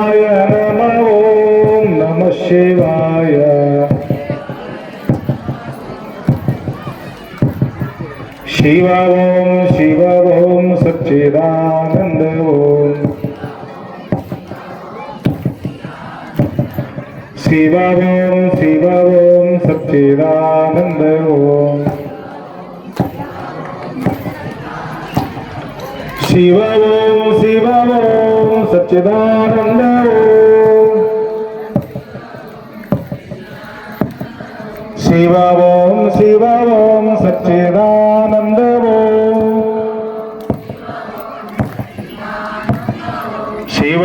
ಶಿವಾಯ ನಮಃ ಓಂ ನಮಃ ಶಿವಾಯ. ಶಿವ ಓಂ ಸಚ್ಚಿದಾನಂದ ಓಂ. ಶಿವ ಓಂ ಸಚ್ಚಿದಾನಂದ ಓಂ. ಶಿವ ಓಂ ಸಚ್ಚಿದಾನಂದ ಓಂ. ಶಿವ ಓಂ ಸಚ್ಚಿದಾನಂದ ಓಂ. ಶಿವ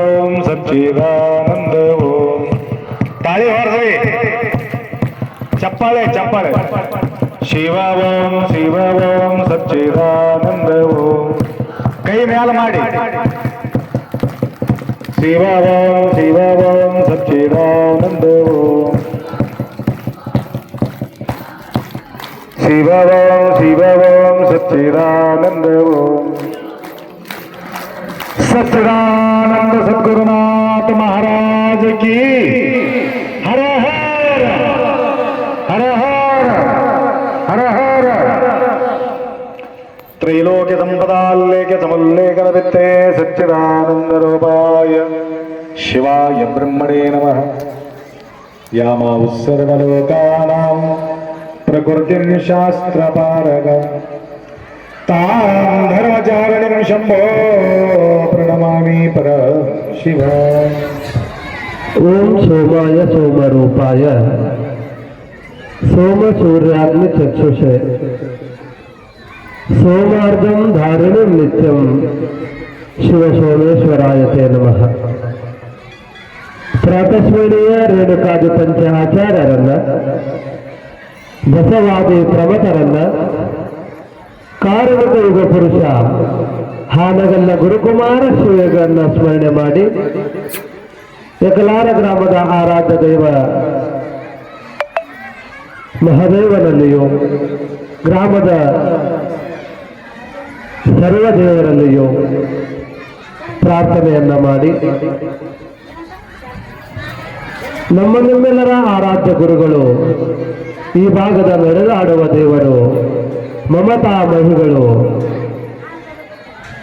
ಓಂ ಸಚ್ಚಿದಾನಂದ ಓಂ. ತಾಳಿ ಹೊರದ್ರಿ, ಚಪ್ಪಾಳೆ ಚಪ್ಪಾಳೆ. ಶಿವ ಓಂ ಸಚ್ಚಿದಾನಂದ ಓಂ. ಕೈ ಮ್ಯಾಲ ಮಾಡಿ. ಶಿವ ಓಂ ಸಚ್ಚಿದಾನಂದ ಓಂ. ಶಿವ ಓಂ ಸಚ್ಚಿದಾನಂದ ಓಂ. ಸಚ್ಚಿದಾನಂದ ಸದ್ಗುರುನಾಥ ಮಹಾರಾಜ ಕಿ ಹರ ಹರ ಹರ ಹರ ಹರ ಹರ. ತ್ರೈಲೋಕ್ಯ ಸಂಪದಾಲ್ಲೇಖ್ಯ ಸಮುಲ್ಲೇಖನ ವಿತ್ತೇ ಸಚ್ಚಿದಾನಂದ ರೂಪಾಯ ಶಿವಾಯ ಬ್ರಹ್ಮಣೇ ನಮಃ. ಯಾಮಾವು ಸರ್ವಲೋಕಾನಾಂ ಪ್ರಕೃತಿಂ ಶಾಸ್ತ್ರಪಾರಗ ತಾಂ ಧರ್ಮಚಾರಿಣಿಂ ಶಂಭೋ ಪ್ರಣಮಾಮಿ ಪರ ಶಿವ. ಓಂ ಸೋಮಾಯ ಸೋಮರೂಪಾಯ ಸೋಮ ಸೂರ್ಯಾಗ್ನಿ ಚಕ್ಷುಷೆ ಸೋಮಾರ್ಧಂ ಧಾರಿಣಿಂ ನಿತ್ಯಂ ಶಿವ ಸೋಮೇಶ್ವರಾಯತೆ ನಮಃ. ಪ್ರಾತಸ್ಮರಣೀಯ ರೇಣುಕಾದಿ ಪಂಚಾಚಾರ್ಯರನ್ನ, ಬಸವಾದಿ ಪ್ರಮಥರನ್ನ, ಕಾರುಣಿಕ ಯುಗ ಪುರುಷ ಹಾನಗಲ್ಲ ಗುರುಕುಮಾರ ಶಿವಗಳನ್ನ ಸ್ಮರಣೆ ಮಾಡಿ ಯಕಲಾರ ಗ್ರಾಮದ ಆರಾಧ್ಯ ದೈವ ಮಹಾದೇವನಲ್ಲಿಯೂ ಗ್ರಾಮದ ಸರ್ವ ದೇವರಲ್ಲಿಯೂ ಪ್ರಾರ್ಥನೆಯನ್ನ ಮಾಡಿ ನಿಮ್ಮೆಲ್ಲರ ಆರಾಧ್ಯ ಗುರುಗಳು, ಈ ಭಾಗದ ನಡೆದಾಡುವ ದೇವರು, ಮಮತಾ ಮಹಿಗಳು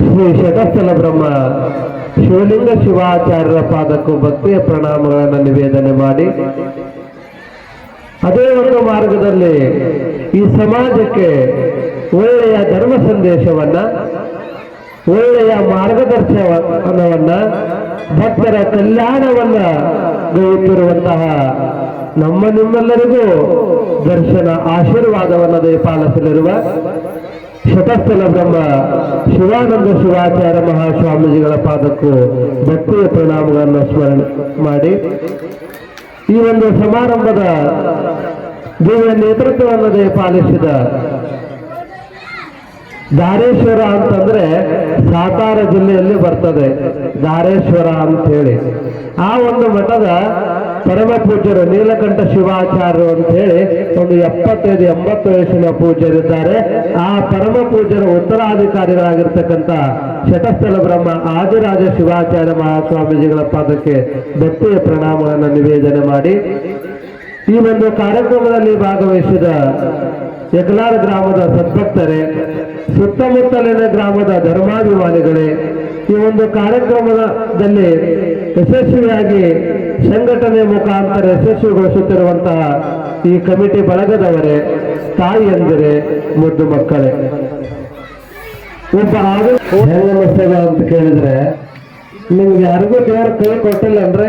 ಶ್ರೀ ಶಟಸ್ಥಲ ಬ್ರಹ್ಮ ಶಿವಲಿಂಗ ಶಿವಾಚಾರ್ಯರ ಪಾದಕ್ಕೂ ಭಕ್ತಿಯ ಪ್ರಣಾಮಗಳನ್ನು ನಿವೇದನೆ ಮಾಡಿ, ಅದೇ ಒಂದು ಮಾರ್ಗದಲ್ಲಿ ಈ ಸಮಾಜಕ್ಕೆ ಒಳ್ಳೆಯ ಧರ್ಮ ಸಂದೇಶವನ್ನ, ಒಳ್ಳೆಯ ಮಾರ್ಗದರ್ಶನವನ್ನ, ಭಕ್ತರ ಕಲ್ಯಾಣವನ್ನ ಗೈಯುತ್ತಿರುವಂತಹ ನಿಮ್ಮೆಲ್ಲರಿಗೂ ದರ್ಶನ ಆಶೀರ್ವಾದವನ್ನು ದಯಪಾಲಿಸಲಿರುವ ಶತಸ್ಥಲ ಬ್ರಹ್ಮ ಶಿವಾನಂದ ಶಿವಾಚಾರ್ಯ ಮಹಾಸ್ವಾಮೀಜಿಗಳ ಪಾದಕ್ಕೂ ಭಕ್ತಿಯ ಪ್ರಣಾಮಗಳನ್ನು ಸ್ಮರಣೆ ಮಾಡಿ, ಈ ಒಂದು ಸಮಾರಂಭದ ದಿವ್ಯ ನೇತೃತ್ವವನ್ನು ದಯಪಾಲಿಸಿದ ಧಾರೇಶ್ವರ ಅಂತಂದ್ರೆ ಸಾತಾರ ಜಿಲ್ಲೆಯಲ್ಲಿ ಬರ್ತದೆ. ಧಾರೇಶ್ವರ ಅಂತ ಹೇಳಿ ಆ ಒಂದು ಮಠದ ಪರಮ ಪೂಜ್ಯರು ನೀಲಕಂಠ ಶಿವಾಚಾರ್ಯರು ಅಂತ ಹೇಳಿ ಒಂದು 75-80 ವಯಸ್ಸಿನ ಪೂಜ್ಯರಿದ್ದಾರೆ. ಆ ಪರಮ ಪೂಜ್ಯರ ಉತ್ತರಾಧಿಕಾರಿಗಳಾಗಿರ್ತಕ್ಕಂಥ ಶಟಸ್ಥಲ ಬ್ರಹ್ಮ ಆದಿರಾಜ ಶಿವಾಚಾರ್ಯ ಮಹಾಸ್ವಾಮೀಜಿಗಳ ಪಾದಕ್ಕೆ ಭಕ್ತಿಯ ಪ್ರಣಾಮಗಳನ್ನು ನಿವೇದನೆ ಮಾಡಿ, ಈ ಒಂದು ಕಾರ್ಯಕ್ರಮದಲ್ಲಿ ಭಾಗವಹಿಸಿದ ಯಕಲಾರ ಗ್ರಾಮದ ಸದ್ಭಕ್ತರೇ, ಸುತ್ತಮುತ್ತಲಿನ ಗ್ರಾಮದ ಧರ್ಮಾಭಿಮಾನಿಗಳೇ, ಈ ಒಂದು ಕಾರ್ಯಕ್ರಮದಲ್ಲಿ ಯಶಸ್ವಿಯಾಗಿ ಸಂಘಟನೆ ಮುಖಾಂತರ ಯಶಸ್ವಿಗೊಳಿಸುತ್ತಿರುವಂತಹ ಈ ಕಮಿಟಿ ಬಳಗದವರೇ, ತಾಯಿಯಂದಿರೇ, ಮುದ್ದು ಮಕ್ಕಳೇ, ಒಬ್ಬ ಹೆಂಗಮಸ್ತಗ ಅಂತ ಕೇಳಿದ್ರೆ ನಿಮ್ಗೆ ಯಾರಿಗೂ ದೇವರ ಕೈ ಕೊಟ್ಟಿಲ್ಲ ಅಂದ್ರೆ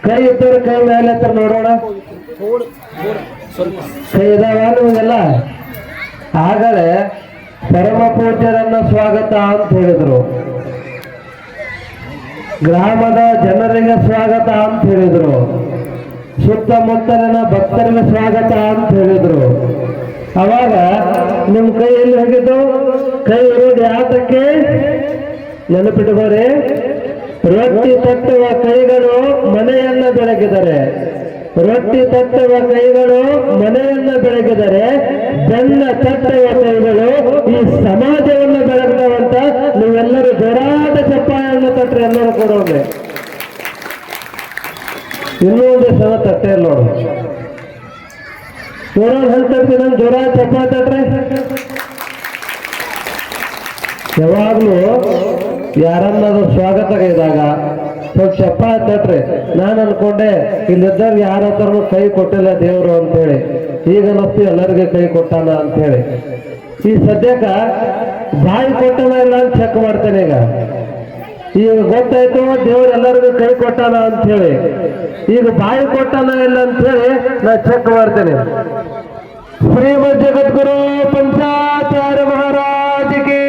ಕೈ ಇದ್ದವ್ರ ಕೈ ಮೇಲೆ ಹತ್ರ ನೋಡೋಣ. ಕೈ ಇದಾವ ನಿಮಗೆಲ್ಲ? ಆಗಲೇ ಪರಮ ಪೂಜ್ಯರನ್ನ ಸ್ವಾಗತ ಅಂತ ಹೇಳಿದ್ರು, ಗ್ರಾಮದ ಜನರಿಗೆ ಸ್ವಾಗತ ಅಂತ ಹೇಳಿದ್ರು, ಸುತ್ತಮುತ್ತಲಿನ ಭಕ್ತರಿಗೆ ಸ್ವಾಗತ ಅಂತ ಹೇಳಿದ್ರು. ಅವಾಗ ನಿಮ್ ಕೈ ಎಲ್ಲಿ ಹೋಗಿದ್ದು? ಕೈ ಇರೋದು ಯಾತಕ್ಕೆ ನೆನಪಿಟ್ಟುಕೋರಿ. ರೊಟ್ಟಿ ತಟ್ಟುವ ಕೈಗಳು ಮನೆಯನ್ನ ಬೆಳಗಿದರೆ, ರೊಟ್ಟಿ ತಟ್ಟುವ ಕೈಗಳು ಮನೆಯನ್ನ ಬೆಳಗಿದರೆ, ಬೆನ್ನ ತಟ್ಟುವ ಕೈಗಳು ಈ ಸಮಾಜವನ್ನು ಬೆಳಗ್ತಾವಂತ ನೀವೆಲ್ಲರೂ ಜೋರಾದ ಚಪ್ಪಾಳೆಯನ್ನು ತಟ್ಟರೆ ಎಲ್ಲರೂ ಕೂಡ ನೋಡೋಣ. ಇನ್ನೂ ಒಂದು ಸಲ ತಟ್ಟೆ ನೋಡು ನೋಡೋಣ ಹೆಂಗೆ ತಟ್ಟಿ ನಂಗೆ ಜ್ವರ ಚಪ್ಪಾಳೆ ತಟ್ರೆ. ಯಾವಾಗಲೂ ಯಾರನ್ನಾದ್ರೂ ಸ್ವಾಗತ ಇದ್ದಾಗ ಸ್ವಲ್ಪ ಚಪ್ಪಾಳೆ ತಟ್ರಿ. ನಾನು ಅನ್ಕೊಂಡೆ ಇಲ್ಲಿದ್ದಾಗ ಯಾರ ಹತ್ರನೂ ಕೈ ಕೊಟ್ಟಿಲ್ಲ ದೇವರು ಅಂತೇಳಿ. ಈಗ ಅನ್ನಿಸ್ತು ಎಲ್ಲರಿಗೆ ಕೈ ಕೊಟ್ಟಾನ ಅಂತೇಳಿ. ಈ ಸದ್ಯಕ್ಕ ಬಾಯಿ ಕೊಟ್ಟನ ಇಲ್ಲ ಅಂತ ಚೆಕ್ ಮಾಡ್ತೇನೆ. ಈಗ ಗೊತ್ತಾಯ್ತು ದೇವ್ರು ಎಲ್ಲರಿಗೂ ಕೈ ಕೊಟ್ಟಾನ ಅಂತ ಹೇಳಿ. ಈಗ ಬಾಯಿ ಕೊಟ್ಟಾನ ಇಲ್ಲ ಅಂತ ಹೇಳಿ ನಾ ಚೆಕ್ ಮಾಡ್ತೇನೆ. ಶ್ರೀಮದ್ ಜಗದ್ಗುರು ಪಂಚಾಚಾರ್ಯ ಮಹಾರಾಜಿಗೆ.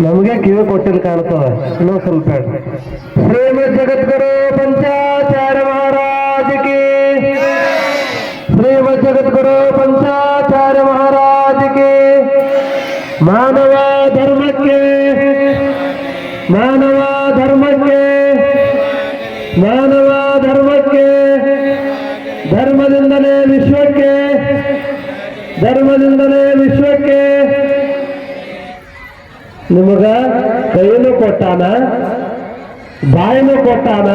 ನಮಗೆ ಕಿವಿ ಕೊಟ್ಟಿಲ್ಲ ಕಾಣ್ತದ, ಇನ್ನೊಂದು ಸ್ವಲ್ಪ ಹೇಳಿ. ಶ್ರೀಮದ್ ಜಗದ್ಗುರು ಪಂಚಾಚಾರ್ಯ ಮಹಾರಾಜಿಗೆ. ಶ್ರೀಮದ್ ಜಗದ್ಗುರು ಪಂಚಾಚಾರ್ಯ ಮಹಾರಾಜಿಗೆ. ಮಾನವ ಧರ್ಮಕ್ಕೆ, ಮಾನವ ಧರ್ಮಕ್ಕೆ, ಮಾನವ ಧರ್ಮಕ್ಕೆ, ಧರ್ಮದಿಂದಲೇ ವಿಶ್ವಕ್ಕೆ, ಧರ್ಮದಿಂದಲೇ ವಿಶ್ವಕ್ಕೆ. ನಿಮಗ ಕೈಯನ್ನು ಕೊಟ್ಟಾನ, ಬಾಯಿನೂ ಕೊಟ್ಟಾನ.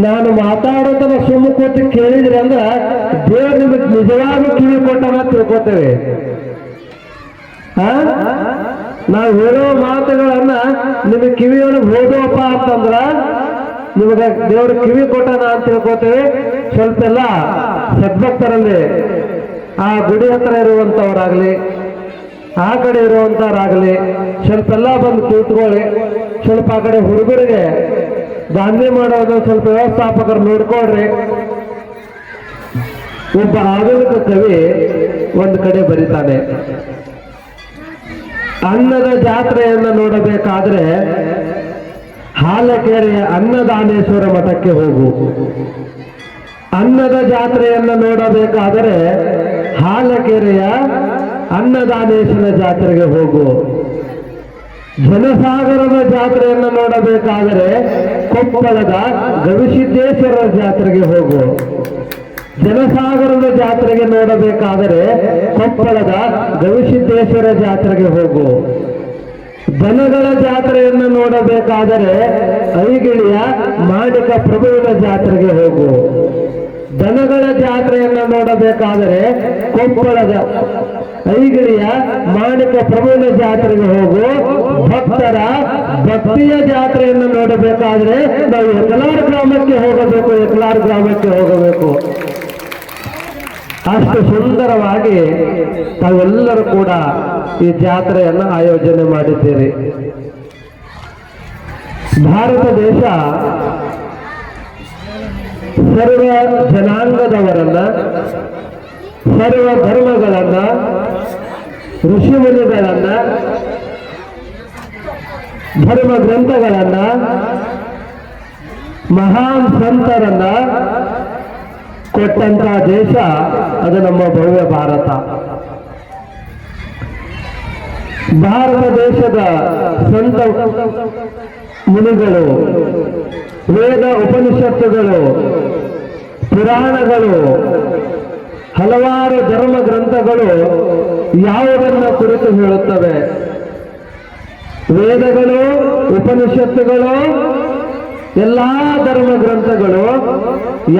ನಾನು ಮಾತಾಡೋದನ್ನ ಸುಮ್ಮ ಕೂತು ಕೇಳಿದ್ರಿ ಅಂದ್ರ ದೇವ್ರು ನಿಮಗೆ ನಿಜವಾಗೂ ಕಿವಿ ಕೊಟ್ಟಾನ ತಿಳ್ಕೊತೇವೆ. ನಾವು ಹೇಳೋ ಮಾತುಗಳನ್ನ ನಿಮಗೆ ಕಿವಿಯೊಳಗೆ ಹೋದವಪ್ಪ ಅಂತಂದ್ರ ನಿಮಗೆ ದೇವ್ರ ಕಿವಿ ಕೊಟ್ಟಾನ ಅಂತ ತಿಳ್ಕೊತೇವೆ. ಸ್ವಲ್ಪ ಎಲ್ಲ ಸದ್ಭಕ್ತರಲ್ಲಿ ಆ ಗುಡಿ ಹತ್ರ ಇರುವಂತವರಾಗ್ಲಿ, ಆ ಕಡೆ ಇರುವಂತವರಾಗ್ಲಿ ಸ್ವಲ್ಪ ಎಲ್ಲ ಬಂದು ಕೂತ್ಕೊಳ್ಳಿ. ಸ್ವಲ್ಪ ಆ ಕಡೆ ಹುಡುಗರಿಗೆ ದಾಂಧೆ ಮಾಡೋದು ಸ್ವಲ್ಪ ವ್ಯವಸ್ಥಾಪಕರು ನೋಡ್ಕೊಳ್ರಿ. ಒಬ್ಬ ಆಧುನಿಕ ಕವಿ ಒಂದು ಕಡೆ ಬರೀತಾನೆ, ಅನ್ನದ ಜಾತ್ರೆಯನ್ನು ನೋಡಬೇಕಾದ್ರೆ ಹಾಲಕೆರೆಯ ಅನ್ನದಾನೇಶ್ವರ ಮಠಕ್ಕೆ ಹೋಗು. ಅನ್ನದ ಜಾತ್ರೆಯನ್ನು ನೋಡಬೇಕಾದರೆ ಹಾಲಕೆರೆಯ ಅನ್ನದಾನೇಶ್ವರ ಜಾತ್ರೆಗೆ ಹೋಗು. ಜನಸಾಗರದ ಜಾತ್ರೆಯನ್ನು ನೋಡಬೇಕಾದರೆ ಕೊಪ್ಪಳದ ಗವಿಸಿದ್ದೇಶ್ವರ ಜಾತ್ರೆಗೆ ಹೋಗು. ಜನಸಾಗರದ ಜಾತ್ರೆಗೆ ನೋಡಬೇಕಾದರೆ ಕೊಪ್ಪಳದ ಗವಿಸಿದ್ದೇಶ್ವರ ಜಾತ್ರೆಗೆ ಹೋಗು. ದನಗಳ ಜಾತ್ರೆಯನ್ನು ನೋಡಬೇಕಾದರೆ ಐಗಿಳಿಯ ಮಾಣಿಕ ಪ್ರಭುವಿನ ಜಾತ್ರೆಗೆ ಹೋಗು. ದನಗಳ ಜಾತ್ರೆಯನ್ನು ನೋಡಬೇಕಾದರೆ ಕೊಪ್ಪಳದ ಐಗಿಳಿಯ ಮಾಣಿಕ ಪ್ರಭುವಿನ ಜಾತ್ರೆಗೆ ಹೋಗು. ಭಕ್ತರ ಭಕ್ತಿಯ ಜಾತ್ರೆಯನ್ನು ನೋಡಬೇಕಾದ್ರೆ ನಾವು ಯಕಲಾರ್ ಗ್ರಾಮಕ್ಕೆ ಹೋಗಬೇಕು, ಯಕಲಾರ್ ಗ್ರಾಮಕ್ಕೆ ಹೋಗಬೇಕು. ಅಷ್ಟು ಸುಂದರವಾಗಿ ತಾವೆಲ್ಲರೂ ಕೂಡ ಈ ಜಾತ್ರೆಯನ್ನು ಆಯೋಜನೆ ಮಾಡಿದ್ದೀರಿ. ಭಾರತ ದೇಶ ಸರ್ವ ಜನಾಂಗದವರನ್ನ, ಸರ್ವ ಧರ್ಮಗಳನ್ನ, ಋಷಿಮುನಿಗಳನ್ನ, ಧರ್ಮ ಗ್ರಂಥಗಳನ್ನ, ಮಹಾನ್ ಸಂತರನ್ನ ಕೊಟ್ಟಂತ ದೇಶ ಅದು ನಮ್ಮ ಭವ್ಯ ಭಾರತ. ಭಾರತ ದೇಶದ ಸಂತ ಮುನಿಗಳು, ವೇದ ಉಪನಿಷತ್ತುಗಳು, ಪುರಾಣಗಳು, ಹಲವಾರು ಧರ್ಮ ಗ್ರಂಥಗಳು ಯಾವುದನ್ನ ಕುರಿತು ಹೇಳುತ್ತವೆ? ವೇದಗಳು, ಉಪನಿಷತ್ತುಗಳು, ಎಲ್ಲಾ ಧರ್ಮ ಗ್ರಂಥಗಳು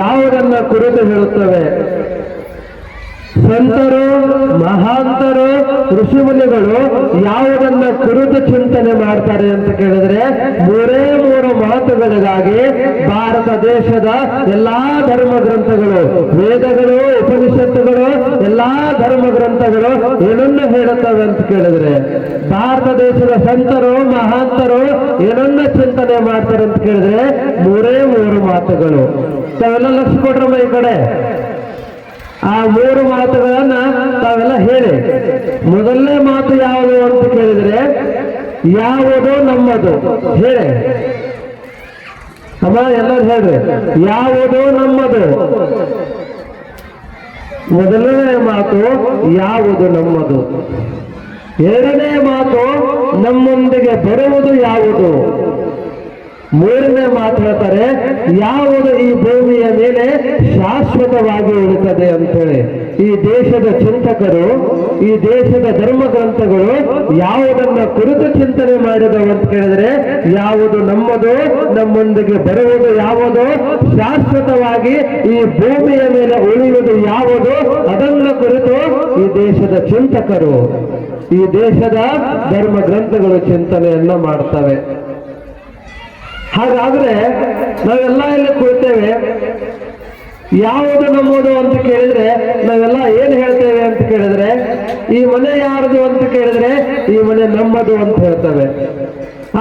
ಯಾವುದನ್ನ ಕುರಿತು ಹೇಳುತ್ತವೆ? ಸಂತರು, ಮಹಾಂತರು, ಋಷಿಮುನಿಗಳು ಯಾವುದನ್ನ ಕುರಿತು ಚಿಂತನೆ ಮಾಡ್ತಾರೆ ಅಂತ ಕೇಳಿದ್ರೆ ಮೂರೇ ಮೂರು ಮಾತುಗಳಿಗಾಗಿ ಭಾರತ ದೇಶದ ಎಲ್ಲಾ ಧರ್ಮ ಗ್ರಂಥಗಳು, ವೇದಗಳು, ಉಪನಿಷತ್ತುಗಳು, ಎಲ್ಲಾ ಧರ್ಮ ಗ್ರಂಥಗಳು ಏನನ್ನ ಹೇಳುತ್ತವೆ ಅಂತ ಕೇಳಿದ್ರೆ, ಭಾರತ ದೇಶದ ಸಂತರು, ಮಹಾಂತರು ಏನನ್ನ ಚಿಂತನೆ ಮಾಡ್ತಾರೆ ಅಂತ ಕೇಳಿದ್ರೆ ಮೂರೇ ಮೂರು ಮಾತುಗಳು. ತಾವೆಲ್ಲ ಲಕ್ಷ ಕೊಡ್ರಮ್ಮ ಈ ಕಡೆ. ಆ ಮೂರು ಮಾತುಗಳನ್ನ ತಾವೆಲ್ಲ ಹೇಳಿ. ಮೊದಲನೇ ಮಾತು ಯಾವುದು ಅಂತ ಕೇಳಿದ್ರೆ ಯಾವುದು ನಮ್ಮದು ಹೇಳಿ ಅಮ್ಮ, ಎಲ್ಲರೂ ಹೇಳ್ರಿ. ಯಾವುದು ನಮ್ಮದು? ಮೊದಲನೇ ಮಾತು ಯಾವುದು ನಮ್ಮದು. ಎರಡನೇ ಮಾತು ನಮ್ಮೊಂದಿಗೆ ಬರುವುದು ಯಾವುದು. ಮೂರನೇ ಮಾತು ಹೇಳ್ತಾರೆ ಯಾವುದು ಈ ಭೂಮಿಯ ಮೇಲೆ ಶಾಶ್ವತವಾಗಿ ಉಳಿತದೆ ಅಂತೇಳಿ. ಈ ದೇಶದ ಚಿಂತಕರು, ಈ ದೇಶದ ಧರ್ಮ ಗ್ರಂಥಗಳು ಯಾವುದನ್ನ ಕುರಿತು ಚಿಂತನೆ ಮಾಡಿದವು ಅಂತ ಕೇಳಿದ್ರೆ, ಯಾವುದು ನಮ್ಮದು, ನಮ್ಮೊಂದಿಗೆ ಬರುವುದು ಯಾವುದು, ಶಾಶ್ವತವಾಗಿ ಈ ಭೂಮಿಯ ಮೇಲೆ ಉಳಿಯುವುದು ಯಾವುದು, ಅದನ್ನ ಕುರಿತು ಈ ದೇಶದ ಚಿಂತಕರು, ಈ ದೇಶದ ಧರ್ಮ ಗ್ರಂಥಗಳು ಚಿಂತನೆಯನ್ನ ಮಾಡ್ತವೆ. ಹಾಗಾದ್ರೆ ನಾವೆಲ್ಲ ಇಲ್ಲಿ ಕುಳಿತೇವೆ, ಯಾವುದು ನಮ್ಮದು ಅಂತ ಕೇಳಿದ್ರೆ ನಾವೆಲ್ಲ ಏನ್ ಹೇಳ್ತೇವೆ ಅಂತ ಕೇಳಿದ್ರೆ, ಈ ಮನೆ ಯಾರದು ಅಂತ ಕೇಳಿದ್ರೆ ಈ ಮನೆ ನಮ್ಮದು ಅಂತ ಹೇಳ್ತೇವೆ.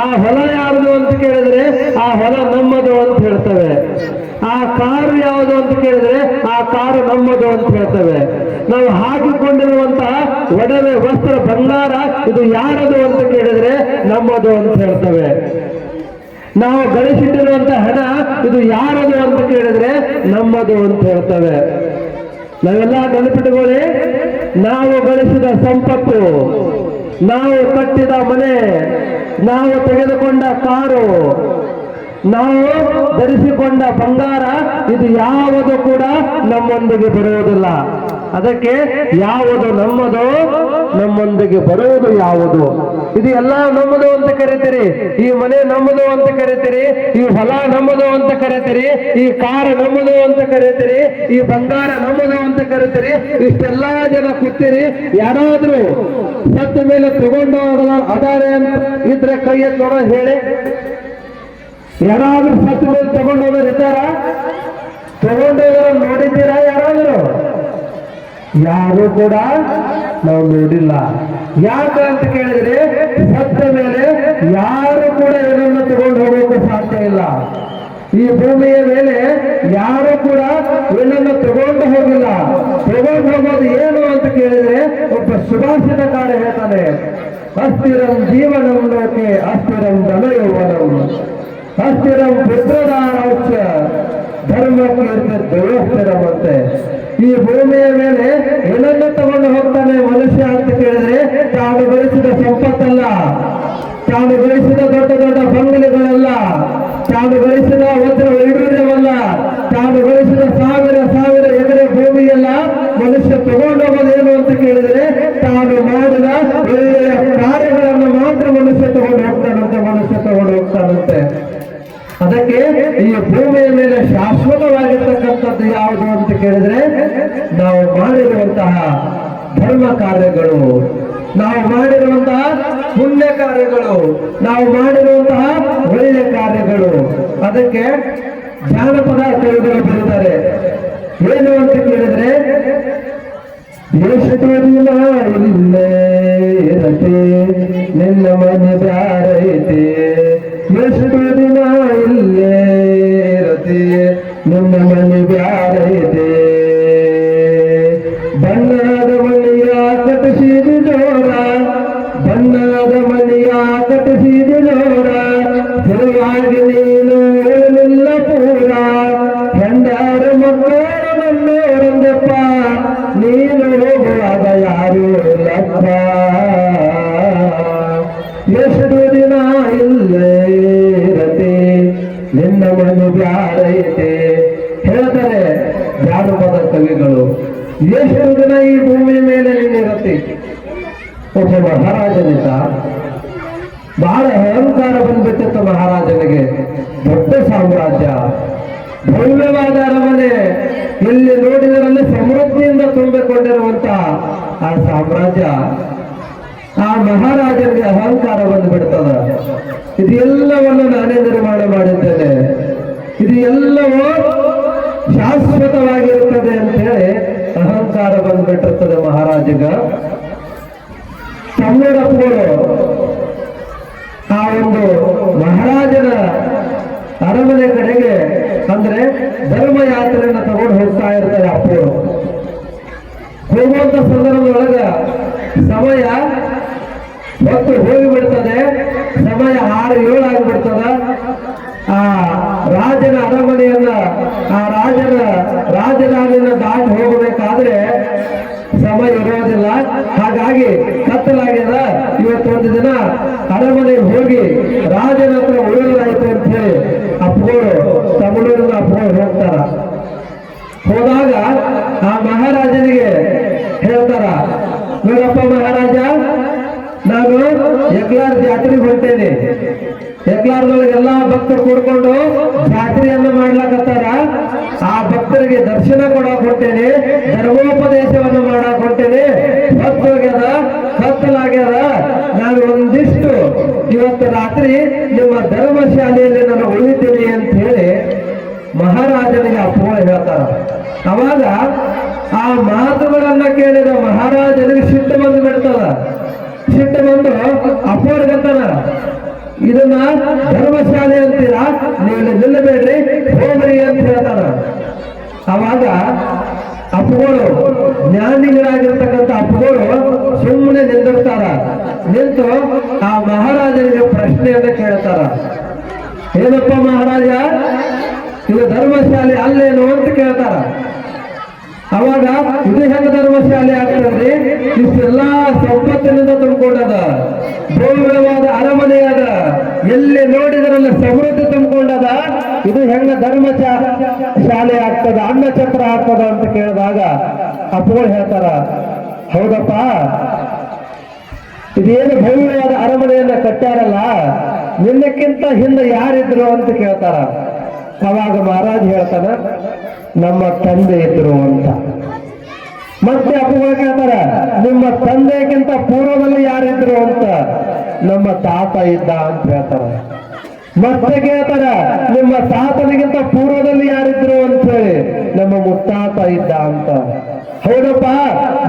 ಆ ಹೊಲ ಯಾರದು ಅಂತ ಕೇಳಿದ್ರೆ ಆ ಹೊಲ ನಮ್ಮದು ಅಂತ ಹೇಳ್ತೇವೆ. ಆ ಕಾರು ಯಾವುದು ಅಂತ ಕೇಳಿದ್ರೆ ಆ ಕಾರು ನಮ್ಮದು ಅಂತ ಹೇಳ್ತೇವೆ. ನಾವು ಹಾಕಿಕೊಂಡಿರುವಂತಹ ಒಡವೆ, ವಸ್ತ್ರ, ಬಂಗಾರ ಇದು ಯಾರದು ಅಂತ ಕೇಳಿದ್ರೆ ನಮ್ಮದು ಅಂತ ಹೇಳ್ತೇವೆ. ನಾವು ಗಳಿಸಿಟ್ಟಿರುವಂತ ಹಣ ಇದು ಯಾರದು ಅಂತ ಕೇಳಿದ್ರೆ ನಮ್ಮದು ಅಂತ ಹೇಳ್ತೇವೆ. ನಾವೆಲ್ಲ ನೆನಪಿಟ್ಟುಕೊಳ್ಳಿ, ನಾವು ಗಳಿಸಿದ ಸಂಪತ್ತು, ನಾವು ಕಟ್ಟಿದ ಮನೆ, ನಾವು ತೆಗೆದುಕೊಂಡ ಕಾರು, ನಾವು ಧರಿಸಿಕೊಂಡ ಬಂಗಾರ ಇದು ಯಾವುದು ಕೂಡ ನಮ್ಮೊಂದಿಗೆ ಬರುವುದಿಲ್ಲ. ಅದಕ್ಕೆ ಯಾವುದು ನಮ್ಮದು, ನಮ್ಮೊಂದಿಗೆ ಬರುವುದು ಯಾವುದು, ಇದು ಎಲ್ಲ ನಮ್ಮದು ಅಂತ ಕರೀತೀರಿ. ಈ ಮನೆ ನಮ್ಮದು ಅಂತ ಕರೀತೀರಿ, ಈ ಹೊಲ ನಮ್ಮದು ಅಂತ ಕರೀತೀರಿ, ಈ ಕಾರು ನಮ್ಮದು ಅಂತ ಕರೀತೀರಿ, ಈ ಬಂಗಾರ ನಮ್ಮದು ಅಂತ ಕರೀತೀರಿ. ಇಷ್ಟೆಲ್ಲಾ ಜನ ಕೂತೀರಿ. ಯಾರಾದ್ರೂ ಸತ್ತ ಮೇಲೆ ತಗೊಂಡು ಅದಾರೆ ಅಂತ ಇದ್ರೆ ಕೈ ಎತ್ತಿ ನೋಡೋ ಹೇಳಿ. ಯಾರಾದ್ರೂ ಸತ್ತ ಮೇಲೆ ತಗೊಂಡು ಹೋಗೋರು ಇದ್ದಾರ? ತಗೊಂಡು ಹೋಗೋರು ನೋಡಿದ್ದೀರಾ ಯಾರಾದ್ರೂ? ಯಾರು ಕೂಡ ನಾವು ನೋಡಿಲ್ಲ. ಯಾಕೆ ಅಂತ ಕೇಳಿದ್ರೆ, ಸತ್ತ ಮೇಲೆ ಯಾರು ಕೂಡ ಏನನ್ನು ತಗೊಂಡು ಹೋಗೋಕೆ ಸಾಧ್ಯ ಇಲ್ಲ. ಈ ಭೂಮಿಯ ಮೇಲೆ ಯಾರು ಕೂಡ ಏನನ್ನು ತಗೊಂಡು ಹೋಗಿಲ್ಲ. ತಗೊಂಡು ಹೋಗೋದು ಏನು ಅಂತ ಕೇಳಿದ್ರೆ, ಒಬ್ಬ ಸುಭಾಷಿತಕಾರ ಹೇಳ್ತಾನೆ, ಅಸ್ಥಿರಂ ಜೀವನಂ ಲೋಕೆ ಅಸ್ಥಿರಂ ಧನಯೌವನಂ ಅಸ್ಥಿರಂ ಪುತ್ರದಾನೌಚ ಧರ್ಮ ಕೀರ್ತಿ ದೇವಸ್ಥಿರವಂತೆ. ಈ ಭೂಮಿಯ ಮೇಲೆ ಏನನ್ನು ತಗೊಂಡು ಹೋಗ್ತಾನೆ ಮನುಷ್ಯ ಅಂತ ಕೇಳಿದ್ರೆ, ತಾನು ಗಳಿಸಿದ ಸಂಪತ್ತಲ್ಲ, ತಾನು ಗಳಿಸಿದ ದೊಡ್ಡ ದೊಡ್ಡ ಬಂಗಲೆಗಳಲ್ಲ, ತಾನು ಗಳಿಸಿದ ವಜ್ರ ವೈಡೂರ್ಯವಲ್ಲ, ತಾನು ಗಳಿಸಿದ ಸಾವಿರ ಸಾವಿರ ಎಕರೆ ಭೂಮಿಯಲ್ಲ. ಮನುಷ್ಯ ತಗೊಂಡು ಹೋಗೋದೇನು ಅಂತ ಕೇಳಿದ್ರೆ, ತಾನು ಮಾಡಿದ ಒಳ್ಳೆಯ ಕಾರ್ಯಗಳನ್ನು ಮಾತ್ರ ಮನುಷ್ಯ ತಗೊಂಡು ಹೋಗ್ತಾನಂತೆ. ಅದಕ್ಕೆ ಈ ಭೂಮಿಯ ಮೇಲೆ ಶಾಶ್ವತವಾಗಿರ್ತಕ್ಕಂಥದ್ದು ಯಾವುದು ಅಂತ ಕೇಳಿದ್ರೆ, ನಾವು ಮಾಡಿರುವಂತಹ ಧರ್ಮ ಕಾರ್ಯಗಳು, ನಾವು ಮಾಡಿರುವಂತಹ ಪುಣ್ಯ ಕಾರ್ಯಗಳು, ನಾವು ಮಾಡಿರುವಂತಹ ಒಳ್ಳೆಯ ಕಾರ್ಯಗಳು. ಅದಕ್ಕೆ ಜಾನಪದ ಕವಿಗಳು ಬರೀತಾರೆ, ಏನು ಅಂತ ಕೇಳಿದ್ರೆ, ಎಷ್ಟು ದಿನ ಇಲ್ಲೇ ಇರತೆ ನಿನ್ನ ಮನೆ ಬ್ಯಾರೈತೆ, ಎಷ್ಟು ದಿನ ಇಲ್ಲೇ ಇರತೆ ನಿನ್ನ ಮನೆ ಬ್ಯಾರೈತೆ, ಬಣ್ಣದ ಮನೆಯ ಕಟ್ಟಿಸಿದ ಜೋರ, ಬಣ್ಣದ ಮನೆಯ ಕಟ್ಟಿಸಿದ ಜೋರ, ಸರಿಯಾಗಿ ನೀನು ಹೇಳಲಿಲ್ಲ ಪೂರ, ಹೆಂಡಾರ ಮಕ್ಕಳು ನನ್ನೋರಂದಪ್ಪ, ನೀನು ಹೋಗುವಾಗ ಯಾರು ಇಲ್ಲಪ್ಪ, ಎಷ್ಟು ದಿನ ಇಲ್ಲೇ ಇರತೆ ನಿನ್ನ ಮನೆ ಬ್ಯಾರೈತೆ. ಹೇಳ್ತಾರೆ ಜಾನಪದ ಕವಿಗಳು, ಎಷ್ಟು ದಿನ ಈ ಭೂಮಿ ಮೇಲೆ ನೀನಿರತ್ತೆ. ಒಬ್ಬ ಮಹಾರಾಜನಿದ್ದ, ಬಹಳ ಅಹಂಕಾರ ಬಂದ್ಬಿಟ್ಟಿತ್ತು ಮಹಾರಾಜನಿಗೆ. ದೊಡ್ಡ ಸಾಮ್ರಾಜ್ಯ, ಭವ್ಯವಾದ ಅರಮನೆ, ಎಲ್ಲಿ ನೋಡಿದರಲ್ಲಿ ಸಮೃದ್ಧಿಯಿಂದ ತುಂಬಿಕೊಂಡಿರುವಂತ ಆ ಸಾಮ್ರಾಜ್ಯ. ಆ ಮಹಾರಾಜನಿಗೆ ಅಹಂಕಾರ ಬಂದ್ಬಿಡ್ತದ, ಇದು ಎಲ್ಲವನ್ನು ನಾನೇ ನಿರ್ಮಾಣ ಮಾಡಿದ್ದೇನೆ, ಇದು ಎಲ್ಲವೂ ಶಾಶ್ವತವಾಗಿರುತ್ತದೆ ಅಂತ ಹೇಳಿ ಅಹಂಕಾರ ಬಂದ್ಬಿಟ್ಟಿರ್ತದೆ ಮಹಾರಾಜಗ. ತಮ್ಮಡಪ್ಪಗಳು ಆ ಒಂದು ಮಹಾರಾಜನ ಅರಮನೆ ಕಡೆಗೆ ಅಂದ್ರೆ ಧರ್ಮಯಾತ್ರೆಯನ್ನು ತಗೊಂಡು ಹೋಗ್ತಾ ಇರ್ತಾರೆ ಅಪ್ಪರು. ಹೋಗುವಂತ ಸಂದರ್ಭದೊಳಗ ಸಮಯ ಹೊತ್ತು ಹೋಗಿಬಿಡ್ತದೆ, ಸಮಯ 6-7 ಆಗಿಬಿಡ್ತದ. ಆ ರಾಜನ ಅರಮನೆಯನ್ನ, ಆ ರಾಜನ ರಾಜಧಾನಿಯನ್ನ ದಾಟಿ ಹೋಗಬೇಕಾದ್ರೆ ಸಮಯ ಇರೋದಿಲ್ಲ. ಹಾಗಾಗಿ ಕತ್ತಲಾಗ್ಯದ, ಇವತ್ತೊಂದು ದಿನ ಅರಮನೆಗೆ ಹೋಗಿ ರಾಜನ ಹತ್ರ ಉಳಿದಾಯ್ತು ಅಂತ ಹೇಳಿ ಅಪ್ಪಗಳು ತಮಿಳೂರಿನ ಅಪ್ಪಗಳು ಹೋಗ್ತಾರ. ಹೋದಾಗ ಆ ಮಹಾರಾಜನಿಗೆ ದರ್ಬಾರದೊಳಗೆ ಎಲ್ಲಾ ಭಕ್ತರು ಕೂಡ್ಕೊಂಡು ಜಾತ್ರೆಯನ್ನ ಮಾಡ್ಲಾಕತ್ತಾರ. ಆ ಭಕ್ತರಿಗೆ ದರ್ಶನ ಕೊಡಕ್ ಹೊಂಟೇನೆ, ಧರ್ಮೋಪದೇಶವನ್ನು ಮಾಡಕ್ ಹೊಂಟೇನೆ. ಹೊತ್ತೋಗ್ಯದ, ಕತ್ತಲಾಗ್ಯದ, ನಾನು ಒಂದಿಷ್ಟು ಇವತ್ತು ರಾತ್ರಿ ನಿಮ್ಮ ಧರ್ಮಶಾಲೆಯಲ್ಲಿ ನಾನು ಉಳಿತೀನಿ ಅಂತ ಹೇಳಿ ಮಹಾರಾಜನಿಗೆ ಅಪ್ಪಗಳು ಹೇಳ್ತಾರ. ಅವಾಗ ಆ ಮಾತುಗಳನ್ನ ಕೇಳಿದ ಮಹಾರಾಜನಿಗೆ ಸಿಟ್ಟು ಬಂದು ಬಿಡ್ತದ. ಸಿಟ್ಟು ಬಂದು ಅಪ್ಪವ್ರಿಗಂತಾನ, ಇದನ್ನ ಧರ್ಮಶಾಲೆ ಅಂತೀರಾ, ನೀವು ನಿಲ್ಲಬೇಡ್ರಿ, ಹೋಗ್ರಿ ಅಂತ ಹೇಳ್ತಾನ. ಅವಾಗ ಅಪ್ಪಗಳು, ಜ್ಞಾನಿಗಳಾಗಿರ್ತಕ್ಕಂಥ ಅಪ್ಪಗಳು ಸುಮ್ಮನೆ ನಿಂದಿರ್ತಾರ. ನಿಂತು ಆ ಮಹಾರಾಜನಿಗೆ ಪ್ರಶ್ನೆಯನ್ನ ಕೇಳ್ತಾರ. ಏನಪ್ಪ ಮಹಾರಾಜ, ಇದು ಧರ್ಮಶಾಲೆ ಅಲ್ಲೇನು ಅಂತ ಕೇಳ್ತಾರ. ಅವಾಗ ಇದು ಹೆಂಗ ಧರ್ಮಶಾಲೆ ಆಗ್ತದ್ರಿ, ಇಷ್ಟೆಲ್ಲಾ ಸಂಪತ್ತಿನಿಂದ ತುಂಬಿಕೊಂಡದ, ಭವ್ಯವಾದ ಅರಮನೆ ಅದ, ಎಲ್ಲಿ ನೋಡಿದ್ರಲ್ಲ ಸಮೃದ್ಧಿ ತುಂಬಿಕೊಂಡದ, ಇದು ಹೆಂಗ ಶಾಲೆ ಆಗ್ತದ, ಅನ್ನಛತ್ರ ಆಗ್ತದ ಅಂತ ಕೇಳಿದಾಗ ಅಪ್ಪಗಳು ಹೇಳ್ತಾರ, ಹೌದಪ್ಪ, ಇದೇನು ಭವ್ಯವಾದ ಅರಮನೆಯನ್ನ ಕಟ್ಟಾರಲ್ಲ, ನಿನ್ನಕ್ಕಿಂತ ಹಿಂದೆ ಯಾರಿದ್ರು ಅಂತ ಕೇಳ್ತಾರ. ಅವಾಗ ಮಹಾರಾಜ್ ಹೇಳ್ತಾನ, ನಮ್ಮ ತಂದೆ ಇದ್ರು ಅಂತ. ಮತ್ತೆ ಅಪ್ಪಗಳು ಕೇಳ್ತಾರ, ನಿಮ್ಮ ತಂದೆಗಿಂತ ಪೂರ್ವದಲ್ಲಿ ಯಾರಿದ್ರು ಅಂತ. ನಮ್ಮ ತಾತ ಇದ್ದ ಅಂತ ಹೇಳ್ತಾರ. ಮತ್ತೆ ಕೇಳ್ತಾರ, ನಿಮ್ಮ ತಾತನಿಗಿಂತ ಪೂರ್ವದಲ್ಲಿ ಯಾರಿದ್ರು ಅಂತ ಹೇಳಿ. ನಮ್ಮ ಮುತ್ತಾತ ಇದ್ದ ಅಂತ. ಹೌದಪ್ಪ,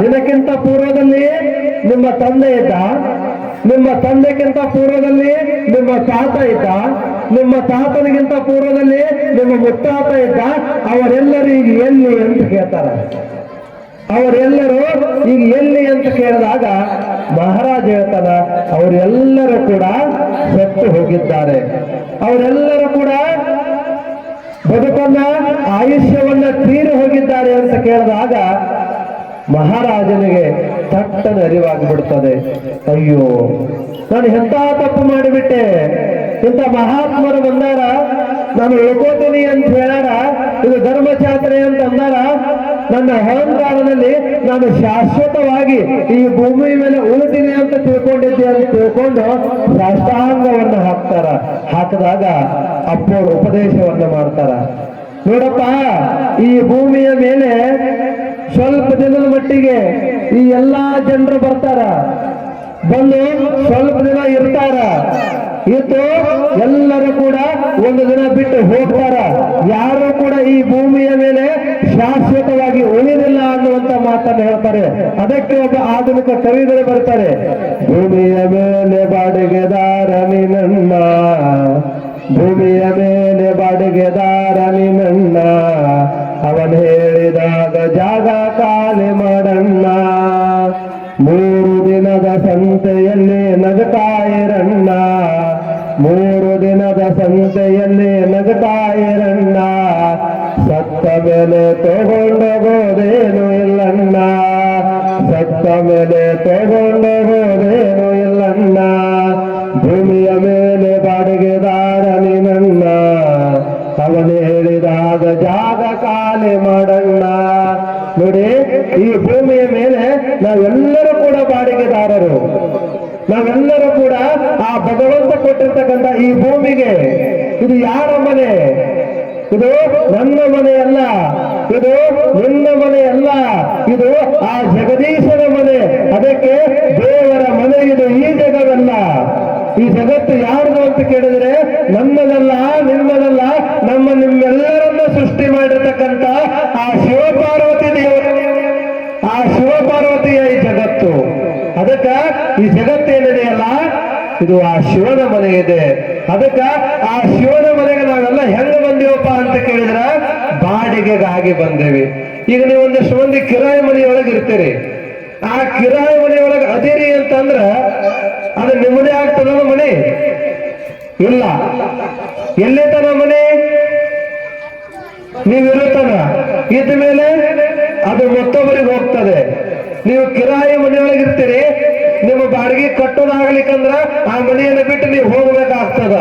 ನಿನಕ್ಕಿಂತ ಪೂರ್ವದಲ್ಲಿ ನಿಮ್ಮ ತಂದೆ ಇದ್ದ, ನಿಮ್ಮ ತಂದೆಗಿಂತ ಪೂರ್ವದಲ್ಲಿ ನಿಮ್ಮ ತಾತ ಇದ್ದ, ನಿಮ್ಮ ತಾತನಿಗಿಂತ ಪೂರ್ವದಲ್ಲಿ ನಿಮ್ಮ ಮುತ್ತಾತ ಇದ್ದ, ಅವರೆಲ್ಲರೂ ಈಗ ಎಲ್ಲಿ ಅಂತ ಕೇಳ್ತಾರ. ಅವರೆಲ್ಲರೂ ಈಗ ಎಲ್ಲಿ ಅಂತ ಕೇಳಿದಾಗ ಮಹಾರಾಜ ಹೇಳ್ತಾನ, ಅವರೆಲ್ಲರೂ ಕೂಡ ಸತ್ತು ಹೋಗಿದ್ದಾರೆ, ಅವರೆಲ್ಲರೂ ಕೂಡ ಬದುಕನ್ನ ಆಯುಷ್ಯವನ್ನ ತೀರಿ ಹೋಗಿದ್ದಾರೆ ಅಂತ ಕೇಳಿದಾಗ ಮಹಾರಾಜನಿಗೆ ತಟ್ಟನ ಅರಿವಾಗಿಬಿಡ್ತದೆ. ಅಯ್ಯೋ, ನಾನು ಎಂತ ತಪ್ಪು ಮಾಡಿಬಿಟ್ಟೆ, ಇಂಥ ಮಹಾತ್ಮರು ಬಂದಾರ, ನಾನು ಉಳ್ಕೋತೀನಿ ಅಂತ ಹೇಳಾರ, ಇದು ಧರ್ಮಚಾತ್ರೆ ಅಂತ ಅಂದಾರ, ನನ್ನ ಅಹಂಕಾರದಲ್ಲಿ ನಾನು ಶಾಶ್ವತವಾಗಿ ಈ ಭೂಮಿ ಮೇಲೆ ಉಳಿತೀನಿ ಅಂತ ತಿಳ್ಕೊಂಡಿದ್ದೆ ಅಂತ ತಿಳ್ಕೊಂಡು ಸಾಷ್ಟಾಂಗವನ್ನು ಹಾಕಿದಾಗ ಅಪ್ಪೋರು ಉಪದೇಶವನ್ನ ಮಾಡ್ತಾರ. ನೋಡಪ್ಪ, ಈ ಭೂಮಿಯ ಮೇಲೆ ಸ್ವಲ್ಪ ದಿನದ ಮಟ್ಟಿಗೆ ಈ ಎಲ್ಲಾ ಜನರು ಬರ್ತಾರ, ಬಂದು ಸ್ವಲ್ಪ ದಿನ ಇರ್ತಾರ, ಇತ್ತು ಎಲ್ಲರೂ ಕೂಡ ಒಂದು ದಿನ ಬಿಟ್ಟು ಹೋಗ್ತಾರ. ಯಾರು ಕೂಡ ಈ ಭೂಮಿಯ ಮೇಲೆ ಶಾಶ್ವತವಾಗಿ ಉಳಿದಿಲ್ಲ ಅನ್ನುವಂತ ಮಾತನ್ನು ಹೇಳ್ತಾರೆ. ಅದಕ್ಕೆ ಒಬ್ಬ ಆಧುನಿಕ ಕವಿಗಳು ಬರ್ತಾರೆ, ಭೂಮಿಯ ಮೇಲೆ ಬಾಡಿಗೆದಾರ ನಿನ್ನ, ಭೂಮಿಯ ಮೇಲೆ ಬಾಡಿಗೆದಾರ ನಿನ್ನ, ಅವನು ಹೇಳಿದಾಗ ಜಾಗ ಖಾಲಿ ಮಾಡಣ್ಣ, 3 ದಿನದ ಸಂತೆಯಲ್ಲಿ ನಗತಾ ಇರಣ್ಣ, 3 ದಿನದ ಸಂತೆಯಲ್ಲಿ ನಗತಾ ಇರಣ್ಣ, ಸತ್ತ ಮೇಲೆ ತಗೊಂಡೋಗೋದೇನು ಇಲ್ಲಣ್ಣ, ಸತ್ತ ಮೇಲೆ ತಗೊಂಡೋಗೋದೇನು ಇಲ್ಲಣ್ಣ, ಭೂಮಿಯ ಮೇಲೆ ಬಾಡಿಗೆದಾರ ನಿನ್ನ, ಅವನು ಹೇಳಿದಾಗ ಜಾಗ ಖಾಲಿ ಮಾಡಣ್ಣ. ನೋಡಿ, ಈ ಭೂಮಿಯ ಮೇಲೆ ನಾವೆಲ್ಲರೂ ಕೂಡ ಬಾಡಿಗೆದಾರರು, ನಾವೆಲ್ಲರೂ ಕೂಡ ಆ ಭಗವಂತ ಕೊಟ್ಟಿರ್ತಕ್ಕಂಥ ಈ ಭೂಮಿಗೆ ಇದು ಯಾರ ಮನೆ? ಇದು ನನ್ನ ಮನೆಯಲ್ಲ, ಇದು ನಿನ್ನ ಮನೆಯಲ್ಲ, ಇದು ಆ ಜಗದೀಶನ ಮನೆ. ಅದಕ್ಕೆ ದೇವರ ಮನೆ ಇದು, ಈ ಜಗವಲ್ಲ. ಈ ಜಗತ್ತು ಯಾರ್ದು ಅಂತ ಕೇಳಿದ್ರೆ ನನ್ನದಲ್ಲ, ನಿಮ್ಮದಲ್ಲ, ನಿಮ್ಮೆಲ್ಲರನ್ನ ಸೃಷ್ಟಿ ಮಾಡಿರ್ತಕ್ಕಂಥ ಆ ಶಿವಪಾರ್ವತಿ ದೇವರು, ಆ ಶಿವಪಾರ್ವತಿಯ ಈ ಜಗತ್ತು. ಅದಕ್ಕ ಈ ಜಗತ್ತೇನಿದೆಯಲ್ಲ, ಇದು ಆ ಶಿವನ ಮನೆ ಇದೆ. ಅದಕ್ಕ ಆ ಶಿವನ ಮನೆಗೆ ನಾವೆಲ್ಲ ಹೆಂಗ ಬಂದೇವಪ್ಪ ಅಂತ ಕೇಳಿದ್ರೆ ಬಾಡಿಗೆಗಾಗಿ ಬಂದೇವಿ. ಈಗ ನೀವು ಒಂದಷ್ಟು ಮಂದಿ ಕಿರಾಯಿ ಮನೆಯೊಳಗೆ ಇರ್ತೀರಿ, ಆ ಕಿರಾಯಿ ಮನೆಯೊಳಗೆ ಅದಿರಿ ಅಂತಂದ್ರ ಅದು ನಿಮ್ಮದೇ ಆಗ್ತದ ಮನೆ? ಇಲ್ಲ. ಎಲ್ಲಿತನ ಮನೆ? ನೀವಿರುತ್ತನ, ಇದ್ದ ಮೇಲೆ ಅದು ಮತ್ತೊಬ್ಬರಿಗೆ ಹೋಗ್ತದೆ. ನೀವು ಕಿರಾಯಿ ಮನೆಯೊಳಗಿರ್ತೀರಿ, ನಿಮ್ಮ ಬಾಡಿಗೆ ಕಟ್ಟೋದಾಗ್ಲಿಕ್ಕಂದ್ರ ಆ ಮನೆಯನ್ನು ಬಿಟ್ಟು ನೀವು ಹೋಗ್ಬೇಕಾಗ್ತದ.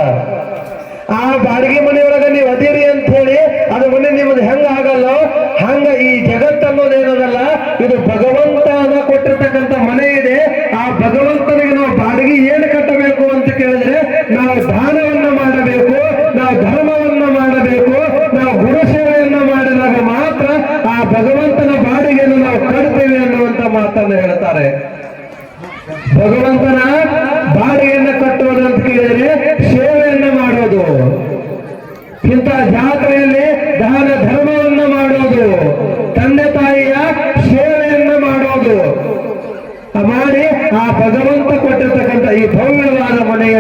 ಆ ಬಾಡಿಗೆ ಮನೆಯೊಳಗೆ ನೀವು ಅದಿರಿ ಅಂತ ಹೇಳಿ ಅದು ಮನೆ ನಿಮ್ಮದು ಹೆಂಗ ಆಗಲ್ಲೋ ಹಂಗ ಈ ಜಗತ್ತನ್ನೋದೇನದಲ್ಲ, ಇದು ಭಗವಂತನ ಕೊಟ್ಟಿರ್ತಕ್ಕಂಥ ಮನೆ ಇದೆ. ಆ ಭಗವಂತನಿಗೆ ನಾವು ಬಾಡಿಗೆ ಏನು ಕಟ್ಟಬೇಕು ಅಂತ ಕೇಳಿದ್ರೆ ನಾವು ದಾನವನ್ನ ಮಾಡಬೇಕು.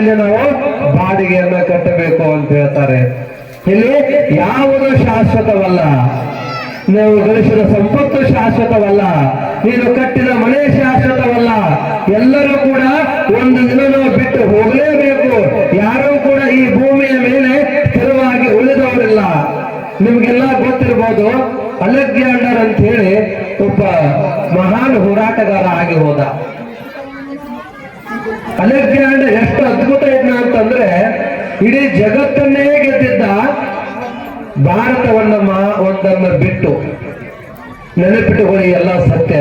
ಮೇಲೆ ನಾವು ಬಾಡಿಗೆಯನ್ನ ಕಟ್ಟಬೇಕು ಅಂತ ಹೇಳ್ತಾರೆ. ಇಲ್ಲಿ ಯಾವುದು ಶಾಶ್ವತವಲ್ಲ, ನೀವು ಗಳಿಸಿದ ಸಂಪತ್ತು ಶಾಶ್ವತವಲ್ಲ, ನೀನು ಕಟ್ಟಿದ ಮನೆ ಶಾಶ್ವತವಲ್ಲ. ಎಲ್ಲರೂ ಕೂಡ ಒಂದು ದಿನ ನಾವು ಬಿಟ್ಟು ಹೋಗಲೇಬೇಕು. ಯಾರೂ ಕೂಡ ಈ ಭೂಮಿಯ ಮೇಲೆ ಸ್ಥಿರವಾಗಿ ಉಳಿದವರಿಲ್ಲ. ನಿಮ್ಗೆಲ್ಲ ಗೊತ್ತಿರ್ಬೋದು, ಅಲೆಕ್ಸಾಂಡರ್ ಅಂತ ಹೇಳಿ ಒಬ್ಬ ಮಹಾನ್ ಹೋರಾಟಗಾರ ಆಗಿ ಹೋದ. ಅಲೆಕ್ಸಾಂಡರ್ ಎಷ್ಟು ಅದ್ಭುತ ಇದ್ನ ಅಂತಂದ್ರೆ ಇಡೀ ಜಗತ್ತನ್ನೇ ಗೆದ್ದಿದ್ದ. ಒಂದನ್ನು ಬಿಟ್ಟು ನೆನಪಿಟ್ಟುಕೊಳ್ಳಿ, ಎಲ್ಲ ಸತ್ಯ.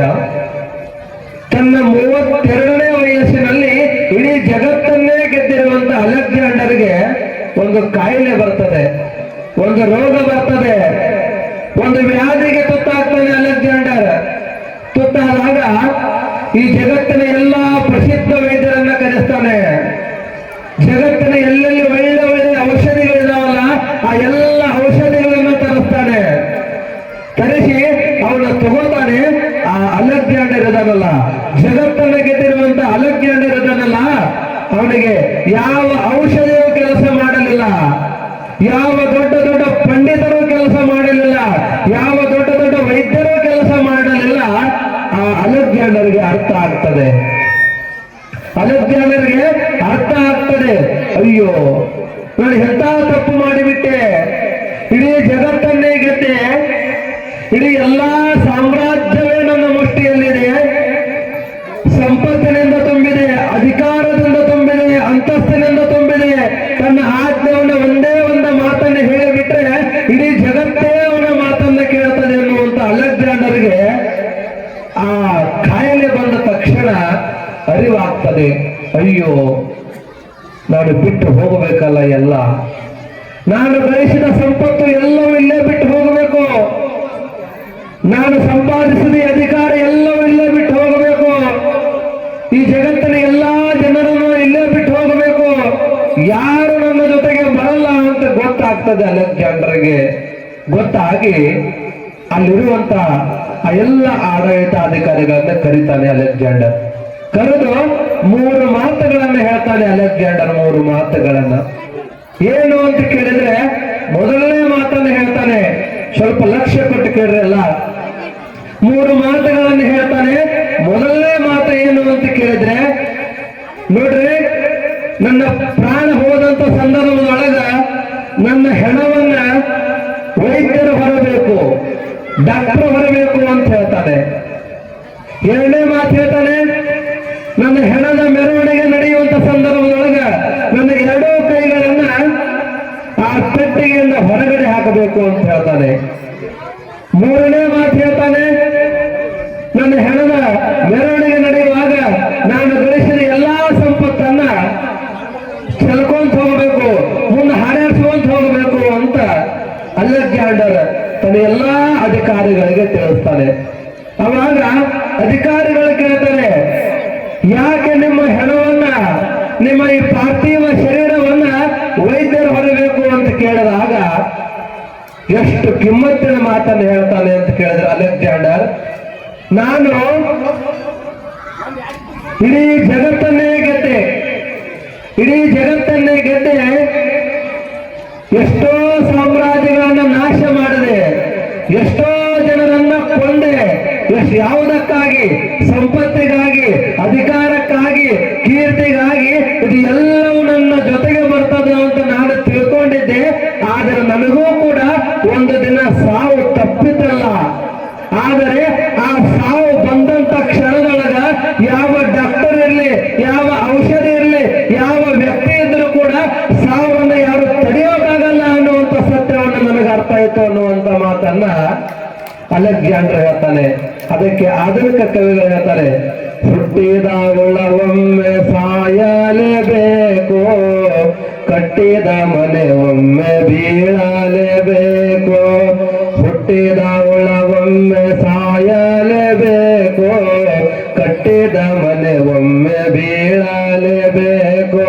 ತನ್ನ 32ನೇ ವಯಸ್ಸಿನಲ್ಲಿ ಇಡೀ ಜಗತ್ತನ್ನೇ ಗೆದ್ದಿರುವಂತ ಅಲೆಕ್ಸಾಂಡರ್ಗೆ ಒಂದು ಕಾಯಿಲೆ ಬರ್ತದೆ, ಒಂದು ರೋಗ ಬರ್ತದೆ, ಒಂದು ವ್ಯಾಧಿಗೆ ತುತ್ತಾಗ್ತಾನೆ ಅಲೆಕ್ಸಾಂಡರ್. ತುತ್ತಾದಾಗ ಈ ಜಗತ್ತಿನ ಎಲ್ಲಾ ಪ್ರಸಿದ್ಧ ವೈದ್ಯರನ್ನ ಕರೆಸ್ತಾನೆ. ಜಗತ್ತಿನ ಎಲ್ಲೆಲ್ಲಿ ಒಳ್ಳೆ ಒಳ್ಳೆ ಔಷಧಿಗಳಿದಾವಲ್ಲ ಆ ಎಲ್ಲ ಔಷಧಿಗಳನ್ನ ತರಿಸ್ತಾನೆ. ತರಿಸಿ ಅವನ ತಗೋತಾನೆ. ಆ ಅಲೆಕ್ಸಾಂಡರ್ ಇದಾನಲ್ಲ, ಜಗತ್ತನ್ನ ಗೆದ್ದಿರುವಂತ ಅಲೆಕ್ಸಾಂಡರ್ ಇದಾನಲ್ಲ, ಅವನಿಗೆ ಯಾವ ಔಷಧಿಯೂ ಕೆಲಸ ಮಾಡಲಿಲ್ಲ, ಯಾವ ದೊಡ್ಡ ದೊಡ್ಡ ಪಂಡಿತರು ಕೆಲಸ ಮಾಡಲಿಲ್ಲ, ಯಾವ ದೊಡ್ಡ ದೊಡ್ಡ ವೈದ್ಯರು ಕೆಲಸ ಮಾಡಲಿಲ್ಲ. ಆ ಅಲೆಕ್ಸಾಂಡರ್ಗೆ ಅರ್ಥ ಆಗ್ತದೆ. ಅಲೆಕ್ಸಾಂಡರ್ಗೆ ಅರ್ಥ ಆಗ್ತದೆ, ಅಯ್ಯೋ ನಾನು ಎಂತ ತಪ್ಪು ಮಾಡಿಬಿಟ್ಟೆ. ಇಡೀ ಜಗತ್ತನ್ನೇ ಗೆದ್ದೆ, ಇಡೀ ಎಲ್ಲಾ ಸಾಮ್ರಾಜ್ಯವೇ ನನ್ನ ಮುಷ್ಟಿಯಲ್ಲಿದೆ, ಸಂಪತ್ತಿನಿಂದ ತುಂಬಿದೆ, ಅಧಿಕಾರದಿಂದ ತುಂಬಿದೆ, ಅಂತಸ್ತಿನಿಂದ ತುಂಬಿದೆ. ತನ್ನ ಆಜ್ಞೆಯನ್ನು ಒಂದೇ ಒಂದು ಮಾತನ್ನು ಹೇಳಿಬಿಟ್ರೆ ಇಡೀ ಜಗತ್ತೇ ಅವನ ಮಾತನ್ನ ಕೇಳ್ತದೆ ಎನ್ನುವಂತ ಅಲೆಕ್ಸಾಂಡರ್ಗೆ ಆ ಕಾಯಿಲೆ ಬಂದ ತಕ್ಷಣ ಅರಿವಾಗ್ತದೆ, ಅಯ್ಯೋ ನಾನು ಬಿಟ್ಟು ಹೋಗಬೇಕಲ್ಲ, ಎಲ್ಲ ನಾನು ಗಳಿಸಿದ ಸಂಪತ್ತು ಎಲ್ಲವೂ ಇಲ್ಲೇ ಬಿಟ್ಟು ಹೋಗಬೇಕು, ನಾನು ಸಂಪಾದಿಸಿದ ಅಧಿಕಾರ ಎಲ್ಲವೂ ಇಲ್ಲೇ ಬಿಟ್ಟು ಹೋಗಬೇಕು, ಈ ಜಗತ್ತಿನ ಎಲ್ಲಾ ಜನರನ್ನು ಇಲ್ಲೇ ಬಿಟ್ಟು ಹೋಗಬೇಕು, ಯಾರು ನನ್ನ ಜೊತೆಗೆ ಬರಲ್ಲ ಅಂತ ಗೊತ್ತಾಗ್ತದೆ ಅಲೆಕ್ಸಾಂಡರ್ಗೆ. ಗೊತ್ತಾಗಿ ಅಲ್ಲಿರುವಂತ ಆ ಎಲ್ಲ ಆಡಳಿತಾಧಿಕಾರಿಗಳನ್ನ ಕರೀತಾನೆ ಅಲೆಕ್ಸಾಂಡರ್. ಕರೆದು 3 ಮಾತುಗಳನ್ನ ಹೇಳ್ತಾನೆ ಅಲೆಕ್ಸಾಂಡರ್. 3 ಮಾತುಗಳನ್ನ ಏನು ಅಂತ ಕೇಳಿದ್ರೆ, ಮೊದಲನೇ ಮಾತನ್ನ ಹೇಳ್ತಾನೆ, ಸ್ವಲ್ಪ ಲಕ್ಷ್ಯ ಕೊಟ್ಟು ಕೇಳ್ರಲ್ಲ. 3 ಮಾತುಗಳನ್ನು ಹೇಳ್ತಾನೆ. ಮೊದಲನೇ ಮಾತು ಏನು ಅಂತ ಕೇಳಿದ್ರೆ, ನೋಡ್ರಿ, ನನ್ನ ಪ್ರಾಣ ಹೋದಂತ ಸಂದರ್ಭದೊಳಗ ನನ್ನ ಹೆಣವನ್ನ ವೈದ್ಯರು ಹೊರಬೇಕು, ಡಾಕ್ಟರ್ ಹೊರಬೇಕು ಅಂತ ಹೇಳ್ತಾನೆ. ಎರಡನೇ ಮಾತು ಹೇಳ್ತಾನೆ, ನನ್ನ ಹೆಣದ ಮೆರವಣಿಗೆ ನಡೆಯುವಂತ ಸಂದರ್ಭದೊಳಗ ನನ್ನ 2 ಕೈಗಳನ್ನ ಆ ಪೆಟ್ಟಿಗೆಯಿಂದ ಹೊರಗಡೆ ಹಾಕಬೇಕು ಅಂತ ಹೇಳ್ತಾನೆ. 3ನೇ ಮಾತು ಹೇಳ್ತಾನೆ, ನನ್ನ ಹೆಣದ ಮೆರವಣಿಗೆ ನಡೆಯುವಾಗ ನಾನು ಗಳಿಸಿದ ಎಲ್ಲಾ ಸಂಪತ್ತನ್ನ ಚೆಲ್ಕೊಂತ ಹೋಗಬೇಕು, ಮುಂದೆ ಹಾರಾಡಿಸುವಂತ ಹೋಗಬೇಕು ಅಂತ ಅಲೆಕ್ಸಾಂಡರ್ ತನ್ನ ಎಲ್ಲಾ ಅಧಿಕಾರಿಗಳಿಗೆ ತಿಳಿಸ್ತಾನೆ. ಅವಾಗ ಅಧಿಕಾರಿಗಳು ಕೇಳ್ತಾರೆ, ಯಾಕೆ ನಿಮ್ಮ ಹೆಣವನ್ನ, ನಿಮ್ಮ ಈ ಪಾರ್ಥಿವ ಶರೀರವನ್ನ ವೈದ್ಯರು ಹೊರಬೇಕು ಅಂತ ಕೇಳಿದಾಗ ಎಷ್ಟು ಕಿಮ್ಮತ್ತಿನ ಮಾತನ್ನು ಹೇಳ್ತಾನೆ ಅಂತ ಕೇಳಿದ್ರೆ ಅಲೆಕ್ಸಾಂಡರ್, ನಾನು ಇಡೀ ಜಗತ್ತನ್ನೇ ಗೆದ್ದೆ, ಇಡೀ ಜಗತ್ತನ್ನೇ ಗೆದ್ದೆ, ಎಷ್ಟೋ ಸಾಮ್ರಾಜ್ಯಗಳನ್ನ ನಾಶ ಮಾಡಿದೆ, ಎಷ್ಟೋ ಜನರನ್ನ ಕೊಂಡೆ. ಯಾವುದಕ್ಕಾಗಿ? ಸಂಪತ್ತಿಗಾಗಿ, ಅಧಿಕಾರಕ್ಕಾಗಿ, ಕೀರ್ತಿಗಾಗಿ. ಇದು ಎಲ್ಲವೂ ನನ್ನ ಜೊತೆಗೆ ಬರ್ತದೆ ಅಂತ ನಾನು ತಿಳ್ಕೊಂಡಿದ್ದೆ. ಆದರೆ ನನಗೂ ಕೂಡ ಒಂದು ದಿನ ಸಾವು ತಪ್ಪಿದ್ದಲ್ಲ. ಆದರೆ ಆ ಸಾವು ಬಂದಂತ ಕ್ಷಣದೊಳಗ ಯಾವ ಡಾಕ್ಟರ್ ಇರ್ಲಿ, ಯಾವ ಔಷಧಿ ಇರ್ಲಿ, ಯಾವ ವ್ಯಕ್ತಿ ಇದ್ರೂ ಕೂಡ ಸಾವನ್ನ ಯಾರು ತಡೆಯೋಕ್ಕಾಗಲ್ಲ ಅನ್ನುವಂತ ಸತ್ಯವನ್ನು ನನಗೆ ಅರ್ಥ ಆಯ್ತು ಅನ್ನುವಂತ ಮಾತನ್ನ ಅಲೆಕ್ಸಾಂಡರ್ ಹೇಳ್ತಾನೆ. ಅದಕ್ಕೆ ಆಧುನಿಕ ಕವಿಗಳು ಹೇಳ್ತಾರೆ, ಹುಟ್ಟಿದ ಒಮ್ಮೆ ಸಾಯಲೇಬೇಕು, ಕಟ್ಟಿದ ಮನೆ ಒಮ್ಮೆ ಬೀಳಲೇಬೇಕು, ಹುಟ್ಟಿದ ಒಮ್ಮೆ ಸಾಯಲೇಬೇಕು, ಕಟ್ಟಿದ ಮನೆ ಒಮ್ಮೆ ಬೀಳಲೇಬೇಕು,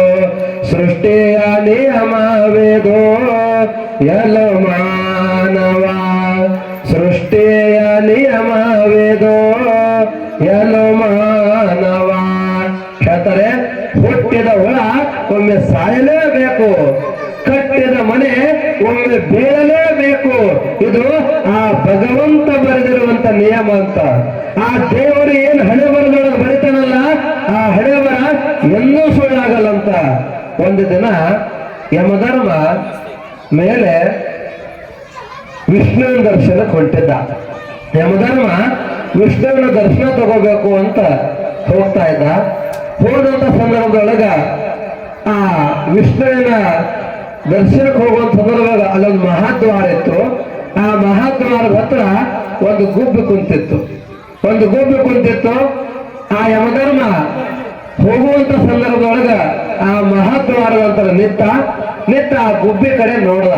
ಸೃಷ್ಟಿಯ ನಿಯಮವಿದು ಎಲ್ಲ ಮಾನವ, ಸೃಷ್ಟಿಯ ನಿಯಮವಿದು ಎಲ್ಲ ಮಾನವ. ಹೇಳ್ತಾರೆ, ಹುಟ್ಟಿದ ಒಳ ಒಮ್ಮೆ ಬೀಳಲೇಬೇಕು, ಕಟ್ಟಿದ ಮನೆ ಒಮ್ಮೆ ಬೀಳಲೇಬೇಕು. ಇದು ಆ ಭಗವಂತ ಬರೆದಿರುವಂತ ನಿಯಮ ಅಂತ. ಆ ದೇವರು ಏನು ಹಣೆ ಬರದೊಳಗೆ ಬರಿತಾನಲ್ಲ, ಆ ಹಣೆ ಬರ ಎಂದೂ ಸುಳ್ಳಾಗಲ್ಲಂತ. ಒಂದು ದಿನ ಯಮಧರ್ಮ ಮೇಲೆ ವಿಷ್ಣುವಿನ ದರ್ಶನಕ್ಕೆ ಹೊಂಟಿದ್ದ. ಯಮಧರ್ಮ ವಿಷ್ಣುವಿನ ದರ್ಶನ ತಗೋಬೇಕು ಅಂತ ಹೋಗ್ತಾ ಇದ್ದ. ಹೋದಂತ ಸಂದರ್ಭದೊಳಗ ಆ ವಿಷ್ಣುವಿನ ದರ್ಶನಕ್ಕೆ ಹೋಗುವಂತ ಸಂದರ್ಭದಾಗ ಅಲ್ಲೊಂದು ಮಹಾದ್ವಾರ ಇತ್ತು. ಆ ಮಹಾದ್ವಾರದ ಹತ್ರ ಒಂದು ಗುಬ್ಬಿ ಕುಂತಿತ್ತು. ಆ ಯಮಧರ್ಮ ಹೋಗುವಂತ ಸಂದರ್ಭದೊಳಗ ಆ ಮಹಾದ್ವಾರದ ಹತ್ರ ನಿತ್ತ ಆ ಗುಬ್ಬಿ ಕಡೆ ನೋಡ್ದ.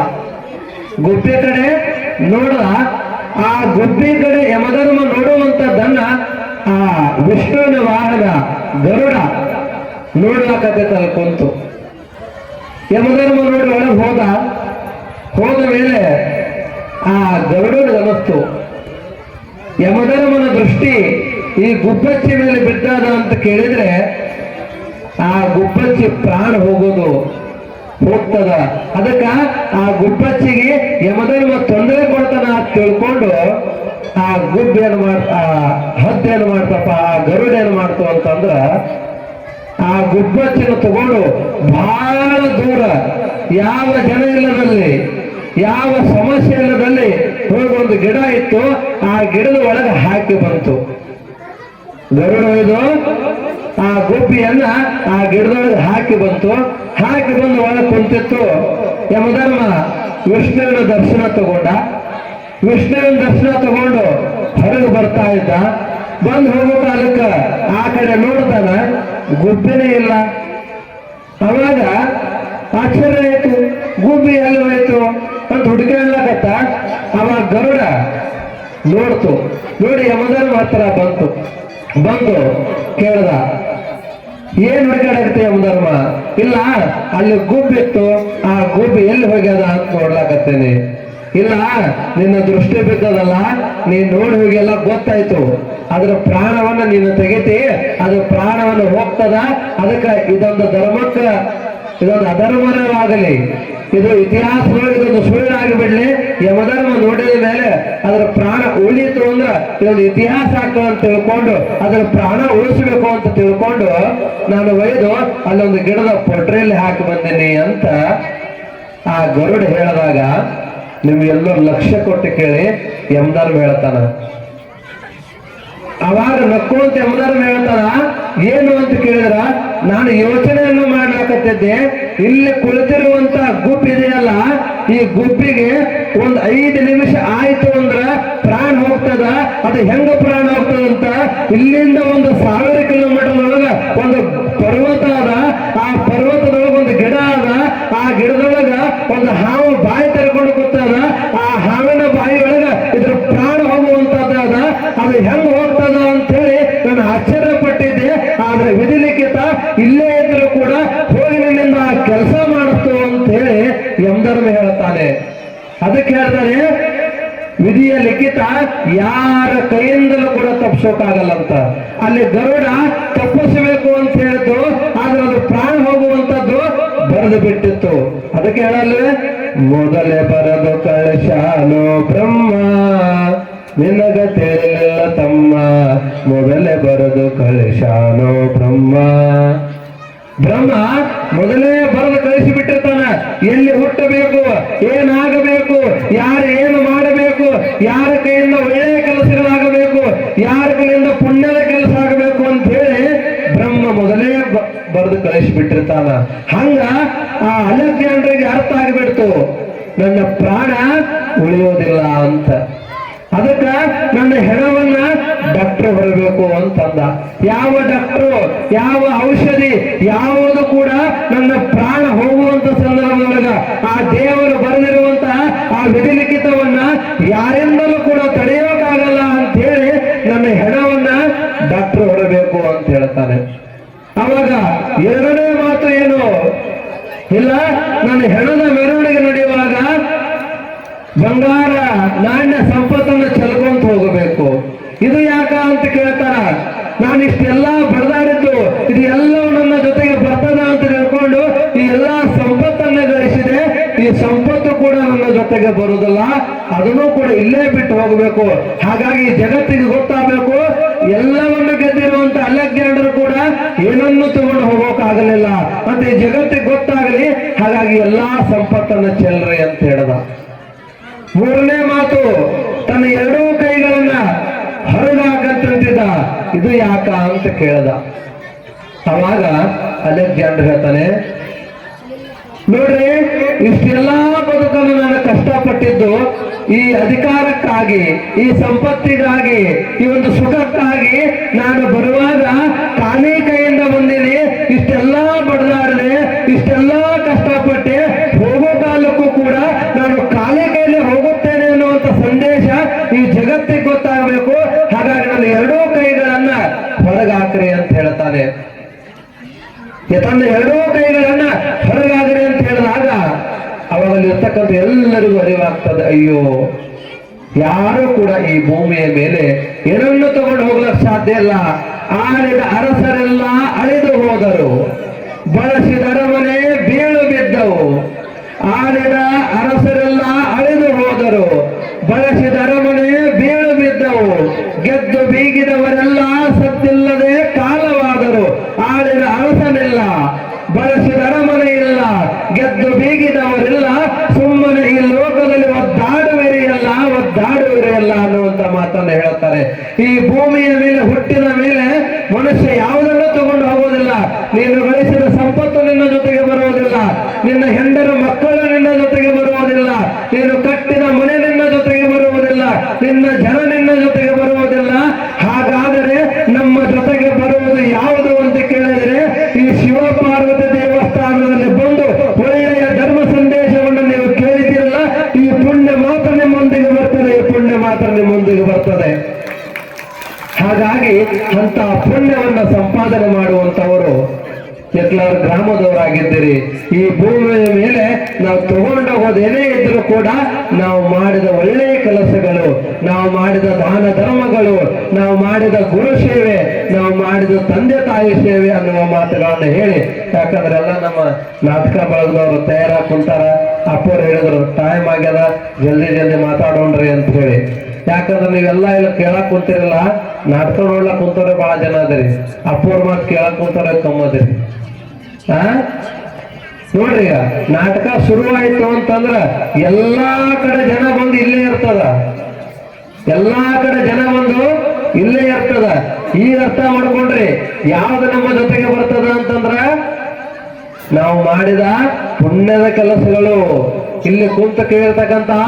ಆ ಗುಬ್ಬಿ ಕಡೆ ಯಮಧರ್ಮ ನೋಡುವಂತದ್ದನ್ನ ಆ ವಿಷ್ಣುವಿನ ವಾಹನ ಗರುಡ ನೋಡ್ಲಾಕತ್ತೈತಲ್ಲ ಕುಂತು. ಯಮಧರ್ಮ ನೋಡಿ ಒಳಗೆ ಹೋದ ಮೇಲೆ ಆ ಗರುಡನಿಗೆ ಅನ್ನಿಸ್ತು, ಯಮಧರ್ಮನ ದೃಷ್ಟಿ ಈ ಗುಬ್ಬಚ್ಚಿ ಮೇಲೆ ಬಿದ್ದಾದ ಅಂತ ಕೇಳಿದ್ರೆ ಆ ಗುಬ್ಬಚ್ಚಿ ಪ್ರಾಣ ಹೋಗ್ತದ. ಅದಕ್ಕ ಆ ಗುಬ್ಬಚ್ಚಿಗೆ ಯಮಧರ್ಮ ತೊಂದರೆ ಕೊಡ್ತಾನ ಅಂತ ತಿಳ್ಕೊಂಡು ಆ ಗುಬ್ಬ ಹದ್ದೇನು ಮಾಡ್ತಪ್ಪ, ಆ ಗರುಡ ಏನ್ ಮಾಡ್ತು ಅಂತಂದ್ರ ಆ ಗುಬ್ಬಚ್ಚಿನ ತಗೊಂಡು ಬಹಳ ದೂರ, ಯಾವ ಜನ ಇಲ್ಲದಲ್ಲಿ, ಯಾವ ಸಮಸ್ಯೆ ಇಲ್ಲದಲ್ಲಿ ಹೋಗಿ ಒಂದು ಗಿಡ ಇತ್ತು, ಆ ಗಿಡದ ಒಳಗೆ ಹಾಕಿ ಬಂತು. ಗರುಡ ಒಯ್ದು ಆ ಗುಬ್ಬಿಯನ್ನ ಆ ಗಿಡದೊಳಗೆ ಹಾಕಿ ಬಂದು ಒಳಗೆ ಕುಂತಿತ್ತು. ಯಮಧರ್ಮ ವಿಷ್ಣುವಿನ ದರ್ಶನ ತಗೊಂಡು ಹೊರಗೆ ಬರ್ತಾ ಇದ್ದ. ಬಂದು ಹೋಗೋ ಕಾಲಕ್ಕ ಆ ಕಡೆ ನೋಡ್ತಾನ, ಗುಬ್ಬಿನೇ ಇಲ್ಲ. ಅವಾಗ ಆಶ್ಚರ್ಯ ಆಯ್ತು, ಗುಬ್ಬಿ ಎಲ್ಲಿ ಹೋಯ್ತು ಅಂತ ಹುಡುಕಾಡ್ಲಕತ್ತ. ಅವಾಗ ಗರುಡ ನೋಡಿ ಯಮಧರ್ಮ ಹತ್ರ ಬಂದು ಕೇಳ್ದ, ಏನ್ ಹುಡುಕಾಡತ್ತೆ ಯಮಧರ್ಮ? ಇಲ್ಲ, ಅಲ್ಲಿ ಗುಬ್ಬಿತ್ತು, ಆ ಗುಬ್ಬಿ ಎಲ್ಲಿ ಹೋಗ್ಯದ ಅಂತ ನೋಡ್ಲಾಕತ್ತೇನೆ. ಇಲ್ಲ, ನಿನ್ನ ದೃಷ್ಟಿ ಬಿದ್ದದಲ್ಲ, ನೀನ್ ನೋಡಿ ಹೋಗಿಲ್ಲ, ಗೊತ್ತಾಯ್ತು. ಅದ್ರ ಪ್ರಾಣವನ್ನ ನೀನು ತೆಗಿತಿ, ಅದು ಪ್ರಾಣವನ್ನು ಹೋಗ್ತದ. ಅದಕ್ಕೆ ಇದೊಂದು ಅಧರ್ಮವಾಗಲಿ, ಇದು ಇತಿಹಾಸದೊಳಗೆ ಇದೊಂದು ಸುಳ್ಳಾಗಿಬಿಡ್ಲಿ. ಯಮಧರ್ಮ ನೋಡಿದ ಮೇಲೆ ಅದರ ಪ್ರಾಣ ಉಳಿತು ಅಂದ್ರ ಇದೊಂದು ಇತಿಹಾಸ ಆಗ್ತದೆ ಅಂತ ತಿಳ್ಕೊಂಡು ಅದರ ಪ್ರಾಣ ಉಳಿಸಬೇಕು ಅಂತ ತಿಳ್ಕೊಂಡು ನಾನು ಒಯ್ದು ಅಲ್ಲೊಂದು ಗಿಡದ ಪೊಟ್ರೆಯಲ್ಲಿ ಹಾಕಿ ಬಂದೇನಿ ಅಂತ ಆ ಗರುಡ ಹೇಳಿದಾಗ ನಿಮ್ಗೆಲ್ಲೋ ಲಕ್ಷ್ಯ ಕೊಟ್ಟು ಕೇಳಿ ಯಮಧರ್ಮ ಹೇಳ್ತಾನ. ಅವಾಗ ನಕ್ಕೊಂತ ಯಮಧರ್ಮ ಹೇಳ್ತಾನ, ಏನು ಅಂತ ಕೇಳಿದ್ರ, ನಾನು ಯೋಚನೆಯನ್ನು ಮಾಡ್ಲಾಕತ್ತಿದ್ದೆ, ಇಲ್ಲಿ ಕುಳಿತಿರುವಂತ ಗುಬ್ಬಿ ಇದೆಯಲ್ಲ, ಈ ಗುಬ್ಬಿಗೆ ಒಂದ್ 5 ನಿಮಿಷ ಆಯ್ತು ಅಂದ್ರ ಪ್ರಾಣ ಹೋಗ್ತದ. ಅದು ಹೆಂಗ ಪ್ರಾಣ ಹೋಗ್ತದಂತ ಇಲ್ಲಿಂದ ಒಂದು 1000 ಕಿಲೋಮೀಟರ್ ಒಳಗ ಒಂದು ಪರ್ವತ ಅದ. ಆ ಪರ್ವತದೊಳಗ ಒಂದು ಗಿಡ ಅದ. ಆ ಗಿಡದೊಳಗ ಒಂದು ಹಾವು ಬಾಯಿ ತೆರ್ಕೊಂಡು ಕೂತದ. ಆ ಹಾವಿನ ಬಾಯಿ ಒಳಗ ಇದ್ರ ಪ್ರಾಣ ಹೋಗುವಂತದ್ದು ಅದ. ಅದು ಹೆಂಗ್ ಹೋಗ್ತದ ಅಂತೇಳಿ ನಾನು ಆಶ್ಚರ್ಯ ಪಟ್ಟಿದ್ದೆ. ಆದ್ರೆ ವಿಧಿ ಲಿಖಿತ ಇಲ್ಲೇ ಇದ್ರು ಕೂಡ ಹೋಗಿ ನಿನ್ನಿಂದ ಆ ಕೆಲಸ ಮಾಡಿಸ್ತು ಅಂತ ಹೇಳಿ ಯಮಧರ್ಮ ಹೇಳ್ತಾನೆ. ಅದಕ್ಕೆ ಹೇಳ್ತಾನೆ, ವಿಧಿಯ ಲಿಖಿತ ಯಾರ ಕೈಯಿಂದಲೂ ಕೂಡ ತಪ್ಪಿಸೋಕಾಗಲ್ಲಂತ. ಅಲ್ಲಿ ಗರುಡ ತಪ್ಪಿಸಬೇಕು ಅಂತ ಹೇಳಿದ್ದು, ಆದ್ರೆ ಅದು ಪ್ರಾಣ ಹೋಗುವಂತದ್ದು ಬರೆದು ಬಿಟ್ಟಿತ್ತು. ಅದಕ್ಕೆ ಹೇಳಲ್ವೇ, ಮೊದಲೇ ಬರೆದು ಕಳಿಸಾನು ಬ್ರಹ್ಮ, ನಿನಗ ತಿಳಿಲಿಲ್ಲ ತಮ್ಮ, ಮೊದಲೇ ಬರೆದು ಕಳಿಸಾನು ಬ್ರಹ್ಮ. ಮೊದಲೇ ಬರೆದು ಕಳಿಸಿಬಿಟ್ಟಿರ್ತಾನ, ಎಲ್ಲಿ ಹುಟ್ಟಬೇಕು, ಏನಾಗಬೇಕು, ಯಾರು ಏನು ಮಾಡಬೇಕು, ಯಾರ ಕೈಯಿಂದ ಒಳ್ಳೆಯ ಕೆಲಸಗಳಾಗಬೇಕು, ಯಾರ ಕೈಯಿಂದ ಪುಣ್ಯದ ಕೆಲಸ ಆಗಬೇಕು ಅಂತ ಹೇಳಿ ಬ್ರಹ್ಮ ಮೊದಲೇ ಬರೆದು ಕಳಿಸಿಬಿಟ್ಟಿರ್ತಾನ. ಹಂಗ ಆ ಅಲಕ್ಷ್ಯಂದ್ರಿಗೆ ಅರ್ಥ ಆಗಿಬಿಡ್ತು, ನನ್ನ ಪ್ರಾಣ ಉಳಿಯೋದಿಲ್ಲ ಅಂತ. ಅದಕ್ಕ ನನ್ನ ಹೆಣವನ್ನ ಡಾಕ್ಟರ್ ಬರಬೇಕು ಅಂತಂದ. ಯಾವ ಡಾಕ್ಟ್ರು, ಯಾವ ಔಷಧಿ, ಯಾವುದು ಕೂಡ ನನ್ನ ಪ್ರಾಣ ಹೋಗುವಂತ ಸಂದರ್ಭದೊಳಗ ಆ ದೇವರು ಬರೆದಿರುವಂತಹ ಆ ವಿಧಿ ಲಿಖಿತವನ್ನ ಯಾರಿಂದಲೂ ಕೂಡ ತಡೆಯೋಕ್ಕಾಗಲ್ಲ ಅಂತ ಹೇಳಿ ನನ್ನ ಹೆಣವನ್ನ ಡಾಕ್ಟರ್ ಹೊರಬೇಕು ಅಂತ ಹೇಳ್ತಾನೆ. ಅವಾಗ ಎರಡನೇ ಮಾತು ಏನು ಇಲ್ಲ, ನನ್ನ ಹೆಣದ ಮೆರವಣಿಗೆ ನಡೆಯುವಾಗ ಬಂಗಾರ ನಾಣ್ಯ ಸಂಪತ್ತನ್ನು ಚೆಲ್ಕೊಂತ ಹೋಗಬೇಕು. ಇದು ಯಾಕ ಅಂತ ಕೇಳ್ತಾರ. ನಾನು ಇಷ್ಟೆಲ್ಲ ಬಡದಾಡಿದ್ದು ಇದು ಎಲ್ಲವೂ ನನ್ನ ಜೊತೆಗೆ ಬರ್ತದ ಅಂತ ತಿಳ್ಕೊಂಡು ಈ ಎಲ್ಲಾ ಸಂಪತ್ತನ್ನ ಈ ಸಂಪತ್ತು ಕೂಡ ನನ್ನ ಜೊತೆಗೆ ಬರುವುದಿಲ್ಲ, ಅದನ್ನು ಕೂಡ ಇಲ್ಲೇ ಬಿಟ್ಟು ಹೋಗಬೇಕು. ಹಾಗಾಗಿ ಜಗತ್ತಿಗೆ ಗೊತ್ತಾಗಬೇಕು, ಎಲ್ಲವನ್ನು ಗೆದ್ದಿರುವಂತ ಅಲೆಕ್ಸಾಂಡರ್ ಕೂಡ ಏನನ್ನು ತಗೊಂಡು ಹೋಗೋಕ್ಕಾಗಲಿಲ್ಲ ಅಂತ ಈ ಜಗತ್ತಿಗೆ ಗೊತ್ತಾಗಲಿ, ಹಾಗಾಗಿ ಎಲ್ಲಾ ಸಂಪತ್ತನ್ನು ಚೆಲ್ರಿ ಅಂತ ಹೇಳ್ದ. ಮೂರನೇ ಮಾತು, ತನ್ನ ಎರಡೂ ಕೈಗಳನ್ನ ಹೊರಗಾಕಂತಿದ್ದ. ಇದು ಯಾಕ ಅಂತ ಕೇಳ್ದ. ಅವಾಗ ಅಲೆಕ್ಸಾಂಡರ್ ಹೇಳ್ತಾನೆ, ನೋಡ್ರಿ, ಇಷ್ಟೆಲ್ಲಾ ಬದುಕನ್ನು ನಾನು ಕಷ್ಟಪಟ್ಟಿದ್ದು ಈ ಅಧಿಕಾರಕ್ಕಾಗಿ, ಈ ಸಂಪತ್ತಿಗಾಗಿ, ಈ ಒಂದು ಸುಖಕ್ಕಾಗಿ ನಾನು ಬರುವಾಗ ಖಾಲಿ ಕೈಯಿಂದ ಬಂದಿನಿ, ಇಷ್ಟೆಲ್ಲಾ ಬಡದಾಡಿದೆ, ಇಷ್ಟೆಲ್ಲಾ ಕಷ್ಟಪಟ್ಟೆ, ಹೋಗೋ ಕಾಲಕ್ಕೂ ಕೂಡ ನಾನು ಖಾಲಿ ಕೈಯಲ್ಲಿ ಹೋಗುತ್ತೇನೆ ಅನ್ನುವಂತ ಸಂದೇಶ ಈ ಜಗತ್ತಿಗೆ ಗೊತ್ತಾಗಬೇಕು. ಹಾಗಾಗಿ ನಾನು ಎರಡೂ ಕೈಗಳನ್ನ ಹೊರಗಾಕ್ರಿ ಅಂತ ಹೇಳ್ತಾನೆ. ತನ್ನ ಎರಡೂ ಕೈಗಳನ್ನ ಹೊರಗಾಗ್ರಿ ಅಂತ ಹೇಳಿದಾಗ ಅವಾಗಲ್ಲಿ ಇರ್ತಕ್ಕಂಥ ಎಲ್ಲರಿಗೂ ಅರಿವಾಗ್ತದೆ, ಅಯ್ಯೋ, ಯಾರು ಕೂಡ ಈ ಭೂಮಿಯ ಮೇಲೆ ಏನನ್ನು ತಗೊಂಡು ಹೋಗ್ಲಿಕ್ಕೆ ಸಾಧ್ಯ ಇಲ್ಲ. ಆಳಿದ ಅರಸರೆಲ್ಲ ಅಳಿದು ಹೋದರು, ಬಳಸಿದ ಅರಮನೆ ಬೀಳು ಬಿದ್ದವು. ಆಳಿದ ಅರಸರೆಲ್ಲ ಅಳಿದು ಹೋದರು, ಬಳಸಿದ ಅರಮನೆ ಬೀಳು ಬಿದ್ದವು. ಗೆದ್ದು ಬೀಗಿದವರೆಲ್ಲ ಸತ್ತಿಲ್ಲದೆ ಕಾಲವಾದರು. ಆಳಿದ ಅರಸನಿಲ್ಲ, ಬಳಸಿದ ಅರಮನೆ ಇಲ್ಲ, ಗೆದ್ದು ಬೀಗಿದವರಿಲ್ಲ, ಸುಮ್ಮನೆ ಈ ಲೋಕದಲ್ಲಿ ಒದ್ದಾಡುವಿರಿಯಲ್ಲ ಅನ್ನುವಂತ ಮಾತನ್ನು ಹೇಳುತ್ತಾರೆ. ಈ ಭೂಮಿಯ ಮೇಲೆ ಹುಟ್ಟಿದ ಮೇಲೆ ಮನುಷ್ಯ ಯಾವುದನ್ನು ತಗೊಂಡು ಹೋಗೋದಿಲ್ಲ. ನೀನು ಗಳಿಸಿದ ಸಂಪತ್ತು ನಿನ್ನ ಜೊತೆಗೆ ಬರುವುದಿಲ್ಲ, ನಿನ್ನ ಹೆಂಡರು ಮಕ್ಕಳು ನಿನ್ನ ಜೊತೆಗೆ ಬರುವುದಿಲ್ಲ, ನೀನು ಕಟ್ಟಿದ ಮನೆ ನಿನ್ನ ಜೊತೆಗೆ ಬರುವುದಿಲ್ಲ, ನಿನ್ನ ಜನ ನಿನ್ನ ಜೊತೆಗೆ ಬರುವುದಿಲ್ಲ. ಹಾಗಾದರೆ ನಮ್ಮ ಜೊತೆಗೆ ಬರುವುದು ಯಾವುದು ಅಂತ ಕೇಳಿದರೆ, ಈ ಶಿವಪಾರ್ವತಿ ದೇವಸ್ಥಾನದಲ್ಲಿ ಬಂದು ಒಳ್ಳೆಯ ಧರ್ಮ ಸಂದೇಶವನ್ನು ನೀವು ಕೇಳಿದಿರಲ್ಲ, ಈ ಪುಣ್ಯ ಮಾತ್ರ ನಿಮ್ಮೊಂದಿಗೆ ಬರ್ತದೆ, ಈ ಪುಣ್ಯ ಮಾತ್ರ ನಿಮ್ಮೊಂದಿಗೆ ಬರ್ತದೆ. ಹಾಗಾಗಿ ಅಂತ ಪುಣ್ಯವನ್ನ ಸಂಪಾದನೆ ಮಾಡುವಂತವರು ಎಕ್ಲಾರ್ ಗ್ರಾಮದವರಾಗಿದ್ದೀರಿ. ಈ ಭೂಮಿಯ ಮೇಲೆ ನಾವು ತಗೊಂಡೋಗೋದೇನೇ ಇದ್ರೂ ಕೂಡ ನಾವು ಮಾಡಿದ ಒಳ್ಳೆಯ ಕೆಲಸಗಳು, ನಾವು ಮಾಡಿದ ದಾನ ಧರ್ಮಗಳು, ನಾವು ಮಾಡಿದ ಗುರು ಸೇವೆ, ನಾವು ಮಾಡಿದ ತಂದೆ ತಾಯಿ ಸೇವೆ ಅನ್ನುವ ಮಾತುಗಳನ್ನು ಹೇಳಿ, ಯಾಕಂದ್ರೆ ಎಲ್ಲ ನಮ್ಮ ನಾಟಕ ಬಳಗದವರು ತಯಾರಾಗಿ ಕುಂತಾರ. ಅಪ್ಪವ್ರು ಹೇಳಿದ್ರು, ಟೈಮ್ ಆಗ್ಯದ, ಜಲ್ದಿ ಮಾತಾಡೋಣ್ರಿ ಅಂತ ಹೇಳಿ. ಯಾಕಂದ್ರೆ ನೀವೆಲ್ಲ ಇಲ್ಲ ಕೇಳಕ್ ಕುಂತಿರಲ್ಲ, ನಾಟಕ ನೋಡ್ಲಕ್ ಕುಂತವ್ರೆ ಬಹಳ ಜನ ಅದರಿ, ಅಪ್ಪವ್ರ ಮಾತು ಕೇಳಕ್ ಕುಂತವ್ರೆ ಕಮ್ಮದ್ರಿ. ನೋಡ್ರಿ, ಈಗ ನಾಟಕ ಶುರುವಾಯ್ತು ಅಂತಂದ್ರ ಎಲ್ಲಾ ಕಡೆ ಜನ ಬಂದು ಇಲ್ಲೇ ಇರ್ತದ, ಎಲ್ಲಾ ಕಡೆ ಜನ ಬಂದು ಇಲ್ಲೇ ಇರ್ತದ. ಈಗ ಅರ್ಥ ಮಾಡ್ಕೊಂಡ್ರಿ ಯಾವ್ದು ನಮ್ಮ ಜೊತೆಗೆ ಬರ್ತದ ಅಂತಂದ್ರ ನಾವು ಮಾಡಿದ ಪುಣ್ಯದ ಕೆಲಸಗಳು, ಇಲ್ಲಿ ಕುಂತ ಕೇಳಿರ್ತಕ್ಕಂತಹ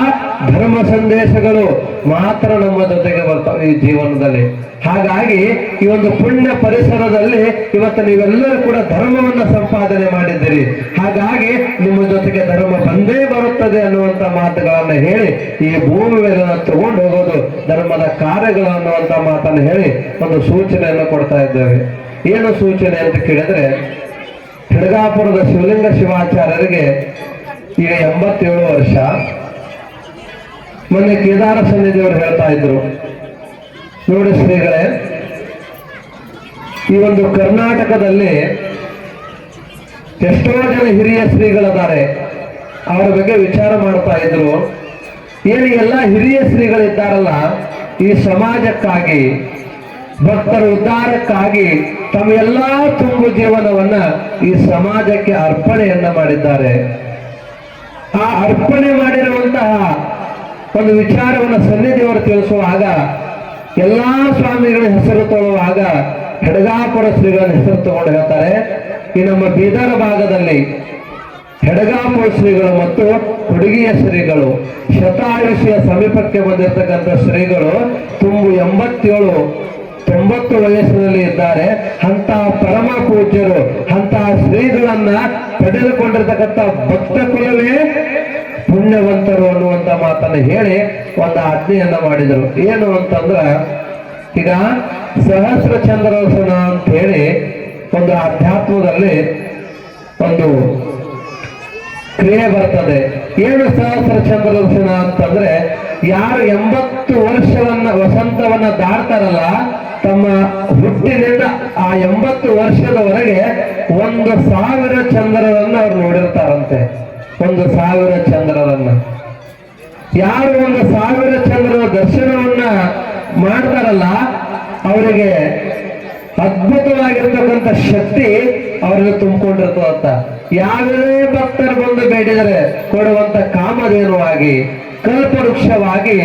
ಧರ್ಮ ಸಂದೇಶಗಳು ಮಾತ್ರ ನಮ್ಮ ಜೊತೆಗೆ ಬರ್ತವೆ ಈ ಜೀವನದಲ್ಲಿ. ಹಾಗಾಗಿ ಈ ಒಂದು ಪುಣ್ಯ ಪರಿಸರದಲ್ಲಿ ಇವತ್ತು ನೀವೆಲ್ಲರೂ ಕೂಡ ಧರ್ಮವನ್ನ ಸಂಪಾದನೆ ಮಾಡಿದ್ದೀರಿ. ಹಾಗಾಗಿ ನಿಮ್ಮ ಜೊತೆಗೆ ಧರ್ಮ ಬಂದೇ ಬರುತ್ತದೆ ಅನ್ನುವಂತ ಮಾತುಗಳನ್ನ ಹೇಳಿ ಈ ಭೂಮಿ ಮೇಲೆ ತಗೊಂಡು ಹೋಗೋದು ಧರ್ಮದ ಕಾರ್ಯಗಳು ಅನ್ನುವಂತ ಮಾತನ್ನು ಹೇಳಿ ಒಂದು ಸೂಚನೆಯನ್ನು ಕೊಡ್ತಾ ಇದ್ದೇವೆ. ಏನು ಸೂಚನೆ ಅಂತ ಕೇಳಿದ್ರೆ, ಖಡ್ಗಾಪುರದ ಶಿವಲಿಂಗ ಶಿವಾಚಾರ್ಯರಿಗೆ ಈಗ 87 ವರ್ಷ. ಮೊನ್ನೆ ಕೇದಾರ ಸನ್ನಿಧಿಯವರು ಹೇಳ್ತಾ ಇದ್ರು, ನೋಡಿ ಶ್ರೀಗಳೇ, ಈ ಒಂದು ಕರ್ನಾಟಕದಲ್ಲಿ ಎಷ್ಟೋ ಜನ ಹಿರಿಯ ಶ್ರೀಗಳಿದ್ದಾರೆ, ಅವರ ಬಗ್ಗೆ ವಿಚಾರ ಮಾಡ್ತಾ ಇದ್ರು. ಏನು ಎಲ್ಲ ಹಿರಿಯ ಶ್ರೀಗಳಿದ್ದಾರಲ್ಲ, ಈ ಸಮಾಜಕ್ಕಾಗಿ, ಭಕ್ತರ ಉದ್ಧಾರಕ್ಕಾಗಿ ತಮ್ಮ ಎಲ್ಲಾ ತುಂಬು ಜೀವನವನ್ನ ಈ ಸಮಾಜಕ್ಕೆ ಅರ್ಪಣೆಯನ್ನ ಮಾಡಿದ್ದಾರೆ. ಆ ಅರ್ಪಣೆ ಮಾಡಿರುವಂತಹ ಒಂದು ವಿಚಾರವನ್ನು ಸನ್ನಿಧಿಯವರು ತಿಳಿಸುವಾಗ, ಎಲ್ಲಾ ಸ್ವಾಮಿಗಳ ಹೆಸರು ತಗೊಳ್ಳುವಾಗ ಖಡ್ಗಾಪುರ ಶ್ರೀಗಳ ಹೆಸರು ತಗೊಂಡು ಹೇಳ್ತಾರೆ. ಈ ನಮ್ಮ ಬೀದರ್ ಭಾಗದಲ್ಲಿ ಖಡ್ಗಾಪುರ ಶ್ರೀಗಳು ಮತ್ತು ಹುಡುಗಿಯ ಶ್ರೀಗಳು ಶತಾಯುಷಿಯ ಸಮೀಪಕ್ಕೆ ಬಂದಿರತಕ್ಕಂಥ ಶ್ರೀಗಳು ತುಂಬು 87-90 ವಯಸ್ಸಿನಲ್ಲಿ ಇದ್ದಾರೆ. ಅಂತ ಪರಮ ಪೂಜ್ಯರು, ಅಂತ ಶ್ರೀಗಳನ್ನ ಪಡೆದುಕೊಂಡಿರ್ತಕ್ಕಂಥ ಭಕ್ತ ಕುಲವೇ ಪುಣ್ಯವಂತರು ಅನ್ನುವಂತ ಮಾತನ್ನು ಹೇಳಿ ಒಂದು ಆಜ್ಞೆಯನ್ನ ಮಾಡಿದರು. ಏನು ಅಂತಂದ್ರ, ಈಗ ಸಹಸ್ರ ಚಂದ್ರದರ್ಶನ ಅಂತ ಹೇಳಿ ಒಂದು ಅಧ್ಯಾತ್ಮದಲ್ಲಿ ಒಂದು ಕ್ರಿಯೆ ಬರ್ತದೆ. ಏನು ಸಹಸ್ರ ಚಂದ್ರದರ್ಶನ ಅಂತಂದ್ರೆ, ಯಾರು 80 ವರ್ಷವನ್ನ ವಸಂತವನ್ನ ದಾಟ್ತಾರಲ್ಲ, ತಮ್ಮ ಹುಟ್ಟಿನಿಂದ ಆ 80 ವರ್ಷದವರೆಗೆ 1000 ಚಂದ್ರರನ್ನ ಅವ್ರು ನೋಡಿರ್ತಾರಂತೆ. 1,000 ಚಂದ್ರರನ್ನ. ಯಾರು 1,000 ಚಂದ್ರರ ದರ್ಶನವನ್ನ ಮಾಡ್ತಾರಲ್ಲ ಅವರಿಗೆ ಅದ್ಭುತವಾಗಿರ್ತಕ್ಕಂಥ ಶಕ್ತಿ ಅವರಿಗೆ ತುಂಬಿಕೊಂಡಿರ್ತದಂತ. ಯಾವ್ಯಾವ ಭಕ್ತರು ಬಂದು ಬೇಡಿದರೆ ಕೊಡುವಂತ ಕಾಮಧೇನುವಾಗಿ ಕಲ್ಪವೃಕ್ಷವಾಗಿ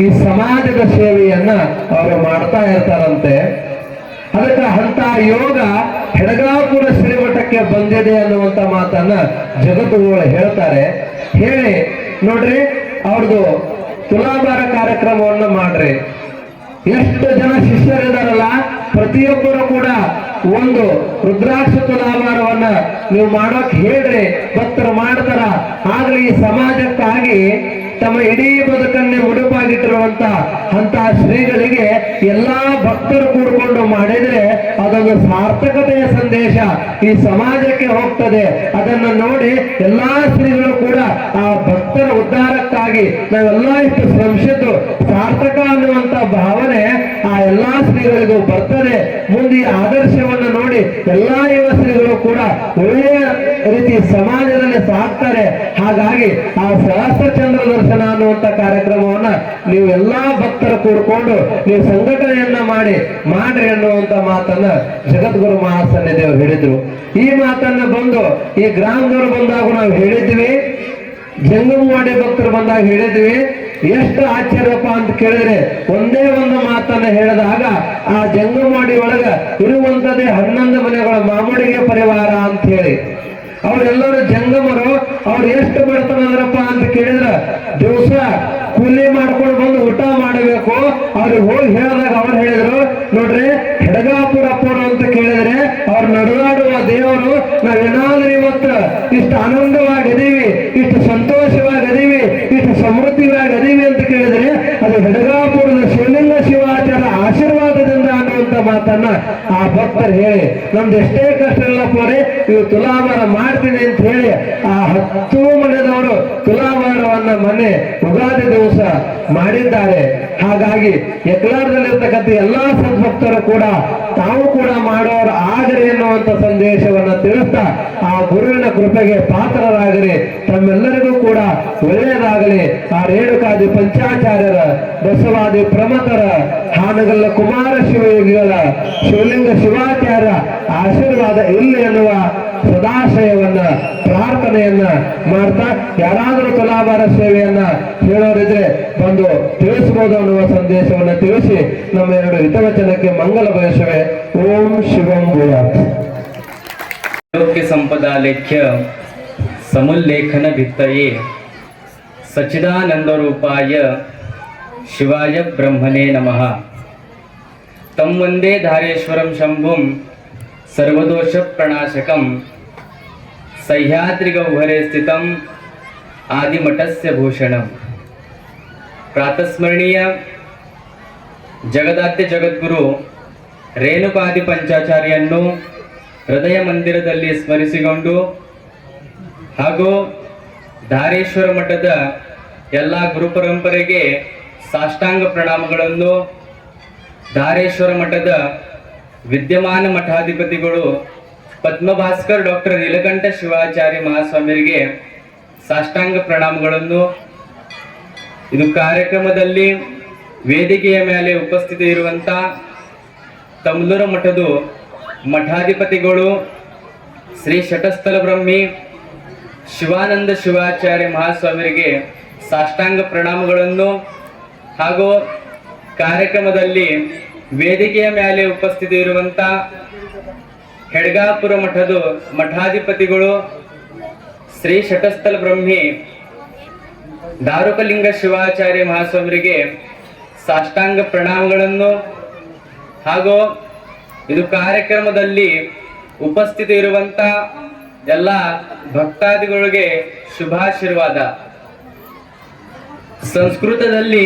ಈ ಸಮಾಜದ ಸೇವೆಯನ್ನ ಅವರು ಮಾಡ್ತಾ ಇರ್ತಾರಂತೆ. ಅದಕ್ಕೆ ಅಂತ ಯೋಗ ಹೆಡಗಾಪುರ ಶ್ರೀಮಠಕ್ಕೆ ಬಂದಿದೆ ಅನ್ನುವಂತ ಮಾತನ್ನ ಜಗದ್ಗುರುಗಳು ಹೇಳ್ತಾರೆ. ಹೇಳಿ ನೋಡ್ರಿ, ಅವ್ರದ್ದು ತುಲಾಭಾರ ಕಾರ್ಯಕ್ರಮವನ್ನು ಮಾಡ್ರಿ. ಎಷ್ಟು ಜನ ಶಿಷ್ಯರಿದಾರಲ್ಲ ಪ್ರತಿಯೊಬ್ಬರು ಕೂಡ ಒಂದು ರುದ್ರಾಕ್ಷ ತುಲಾಭಾರವನ್ನ ನೀವು ಮಾಡೋಕ್ ಹೇಳ್ರಿ, ಭಕ್ತರು ಮಾಡ್ತಾರ. ಆದ್ರೆ ಈ ಸಮಾಜಕ್ಕಾಗಿ ತಮ್ಮ ಇಡೀ ಬದುಕನ್ನೇ ಮುಡುಪಾಗಿಟ್ಟಿರುವಂತ ಅಂತ ಶ್ರೀಗಳಿಗೆ ಎಲ್ಲಾ ಭಕ್ತರು ಕೂಡಿಕೊಂಡು ಮಾಡಿದ್ರೆ ಅದೊಂದು ಸಾರ್ಥಕತೆಯ ಸಂದೇಶ ಈ ಸಮಾಜಕ್ಕೆ ಹೋಗ್ತದೆ. ಅದನ್ನು ನೋಡಿ ಎಲ್ಲಾ ಶ್ರೀಗಳು ಕೂಡ ಆ ಭಕ್ತರ ಉದ್ಧಾರಕ್ಕಾಗಿ ನಾವೆಲ್ಲ ಇಷ್ಟು ಶ್ರಮಿಸಿದ್ದು ಸಾರ್ಥಕ ಅನ್ನುವಂತ ಭಾವನೆ ಆ ಎಲ್ಲಾ ಶ್ರೀಗಳಿಗೂ ಬರ್ತದೆ. ಮುಂದೆ ಈ ಆದರ್ಶವನ್ನು ನೋಡಿ ಎಲ್ಲಾ ಯುವ ಶ್ರೀಗಳು ಕೂಡ ಒಳ್ಳೆಯ ರೀತಿ ಸಮಾಜದಲ್ಲಿ ಸಾಕ್ತಾರೆ. ಹಾಗಾಗಿ ಆ ಸಹಸ್ರ ಚಂದ್ರ ದರ್ಶನ ಅನ್ನುವಂತ ಕಾರ್ಯಕ್ರಮವನ್ನ ನೀವು ಎಲ್ಲಾ ಭಕ್ತರು ಕೂಡ್ಕೊಂಡು ನೀವು ಸಂಘಟನೆಯನ್ನ ಮಾಡ್ರಿ ಅನ್ನುವಂತ ಮಾತನ್ನ ಜಗದ್ಗುರು ಮಹಾಸನ್ನಿಧಿಯವರು ಹೇಳಿದ್ರು. ಈ ಮಾತನ್ನ ಬಂದು ಈ ಗ್ರಾಮದವರು ಬಂದಾಗ ನಾವು ಹೇಳಿದ್ವಿ, ಜಂಗಮವಾಡಿ ಭಕ್ತರು ಬಂದಾಗ ಹೇಳಿದ್ವಿ. ಎಷ್ಟು ಆಶ್ಚರ್ಯಪ್ಪ ಅಂತ ಕೇಳಿದ್ರೆ ಒಂದೇ ಒಂದು ಮಾತನ್ನ ಹೇಳಿದಾಗ ಆ ಜಂಗಮವಾಡಿ ಒಳಗ ಇರುವಂತದೇ 11 ಮನೆಗಳ ಮಾಮೂಡಿಗೆ ಪರಿವಾರ ಅಂತ ಹೇಳಿ ಅವರೆಲ್ಲರೂ ಜಂಗಮರು. ಅವ್ರು ಎಷ್ಟು ಬರ್ತನಂದ್ರಪ್ಪ ಅಂತ ಕೇಳಿದ್ರ ದಿವಸ ಕೂಲಿ ಮಾಡ್ಕೊಂಡು ಬಂದು ಊಟ ಮಾಡಬೇಕು. ಅವ್ರಿಗೆ ಹೋಗಿ ಹೇಳಿದಾಗ ಅವ್ರು ಹೇಳಿದ್ರು, ನೋಡ್ರಿ ಹೆಡಗಾಪುರಪ್ಪರು ಅಂತ ಕೇಳಿದ್ರೆ ಅವ್ರು ನಡೆದಾಡುವ ದೇವರು. ನಾವೇನಾದ್ರೂ ಇವತ್ತು ಇಷ್ಟು ಆನಂದವಾಗಿದೀವಿ, ಇಷ್ಟು ಸಂತೋಷವಾಗಿದೀವಿ, ಇಷ್ಟು ಸಮೃದ್ಧಿಯಾಗದೀವಿ ಅಂತ ಕೇಳಿದ್ರೆ ಅದು ಹೆಡಗಾಪುರದ ಶಿವಲಿಂಗ ಶಿವಾಚಾರ ಆಶೀರ್ವಾದದಿಂದ ಅನ್ನುವಂತ ಮಾತನ್ನ ಆ ಭಕ್ತರು ಹೇಳಿ ನಮ್ದು ಎಷ್ಟೇ ಕಷ್ಟ ಇಲ್ಲಪ್ಪವ್ರೆ ಇವು ತುಲಾಭಾರ ಮಾಡ್ತೀನಿ ಅಂತ ಹೇಳಿ ಆ 10 ಮನೆದವರು ತುಲಾಭಾರವನ್ನ ಮೊನ್ನೆ ಯುಗಾದಿ ದಿವಸ ಮಾಡಿದ್ದಾರೆ. ಹಾಗಾಗಿ ಎಕ್ಲಾರದಲ್ಲಿರ್ತಕ್ಕಂಥ ಎಲ್ಲಾ ಸದ್ಭಕ್ತರು ಕೂಡ ತಾವು ಕೂಡ ಮಾಡೋರು ಆಗರಿ ಎನ್ನುವಂತ ಸಂದೇಶವನ್ನ ತಿಳಿಸ್ತಾ ಆ ಗುರುವಿನ ಕೃಪೆಗೆ ಪಾತ್ರರಾಗಲಿ, ತಮ್ಮೆಲ್ಲರಿಗೂ ಕೂಡ ಒಳ್ಳೆಯದಾಗಲಿ. ಆ ರೇಣುಕಾದಿ ಪಂಚಾಚಾರ್ಯರ, ಬಸವಾದಿ ಪ್ರಮತರ, ಹಾನಗಲ್ಲ ಕುಮಾರ ಶಿವಯೋಗಿಗಳ, ಶಿವಲಿಂಗ ಶಿವಾಚಾರ್ಯ ಆಶೀರ್ವಾದ ಇಲ್ಲಿ ಎನ್ನುವ ಸದಾಶಯವನ್ನ ಪ್ರಾರ್ಥನೆಯನ್ನ ಮಾಡ್ತಾ ಯಾರಾದರೂ ತುಲಾಭಾರ ಸೇವೆಯನ್ನ ಹೇಳೋರಿದ್ರೆ ಬಂದು ತಿಳಿಸಬಹುದು ಅನ್ನುವ ಸಂದೇಶವನ್ನ ತಿಳಿಸಿ ನಮ್ಮ 2 ಹಿತವಚನಕ್ಕೆ ಮಂಗಲ ಬಯಸುವೆ. ಓಂ ಶಿವಂ ಭೂಯಾತ್. ಆರೋಗ್ಯ ಸಂಪದಾ ಲೇಖ್ಯ ಸಮುಲ್ಲೇಖನ ಭಿತ್ತಯೇ ಸಚ್ಚಿದಾನಂದ ರೂಪಾಯ ಶಿವಾಯ ಬ್ರಹ್ಮಣೇ ನಮಃ. ತಂ ವಂದೇ ಧಾರೇಶ್ವರಂ ಶಂಭುಂ ಸರ್ವದೋಷ ಪ್ರಣಾಶಕಂ ಸಹ್ಯಾದ್ರಿಗೌಹರೆ ಸ್ಥಿತಂ ಆದಿಮಠಸ್ಯ ಭೂಷಣಂ. ಪ್ರಾತಸ್ಮರಣೀಯ ಜಗದಾದ್ಯ ಜಗದ್ಗುರು ರೇಣುಕಾದಿ ಪಂಚಾಚಾರ್ಯನ್ನು ಹೃದಯ ಮಂದಿರದಲ್ಲಿ ಸ್ಮರಿಸಿಕೊಂಡು ಹಾಗೂ ಧಾರೇಶ್ವರ ಮಠದ ಎಲ್ಲ ಗುರು ಪರಂಪರೆಗೆ ಸಾಷ್ಟಾಂಗ ಪ್ರಣಾಮಗಳನ್ನು, ಧಾರೇಶ್ವರ ಮಠದ ವಿದ್ಯಮಾನ ಮಠಾಧಿಪತಿಗಳು ಪದ್ಮಭಾಸ್ಕರ್ ಡಾಕ್ಟರ್ ನೀಲಕಂಠ ಶಿವಾಚಾರ್ಯ ಮಹಾಸ್ವಾಮಿಯರಿಗೆ ಸಾಷ್ಟಾಂಗ ಪ್ರಣಾಮಗಳನ್ನು. ಇದು ಕಾರ್ಯಕ್ರಮದಲ್ಲಿ ವೇದಿಕೆಯ ಮೇಲೆ ಉಪಸ್ಥಿತ ಇರುವಂತ ತಮ್ಲೂರ ಮಠದ ಮಠಾಧಿಪತಿಗಳು ಶ್ರೀ ಶಟಸ್ಥಲ ಬ್ರಹ್ಮಿ ಶಿವಾನಂದ ಶಿವಾಚಾರ್ಯ ಮಹಾಸ್ವಾಮಿಯರಿಗೆ ಸಾಷ್ಟಾಂಗ ಪ್ರಣಾಮಗಳನ್ನು ಹಾಗೂ ಕಾರ್ಯಕ್ರಮದಲ್ಲಿ ವೇದಿಕೆಯ ಮೇಲೆ ಉಪಸ್ಥಿತ ಇರುವಂತ ಹೆಡಗಾಪುರ ಮಠದ ಮಠಾಧಿಪತಿಗಳು ಶ್ರೀ ಶಟಸ್ಥಲ ಬ್ರಹ್ಮಿ ದಾರುಕಲಿಂಗ ಶಿವಾಚಾರ್ಯ ಮಹಾಸ್ವಾಮಿಯರಿಗೆ ಸಾಷ್ಟಾಂಗ ಪ್ರಣಾಮಗಳನ್ನು ಹಾಗೂ ಇದು ಕಾರ್ಯಕ್ರಮದಲ್ಲಿ ಉಪಸ್ಥಿತ ಇರುವಂತ ಎಲ್ಲ ಭಕ್ತಾದಿಗಳಿಗೆ ಶುಭಾಶೀರ್ವಾದ. ಸಂಸ್ಕೃತದಲ್ಲಿ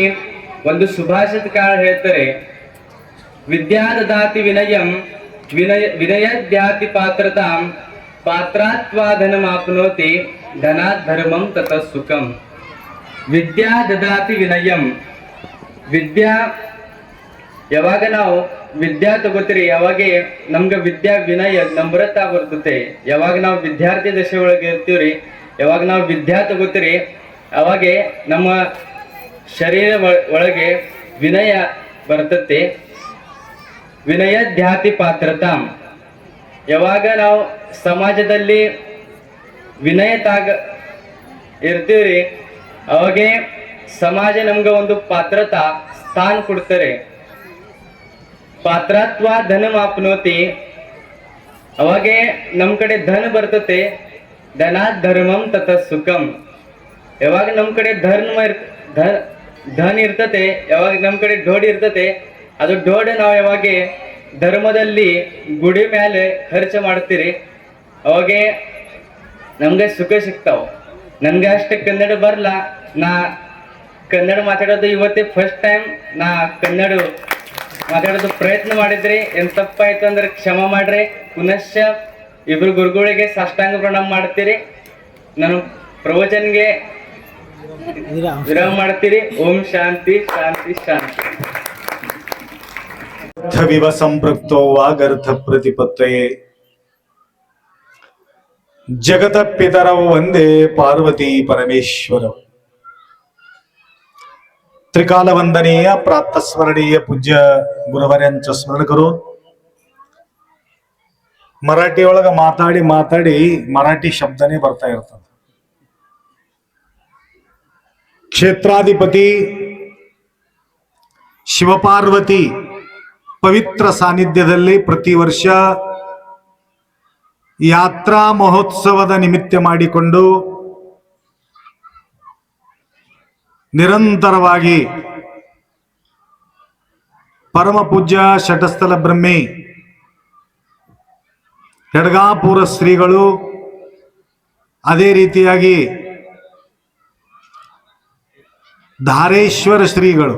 ಒಂದು ಸುಭಾಷಿತ ಕಾಳ ಹೇಳ್ತಾರೆ, ವಿದ್ಯಾದದಾತಿ ವಿನಯಂ ವಿನಯದ್ಯಾತಿ ಪಾತ್ರತಾಂ ಪಾತ್ರಾತ್ವಾಧನಮಾಪ್ನೋತಿ ಧನಾತ್ ಧರ್ಮಂ ತತಃ ಸುಖಂ. ವಿದ್ಯಾ ದದಾತಿ ವಿನಯಂ. ವಿದ್ಯಾ ಯಾವಾಗ ನಾವು ವಿದ್ಯಾ ತಗೋತೀರಿ ಯಾವಾಗ ನಮ್ಗೆ ವಿದ್ಯಾ ವಿನಯ ನಮ್ರತಾ ಬರ್ತತೆ. ಯಾವಾಗ ನಾವು ವಿದ್ಯಾರ್ಥಿ ದಶೆ ಒಳಗೆ ಇರ್ತೀವ್ರಿ ಯಾವಾಗ ನಾವು ವಿದ್ಯಾ ತಗೋತೀರಿ ಅವಾಗೆ ನಮ್ಮ ಶರೀರ ಒಳಗೆ ವಿನಯ ಬರ್ತತಿ. ವಿನಯ ಧ್ಯಾತಿ ಪಾತ್ರತಾಂ. ಯಾವಾಗ ನಾವು ಸಮಾಜದಲ್ಲಿ ವಿನಯತಾಗ ಇರ್ತೀವ್ರಿ ಅವಾಗೆ ಸಮಾಜ ನಮ್ಗೆ ಒಂದು ಪಾತ್ರತಾ ಸ್ಥಾನ ಕೊಡ್ತಾರೆ. ಪಾತ್ರತ್ವ ಧನ ಮಾಪ್ನೋತಿ. ಅವಾಗೆ ನಮ್ ಕಡೆ ಧನ ಬರ್ತತೆ. ಧನಾತ್ ಧರ್ಮಂ ತತ ಸುಖಂ. ಯಾವಾಗ ನಮ್ ಕಡೆ ಧನ ಇರ್ತತೆ, ಯಾವಾಗ ನಮ್ ಕಡೆ ಢೋಡ್ ಇರ್ತತೆ, ಅದು ಢೋಡ್ ನಾವು ಯಾವಾಗ ಧರ್ಮದಲ್ಲಿ ಗುಡಿ ಮೇಲೆ ಖರ್ಚು ಮಾಡ್ತೀರಿ ಅವಾಗೆ ನಮ್ಗೆ ಸುಖ ಸಿಗ್ತಾವ. ನನ್ಗೆ ಅಷ್ಟು ಕನ್ನಡ ಬರಲ್ಲ. ನಾ ಕನ್ನಡ ಮಾತಾಡೋದು ಇವತ್ತೇ ಫಸ್ಟ್ ಟೈಮ್. ನಾ ಕನ್ನಡ ಮಾತಾಡೋದು ಪ್ರಯತ್ನ ಮಾಡಿದ್ರಿ. ಏನ್ ತಪ್ಪಾಯ್ತು ಅಂದ್ರೆ ಕ್ಷಮ ಮಾಡ್ರಿ. ಪುನಶ್ಚ ಇಬ್ರು ಗುರುಗಳಿಗೆ ಸಾಷ್ಟಾಂಗ ಪ್ರಣಾಮ ಮಾಡ್ತೀರಿ. ನಾನು ಪ್ರವಚನ್ಗೆ ವಿರಾಮ ಮಾಡ್ತೀರಿ. ಓಂ ಶಾಂತಿ ಶಾಂತಿ ಶಾಂತಿ. ಅರ್ಥವಿವ ಸಂಪೃಕ್ತೋ ವಾಗರ್ಥ ಪ್ರತಿಪತ್ತಯೇ ಜಗತ ಪಿತರವು ಒಂದೇ ಪಾರ್ವತಿ ಪರಮೇಶ್ವರ. त्रिकाल वंदनीय प्राप्त स्मरणीय पूज्य गुरुवर्यांचं स्मरण करून मराठी ಒಳಗ ಮಾತಾಡಿ ಮರಾಠಿ ಶಬ್ದನೇ ಬರ್ತಾ ಇರ್ತದೆ. ಕ್ಷೇತ್ರಾಧಿಪತಿ ಶಿವಪಾರ್ವತಿ ಪವಿತ್ರ ಸಾನ್ನಿಧ್ಯದಲ್ಲಿ ಪ್ರತಿ ವರ್ಷ ಯಾತ್ರಾ ಮಹೋತ್ಸವದ ನಿಮಿತ್ತ ಮಾಡಿಕೊಂಡು ನಿರಂತರವಾಗಿ ಪರಮ ಪೂಜ್ಯ ಶಟಸ್ಥಲ ಬ್ರಹ್ಮಿ ಹೆಡ್ಗಾಪುರ ಶ್ರೀಗಳು, ಅದೇ ರೀತಿಯಾಗಿ ಧಾರೇಶ್ವರ ಶ್ರೀಗಳು,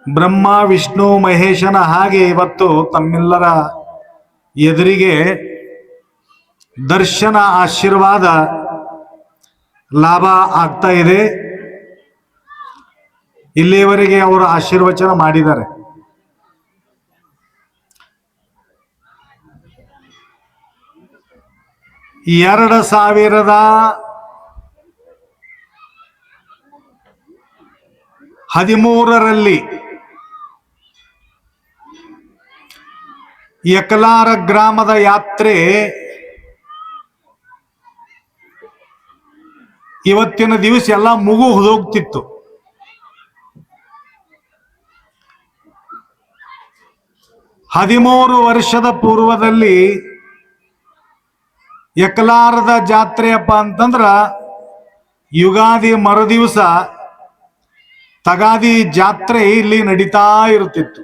ಬ್ರಹ್ಮ ವಿಷ್ಣು ಮಹೇಶನ ಹಾಗೆ ಇವತ್ತು ತಮ್ಮೆಲ್ಲರ ಎದುರಿಗೆ ದರ್ಶನ ಆಶೀರ್ವಾದ ಲಾಭ ಆಗ್ತಾ ಇದೆ. ಇಲ್ಲಿಯವರೆಗೆ ಅವರು ಆಶೀರ್ವಚನ ಮಾಡಿದ್ದಾರೆ. ಎರಡು 2013 ಯಕಲಾರ ಗ್ರಾಮದ ಯಾತ್ರೆ ಇವತ್ತಿನ ದಿವಸ ಎಲ್ಲ ಹೋಗ್ತಿತ್ತು. ಹದಿಮೂರು ವರ್ಷದ ಪೂರ್ವದಲ್ಲಿ ಯಕಲಾರದ ಜಾತ್ರೆಯಪ್ಪ ಅಂತಂದ್ರ ಯುಗಾದಿ ಮರುದಿವಸ ತಗಾದಿ ಜಾತ್ರೆ ಇಲ್ಲಿ ನಡೀತಾ ಇರುತ್ತಿತ್ತು.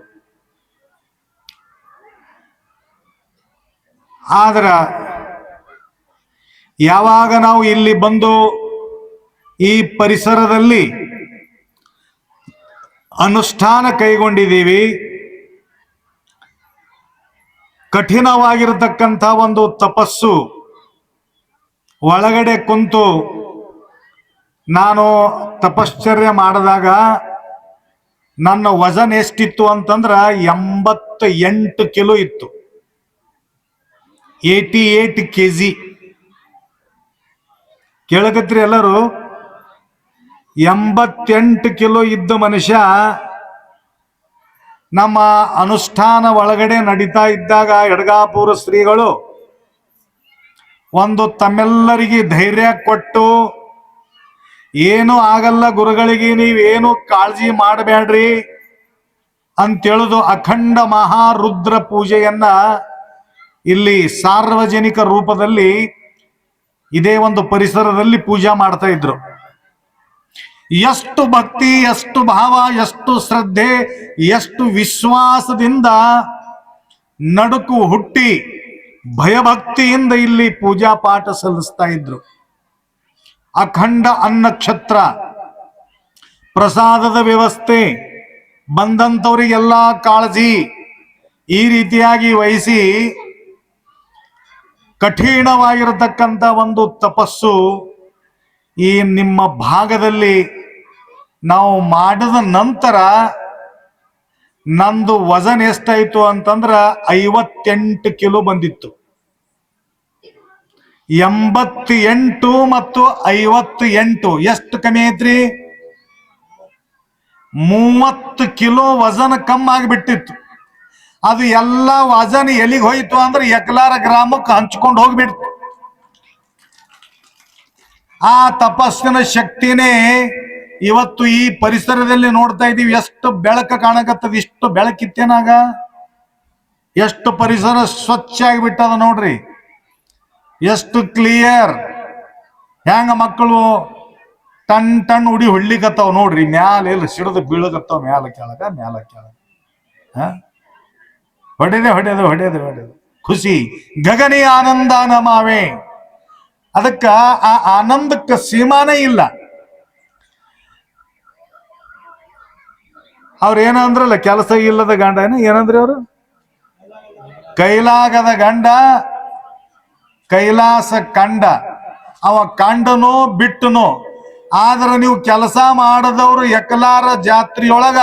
ಆದ್ರ ಯಾವಾಗ ನಾವು ಇಲ್ಲಿ ಬಂದು ಈ ಪರಿಸರದಲ್ಲಿ ಅನುಷ್ಠಾನ ಕೈಗೊಂಡಿದ್ದೀವಿ, ಕಠಿಣವಾಗಿರತಕ್ಕಂಥ ಒಂದು ತಪಸ್ಸು ಒಳಗಡೆ ಕುಂತು ನಾನು ತಪಶ್ಚರ್ಯ ಮಾಡಿದಾಗ ನನ್ನ ವಜನ್ ಎಷ್ಟಿತ್ತು ಅಂತಂದ್ರ 88 ಕಿಲೋ ಇತ್ತು. 88 kg. ಕೇಳಕತ್ರಿ ಎಲ್ಲರೂ? 88 ಕಿಲೋ ಇದ್ದ ಮನುಷ್ಯ ನಮ್ಮ ಅನುಷ್ಠಾನ ಒಳಗಡೆ ನಡೀತಾ ಇದ್ದಾಗ ಹೆಡ್ಗಾಪುರ ಶ್ರೀಗಳು ಒಂದು ತಮ್ಮೆಲ್ಲರಿಗೆ ಧೈರ್ಯ ಕೊಟ್ಟು, ಏನು ಆಗಲ್ಲ ಗುರುಗಳಿಗೆ, ನೀವೇನು ಕಾಳಜಿ ಮಾಡಬೇಡ್ರಿ ಅಂತೇಳುದು ಅಖಂಡ ಮಹಾರುದ್ರ ಪೂಜೆಯನ್ನ ಇಲ್ಲಿ ಸಾರ್ವಜನಿಕ ರೂಪದಲ್ಲಿ ಇದೇ ಒಂದು ಪರಿಸರದಲ್ಲಿ ಪೂಜಾ ಮಾಡ್ತಾ ಇದ್ರು. ಎಷ್ಟು ಭಕ್ತಿ, ಎಷ್ಟು ಭಾವ, ಎಷ್ಟು ಶ್ರದ್ಧೆ, ಎಷ್ಟು ವಿಶ್ವಾಸದಿಂದ ನಡುಕು ಹುಟ್ಟಿ ಭಯಭಕ್ತಿಯಿಂದ ಇಲ್ಲಿ ಪೂಜಾ ಪಾಠ ಸಲ್ಲಿಸ್ತಾ ಇದ್ರು. ಅಖಂಡ ಅನ್ನಕ್ಷತ್ರ ಪ್ರಸಾದದ ವ್ಯವಸ್ಥೆ, ಬಂದಂಥವರಿಗೆಲ್ಲ ಕಾಳಜಿ ಈ ರೀತಿಯಾಗಿ ವಹಿಸಿ ಕಠಿಣವಾಗಿರತಕ್ಕಂಥ ಒಂದು ತಪಸ್ಸು ಈ ನಿಮ್ಮ ಭಾಗದಲ್ಲಿ ನಾವು ಮಾಡಿದ ನಂತರ ನಂದು ವಜನ್ ಎಷ್ಟಾಯ್ತು ಅಂತಂದ್ರ 58 ಕಿಲೋ ಬಂದಿತ್ತು. 88 ಮತ್ತು 58 ಎಷ್ಟು ಕಮ್ಮಿ ಐತ್ರಿ? 30 ಕಿಲೋ ವಜನ್ ಕಮ್ಮಿ ಆಗಿಬಿಟ್ಟಿತ್ತು. ಅದು ಎಲ್ಲ ವಜನ್ ಎಲ್ಲಿಗೆ ಹೋಯ್ತು ಅಂದ್ರೆ ಎಕಲಾರ ಗ್ರಾಮಕ್ಕೆ ಹಂಚ್ಕೊಂಡು ಹೋಗ್ಬಿಡ್ತು. ಆ ತಪಸ್ಸಿನ ಶಕ್ತಿನೇ ಇವತ್ತು ಈ ಪರಿಸರದಲ್ಲಿ ನೋಡ್ತಾ ಇದೀವಿ. ಎಷ್ಟು ಬೆಳಕು ಕಾಣಕತ್ತದ, ಇಷ್ಟು ಬೆಳಕಿತ್ತೇನಾಗ, ಎಷ್ಟು ಪರಿಸರ ಸ್ವಚ್ಛ ಆಗಿಬಿಟ್ಟದ ನೋಡ್ರಿ, ಎಷ್ಟು ಕ್ಲಿಯರ್. ಹೆಂಗ ಮಕ್ಕಳು ಟನ್ ಟನ್ ಉಡಿ ಹೊಡ್ಲಿಕತ್ತಾವ ನೋಡ್ರಿ, ಮ್ಯಾಲ ಎಲ್ಲ ಸಿಡಿದು ಬೀಳಕತ್ತಾವ, ಮ್ಯಾಲ ಕೆಳಗ ಮ್ಯಾಲ ಕೆಳಗ. ಹೊಡೆದೆ ಹೊಡೆದು ಹೊಡೆದು ಹೊಡೆದು ಖುಷಿ ಗಗನಿ ಆನಂದ ನಮಾವೆ. ಅದಕ್ಕ ಆ ಆನಂದಕ್ಕೆ ಸೀಮಾನೇ ಇಲ್ಲ. ಅವ್ರ ಏನಂದ್ರಲ್ಲ, ಕೆಲಸ ಇಲ್ಲದ ಗಂಡ ಏನಂದ್ರಿ ಅವರು? ಕೈಲಾಗದ ಗಂಡ ಕೈಲಾಸ ಕಂಡ. ಅವ ಕಂಡನೋ ಬಿಟ್ಟನೋ, ಆದ್ರೆ ನೀವು ಕೆಲಸ ಮಾಡದವರು ಎಕಲಾರ ಜಾತ್ರೆಯೊಳಗ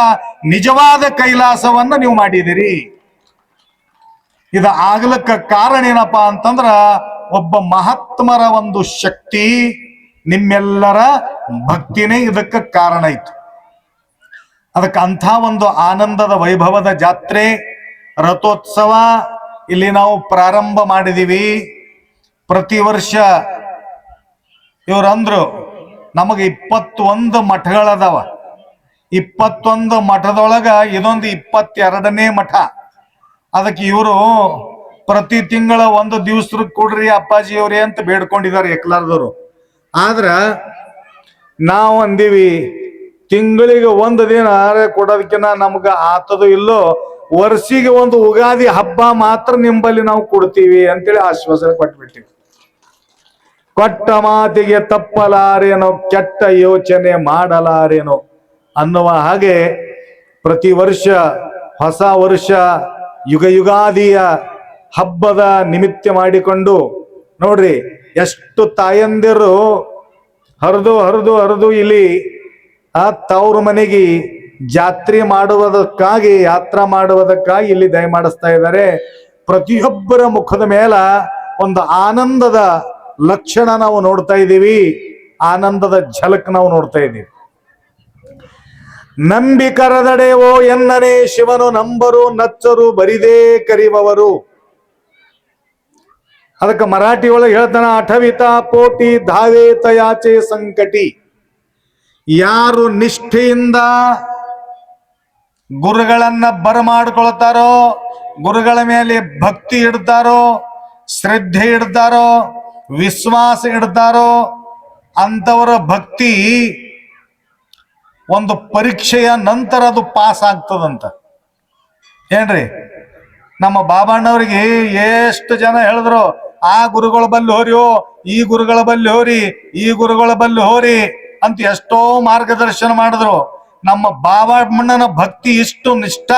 ನಿಜವಾದ ಕೈಲಾಸವನ್ನ ನೀವು ಮಾಡಿದಿರಿ. ಇದು ಆಗ್ಲಕ್ಕ ಕಾರಣ ಏನಪ್ಪ ಅಂತಂದ್ರ ಒಬ್ಬ ಮಹಾತ್ಮರ ಒಂದು ಶಕ್ತಿ, ನಿಮ್ಮೆಲ್ಲರ ಭಕ್ತಿನೇ ಇದಕ್ಕೆ ಕಾರಣ ಇತ್ತು. ಅದಕ್ಕೆ ಅಂಥ ಒಂದು ಆನಂದದ ವೈಭವದ ಜಾತ್ರೆ, ರಥೋತ್ಸವ ಇಲ್ಲಿ ನಾವು ಪ್ರಾರಂಭ ಮಾಡಿದೀವಿ. ಪ್ರತಿ ವರ್ಷ ಇವ್ರಂದ್ರು ನಮಗೆ 21 ಮಠಗಳದಾವ. 21 ಮಠದೊಳಗ ಇದೊಂದು 22ನೇ ಮಠ. ಅದಕ್ಕೆ ಇವರು ಪ್ರತಿ ತಿಂಗಳ 1 ದಿವಸ ಕೊಡ್ರಿ ಅಪ್ಪಾಜಿಯವ್ರೆ ಅಂತ ಬೇಡ್ಕೊಂಡಿದ್ದಾರೆ ಎಕ್ಲಾರದವರು. ಆದ್ರ ನಾವು ಅಂದೀವಿ, ತಿಂಗಳಿಗೆ 1 ದಿನ ಕೊಡೋದಕ್ಕಿಂತ ನಮ್ಗ ಆತದು ಇಲ್ಲೋ, ವರ್ಷಿಗೆ 1 ಉಗಾದಿ ಹಬ್ಬ ಮಾತ್ರ ನಿಂಬಲ್ಲಿ ನಾವು ಕೊಡ್ತೀವಿ ಅಂತೇಳಿ ಆಶ್ವಾಸನೆ ಕೊಟ್ಬಿಟ್ಟಿವಿ. ಕೊಟ್ಟ ಮಾತಿಗೆ ತಪ್ಪಲಾರೇನೋ, ಕೆಟ್ಟ ಯೋಚನೆ ಮಾಡಲಾರೇನೋ ಅನ್ನುವ ಹಾಗೆ ಪ್ರತಿ ವರ್ಷ ಹೊಸ ವರ್ಷ ಯುಗ ಯುಗಾದಿಯ ಹಬ್ಬದ ನಿಮಿತ್ತ ಮಾಡಿಕೊಂಡು ನೋಡ್ರಿ ಎಷ್ಟು ತಾಯಂದಿರು ಹರಿದು ಹರಿದು ಹರಿದು ಇಲ್ಲಿ ಆ ತವ್ರ ಮನೆಗೆ ಜಾತ್ರೆ ಮಾಡುವುದಕ್ಕಾಗಿ, ಯಾತ್ರಾ ಮಾಡುವುದಕ್ಕಾಗಿ ಇಲ್ಲಿ ದಯಮಾಡಿಸ್ತಾ ಇದ್ದಾರೆ. ಪ್ರತಿಯೊಬ್ಬರ ಮುಖದ ಮೇಲ ಒಂದು ಆನಂದದ ಲಕ್ಷಣ ನಾವು ನೋಡ್ತಾ ಇದ್ದೀವಿ, ಆನಂದದ ಝಲಕ್ ನಾವು ನೋಡ್ತಾ ಇದ್ದೀವಿ. ನಂಬಿ ಕರದಡೆವೋ ಎನ್ನನೇ ಶಿವನು ನಂಬರು ನಚ್ಚರು ಬರಿದೇ ಕರಿಬವರು. ಅದಕ್ಕೆ ಮರಾಠಿ ಒಳಗೆ ಹೇಳ್ತಾನ, ಅಠವಿತ ಪೋಟಿ ಧಾವೆ ತಯಾಚೆ ಸಂಕಟಿ. ಯಾರು ನಿಷ್ಠೆಯಿಂದ ಗುರುಗಳನ್ನ ಬರಮಾಡ್ಕೊಳ್ತಾರೋ, ಗುರುಗಳ ಮೇಲೆ ಭಕ್ತಿ ಇಡ್ತಾರೋ, ಶ್ರದ್ಧೆ ಇಡ್ತಾರೋ, ವಿಶ್ವಾಸ ಇಡ್ತಾರೋ, ಅಂತವರ ಭಕ್ತಿ ಒಂದು ಪರೀಕ್ಷೆಯ ನಂತರ ಅದು ಪಾಸ್ ಆಗ್ತದಂತ. ಏನ್ರಿ, ನಮ್ಮ ಬಾಬಣ್ಣವ್ರಿಗೆ ಎಷ್ಟು ಜನ ಹೇಳಿದ್ರು, ಆ ಗುರುಗಳ ಬಲ್ಲಿ ಹೋರಿಯೋ, ಈ ಗುರುಗಳ ಬಲ್ಲಿ ಹೋರಿ, ಈ ಗುರುಗಳ ಬಲ್ಲಿ ಹೋರಿ ಅಂತ ಎಷ್ಟೋ ಮಾರ್ಗದರ್ಶನ ಮಾಡಿದ್ರು. ನಮ್ಮ ಬಾಬಣ್ಣನ ಭಕ್ತಿ ಇಷ್ಟು ನಿಷ್ಠ,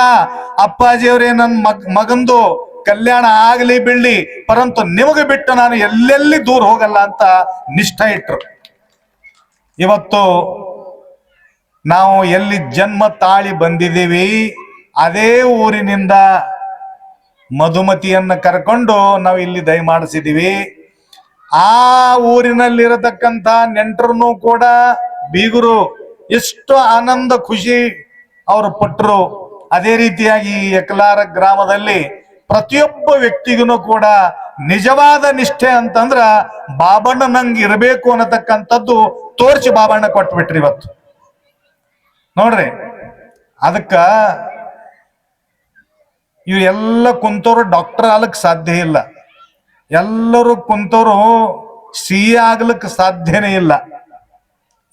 ಅಪ್ಪಾಜಿಯವರೇ ನನ್ನ ಮಗಂದು ಕಲ್ಯಾಣ ಆಗಲಿ ಬಿಡ್ಲಿ, ಪರಂತು ನಿಮಗೆ ಬಿಟ್ಟು ನಾನು ಎಲ್ಲೆಲ್ಲಿ ದೂರ ಹೋಗಲ್ಲ ಅಂತ ನಿಷ್ಠ ಇಟ್ರು. ಇವತ್ತು ನಾವು ಎಲ್ಲಿ ಜನ್ಮ ತಾಳಿ ಬಂದಿದ್ದೀವಿ, ಅದೇ ಊರಿನಿಂದ ಮಧುಮತಿಯನ್ನ ಕರ್ಕೊಂಡು ನಾವು ಇಲ್ಲಿ ದಯಮಾಡಿಸಿದೀವಿ. ಆ ಊರಿನಲ್ಲಿರತಕ್ಕಂಥ ನೆಂಟರನ್ನು ಕೂಡ ಬೀಗರು ಎಷ್ಟು ಆನಂದ ಖುಷಿ ಅವರು ಪಟ್ಟರು. ಅದೇ ರೀತಿಯಾಗಿ ಎಕಲಾರ ಗ್ರಾಮದಲ್ಲಿ ಪ್ರತಿಯೊಬ್ಬ ವ್ಯಕ್ತಿಗೂ ಕೂಡ ನಿಜವಾದ ನಿಷ್ಠೆ ಅಂತಂದ್ರ ಬಾಬಣ್ಣ ನಂಗೆ ಇರಬೇಕು ಅನ್ನತಕ್ಕಂಥದ್ದು ತೋರಿಸಿ ಬಾಬಣ್ಣ ಕೊಟ್ಬಿಟ್ರಿ ಇವತ್ತು ನೋಡ್ರಿ. ಅದಕ್ಕ ಇವೆಲ್ಲ ಕುಂತವ್ರು ಡಾಕ್ಟರ್ ಆಗ್ಲಿಕ್ಕೆ ಸಾಧ್ಯ ಇಲ್ಲ, ಎಲ್ಲರೂ ಕುಂತವ್ರು CA ಆಗ್ಲಿಕ್ಕೆ ಸಾಧ್ಯನೇ ಇಲ್ಲ,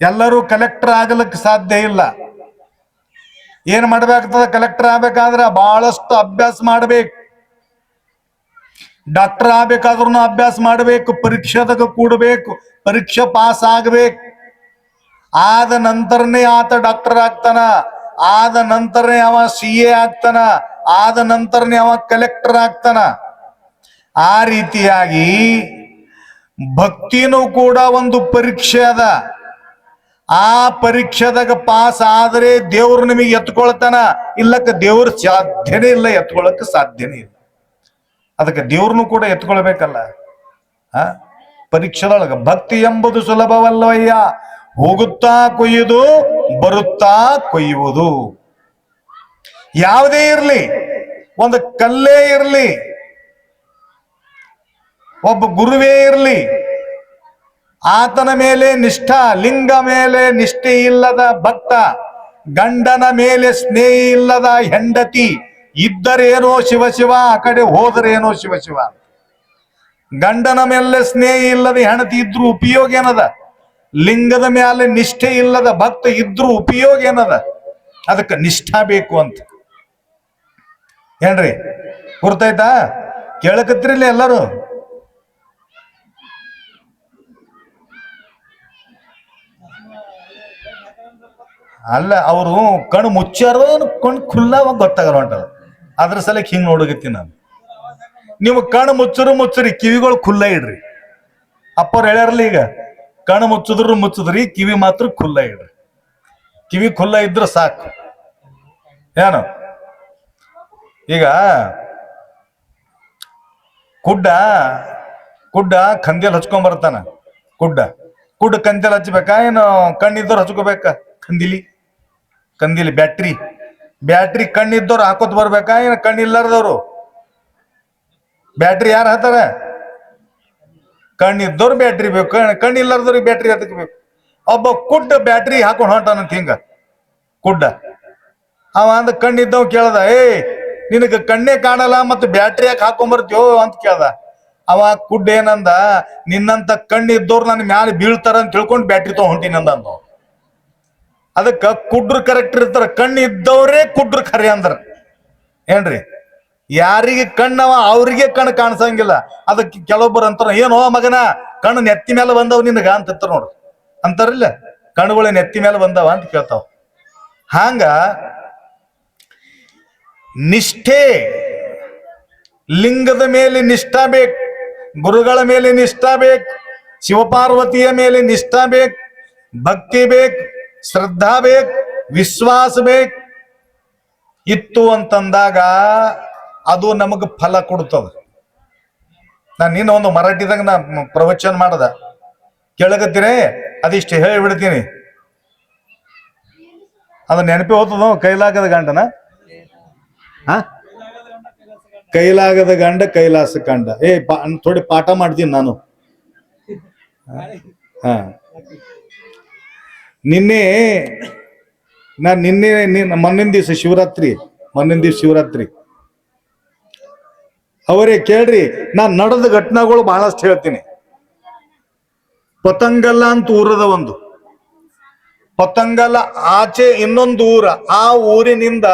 ಎಲ್ಲರೂ ಕಲೆಕ್ಟರ್ ಆಗ್ಲಿಕ್ಕೆ ಸಾಧ್ಯ ಇಲ್ಲ. ಏನ್ ಮಾಡ್ಬೇಕಾಗ್ತದ? ಕಲೆಕ್ಟರ್ ಆಗ್ಬೇಕಾದ್ರೆ ಬಹಳಷ್ಟು ಅಭ್ಯಾಸ ಮಾಡ್ಬೇಕು. ಡಾಕ್ಟರ್ ಆಗ್ಬೇಕಾದ್ರೂ ಅಭ್ಯಾಸ ಮಾಡ್ಬೇಕು, ಪರೀಕ್ಷೆದಾಗ ಕೂಡಬೇಕು, ಪರೀಕ್ಷೆ ಪಾಸ್ ಆಗ್ಬೇಕು. ಆದ ನಂತರನೇ ಆತ ಡಾಕ್ಟರ್ ಆಗ್ತಾನ, ಆದ ನಂತರನೇ ಅವ CA ಆಗ್ತಾನ, ಆದ ನಂತರನೇ ಅವ ಕಲೆಕ್ಟರ್ ಆಗ್ತಾನ. ಆ ರೀತಿಯಾಗಿ ಭಕ್ತಿನೂ ಕೂಡ ಒಂದು ಪರೀಕ್ಷೆ ಅದ. ಆ ಪರೀಕ್ಷೆದಾಗ ಪಾಸ್ ಆದ್ರೆ ದೇವ್ರು ನಿಮಗೆ ಎತ್ಕೊಳ್ತಾನ, ಇಲ್ಲಕ್ಕ ದೇವ್ರ ಸಾಧ್ಯನೇ ಇಲ್ಲ, ಎತ್ಕೊಳಕ್ ಸಾಧ್ಯನೇ ಇಲ್ಲ. ಅದಕ್ಕೆ ದೇವ್ರನ್ನು ಕೂಡ ಎತ್ಕೊಳ್ಬೇಕಲ್ಲ. ಪರೀಕ್ಷೆದೊಳಗ ಭಕ್ತಿ ಎಂಬುದು ಸುಲಭವಲ್ಲವಯ್ಯ, ಹೋಗುತ್ತಾ ಕೊಯ್ಯುವುದು, ಬರುತ್ತಾ ಕೊಯ್ಯುವುದು. ಯಾವುದೇ ಇರಲಿ, ಒಂದು ಕಲ್ಲೇ ಇರಲಿ, ಒಬ್ಬ ಗುರುವೇ ಇರಲಿ, ಆತನ ಮೇಲೆ ನಿಷ್ಠಾ, ಲಿಂಗ ಮೇಲೆ ನಿಷ್ಠೆ ಇಲ್ಲದ ಭಕ್ತ, ಗಂಡನ ಮೇಲೆ ಸ್ನೇಹ ಇಲ್ಲದ ಹೆಂಡತಿ ಇದ್ದರೇನೋ ಶಿವ ಶಿವ, ಆ ಕಡೆ ಹೋದರೇನೋ ಶಿವ ಶಿವ. ಗಂಡನ ಮೇಲೆ ಸ್ನೇಹ ಇಲ್ಲದ ಹೆಂಡತಿ ಇದ್ರು ಉಪಯೋಗ ಏನದ? ಲಿಂಗದ ಮೇಲೆ ನಿಷ್ಠೆ ಇಲ್ಲದ ಭಕ್ತ ಇದ್ರು ಉಪಯೋಗ ಏನದ? ಅದಕ್ಕೆ ನಿಷ್ಠಾ ಬೇಕು ಅಂತ. ಏನ್ರಿ ಗುರ್ತಾಯ್ತಾ? ಕೇಳಕತ್ರಿಲ್ಲ ಎಲ್ಲರೂ? ಅಲ್ಲ, ಅವರು ಕಣ್ಣು ಮುಚ್ಚಾರೋ ಕಣ್ಣು ಖುಲ್ಲ ಗೊತ್ತಾಗಲ್ಲ ಹೊಂಟದ. ಅದ್ರ ಸಲಕ್ಕೆ ಹಿಂಗ್ ನೋಡಗತ್ತೀನಿ ನಾನು. ನೀವು ಕಣ್ಣು ಮುಚ್ಚರಿ, ಕಿವಿಗಳು ಖುಲ್ಲ ಇಡ್ರಿ. ಅಪ್ಪವ್ರು ಹೇಳ್ಯಾರಲ್ಲ, ಈಗ ಕಣ್ಣು ಮುಚ್ಚಿದ್ರಿ, ಕಿವಿ ಮಾತ್ರ ಖುಲ್ಲ ಇಡ್ರಿ. ಕಿವಿ ಖುಲ್ಲ ಇದ್ರೆ ಸಾಕು. ಏನು ಈಗ ಕುಡ್ಡ ಕಂದಿಯಲ್ಲಿ ಹಚ್ಕೊಂಡ್ ಬರ್ತಾನ. ಕುಡ್ಡ ಕಂದಿಯಲ್ಲಿ ಹಚ್ಬೇಕಾ, ಏನು ಕಣ್ಣಿದ್ದವ್ರು ಹಚ್ಕೋಬೇಕ? ಕಂದಿಲಿ ಬ್ಯಾಟ್ರಿ ಕಣ್ಣಿದ್ದವ್ರು ಹಾಕೋತ್ ಬರ್ಬೇಕಾ, ಏನು ಕಣ್ಣಿಲ್ಲಾರ್ದವ್ರು? ಬ್ಯಾಟ್ರಿ ಯಾರು ಹಾಕ್ತಾರ? ಕಣ್ಣಿದ್ದವ್ರು ಬ್ಯಾಟ್ರಿ ಬೇಕು, ಕಣ್ಣಿಲ್ಲಾರ್ದವ್ರಿಗೆ ಬ್ಯಾಟ್ರಿ ಹತ್ತಕ್ ಬೇಕು. ಒಬ್ಬ ಕುಡ್ಡ ಬ್ಯಾಟ್ರಿ ಹಾಕೊಂಡು ಹೊಂಟಾನಂತ. ಹಿಂಗ ಕುಡ್ಡ ಅವ ಅಂದ ಕಣ್ಣಿದ್ದವ್ ಕೇಳ್ದ, ನಿನಗೆ ಕಣ್ಣೇ ಕಾಣಲ್ಲ ಮತ್ತೆ ಬ್ಯಾಟ್ರಿ ಯಾಕೆ ಹಾಕೊಂಬರ್ತೀವೋ ಅಂತ ಕೇಳ್ದ. ಅವ ಕುಡ್ಡ ಏನಂದ, ನಿನ್ನಂತ ಕಣ್ಣಿದ್ದವ್ರು ನನ್ನ ಮ್ಯಾಲೆ ಬೀಳ್ತಾರ ಅಂತ ತಿಳ್ಕೊಂಡು ಬ್ಯಾಟ್ರಿ ತಗೊಂಡ್ ಹೊಂಟಿನಂದ. ಅದಕ್ಕ ಕುಡ್ರು ಕರೆಕ್ಟ್ ಇರ್ತಾರ, ಕಣ್ಣಿದ್ದವ್ರೇ ಕುಡ್ರು ಖರೆ ಅಂದ್ರ. ಏನ್ರಿ? ಯಾರಿಗೆ ಕಣ್ಣವ ಅವ್ರಿಗೆ ಕಣ್ಣು ಕಾಣಿಸಂಗಿಲ್ಲ. ಅದಕ್ಕೆ ಕೆಲವೊಬ್ಬರು ಅಂತಾರ, ಏನೋ ಮಗನ ಕಣ್ಣು ನೆತ್ತಿ ಮೇಲೆ ಬಂದವ್ ನಿನಗ ಅಂತ ನೋಡ್ರಿ. ಅಂತಾರಿಲ್ಲ, ಕಣ್ಣುಗಳು ನೆತ್ತಿ ಮೇಲೆ ಬಂದವ ಅಂತ ಕೇಳ್ತಾವ. ಹಾಂಗ ನಿಷ್ಠೆ, ಲಿಂಗದ ಮೇಲೆ ನಿಷ್ಠಾ ಬೇಕು, ಗುರುಗಳ ಮೇಲೆ ನಿಷ್ಠಾ ಬೇಕು, ಶಿವಪಾರ್ವತಿಯ ಮೇಲೆ ನಿಷ್ಠಾ ಬೇಕು, ಭಕ್ತಿ ಬೇಕು, ಶ್ರದ್ಧಾ ಬೇಕು, ವಿಶ್ವಾಸ ಬೇಕು. ಇತ್ತು ಅಂತಂದಾಗ ಅದು ನಮಗ ಫಲ ಕೊಡ್ತದ. ನಾನು ನಿನ್ನ ಒಂದು ಮರಾಠಿದಾಗ ನಾ ಪ್ರವಚನ ಮಾಡದ ಕೇಳಕತ್ತೀರಿ, ಅದಿಷ್ಟು ಹೇಳಿಬಿಡ್ತೀನಿ. ಅದು ನೆನಪಿ ಹೋಗ್ತದ. ಕೈಲಾಗದ ಗಂಡನ ಕೈಲಾಗದ ಗಂಡ ಕೈಲಾಸ ಕಂಡ. ಥೋಡಿ ಪಾಠ ಮಾಡ್ತೀನಿ ನಾನು. ನಿನ್ನೆ ಮೊನ್ನಿನ ದಿವಸ ಶಿವರಾತ್ರಿ ಅವರೇ ಕೇಳ್ರಿ, ನಾನ್ ನಡೆದ ಘಟನೆಗಳು ಬಹಳಷ್ಟು ಹೇಳ್ತೀನಿ. ಪತಂಗಲ್ಲ ಅಂತ ಊರದ ಒಂದು, ಪತಂಗಲ್ಲ ಆಚೆ ಇನ್ನೊಂದು ಊರ. ಆ ಊರಿನಿಂದ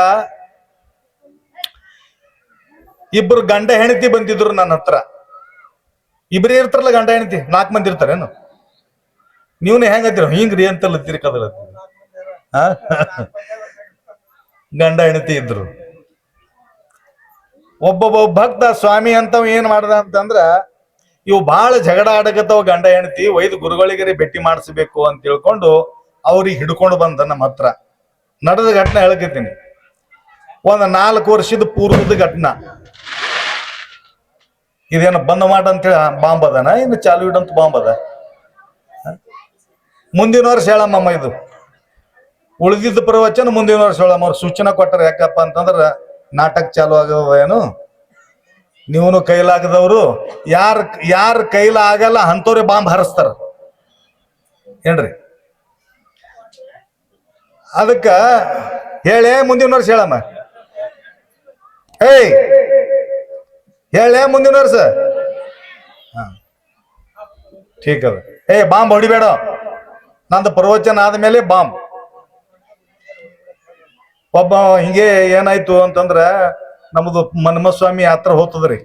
ಇಬ್ರು ಗಂಡ ಹೆಂಡತಿ ಬಂದಿದ್ರು ನನ್ನ ಹತ್ರ. ಇಬ್ರೇ ಇರ್ತಾರಲ್ಲ ಗಂಡ ಹೆಂಡತಿ, 4 ಮಂದಿ ಇರ್ತಾರೇನು? ನೀವ್ನ ಹೆಂಗತ್ತೀರ ಹಿಂಗ್ರಿ ಅಂತಲ್ಲ ತಿರ್ಕದಲ್ಲ. ಗಂಡ ಹೆಂಡತಿ ಇದ್ರು. ಒಬ್ಬೊಬ್ಬ ಭಕ್ತ ಸ್ವಾಮಿ ಅಂತವ್ ಏನ್ ಮಾಡ್ದ ಅಂತಂದ್ರ, ಇವು ಬಹಳ ಜಗಳ ಆಡಕತ್ತವ ಗಂಡ ಹೆಂಡತಿ, ಒಯ್ದು ಗುರುಗಳಿಗರಿ ಭೇಟಿ ಮಾಡಿಸ್ಬೇಕು ಅಂತ ತಿಳ್ಕೊಂಡು ಅವ್ರಿಗೆ ಹಿಡ್ಕೊಂಡು ಬಂದ ನಮ್ಮ ಹತ್ರ. ನಡೆದ ಘಟನೆ ಹೇಳ್ಕತ್ತೀನಿ. ಒಂದು 4 ವರ್ಷದ ಪೂರ್ವದ ಘಟನಾ. ಇದೇನು ಬಂದ್ ಮಾಡ ಅಂತೇಳಿ ಬಾಂಬ್ ಅದನ, ಇನ್ನು ಚಾಲು ಇಡಂತ ಬಾಂಬ್ ಅದ? ಮುಂದಿನ ವರ್ಷ ಹೇಳಮ್ಮ. ಇದು ಉಳಿದಿದ್ದ ಪ್ರವಚನ ಮುಂದಿನ ವರ್ಷ ಹೇಳಮ್ಮ. ಅವ್ರು ಸೂಚನೆ ಕೊಟ್ಟಾರ. ಯಾಕಪ್ಪ ಅಂತಂದ್ರ ನಾಟಕ ಚಾಲು ಆಗವ ಏನು, ನೀವನು ಕೈಲಾಗದವ್ರು, ಯಾರ ಕೈಲಾಗಲ್ಲ ಅಂತವ್ರೆ ಬಾಂಬ್ ಹಾರಿಸ್ತಾರ. ಏನ್ರಿ? ಅದಕ್ಕ ಹೇಳೇ ಮುಂದಿನ ವರ್ಷ ಹೇಳಮ್ಮ. ಹೇಳೇ ಮುಂದಿನ ವರ್ಷ. ಠೀಕ್ ಅದ. ಬಾಂಬ್ ಹೊಡಿಬೇಡ, ನಂದು ಪ್ರವಚನ ಆದ್ಮೇಲೆ ಬಾಂಬ್. ಒಬ್ಬ ಹಿಂಗೆ ಏನಾಯ್ತು ಅಂತಂದ್ರ, ನಮ್ದು ಮನ್ಮಸ್ವಾಮಿ ಯಾತ್ರೆ ಹೋಗ್ತದ್ರಿ.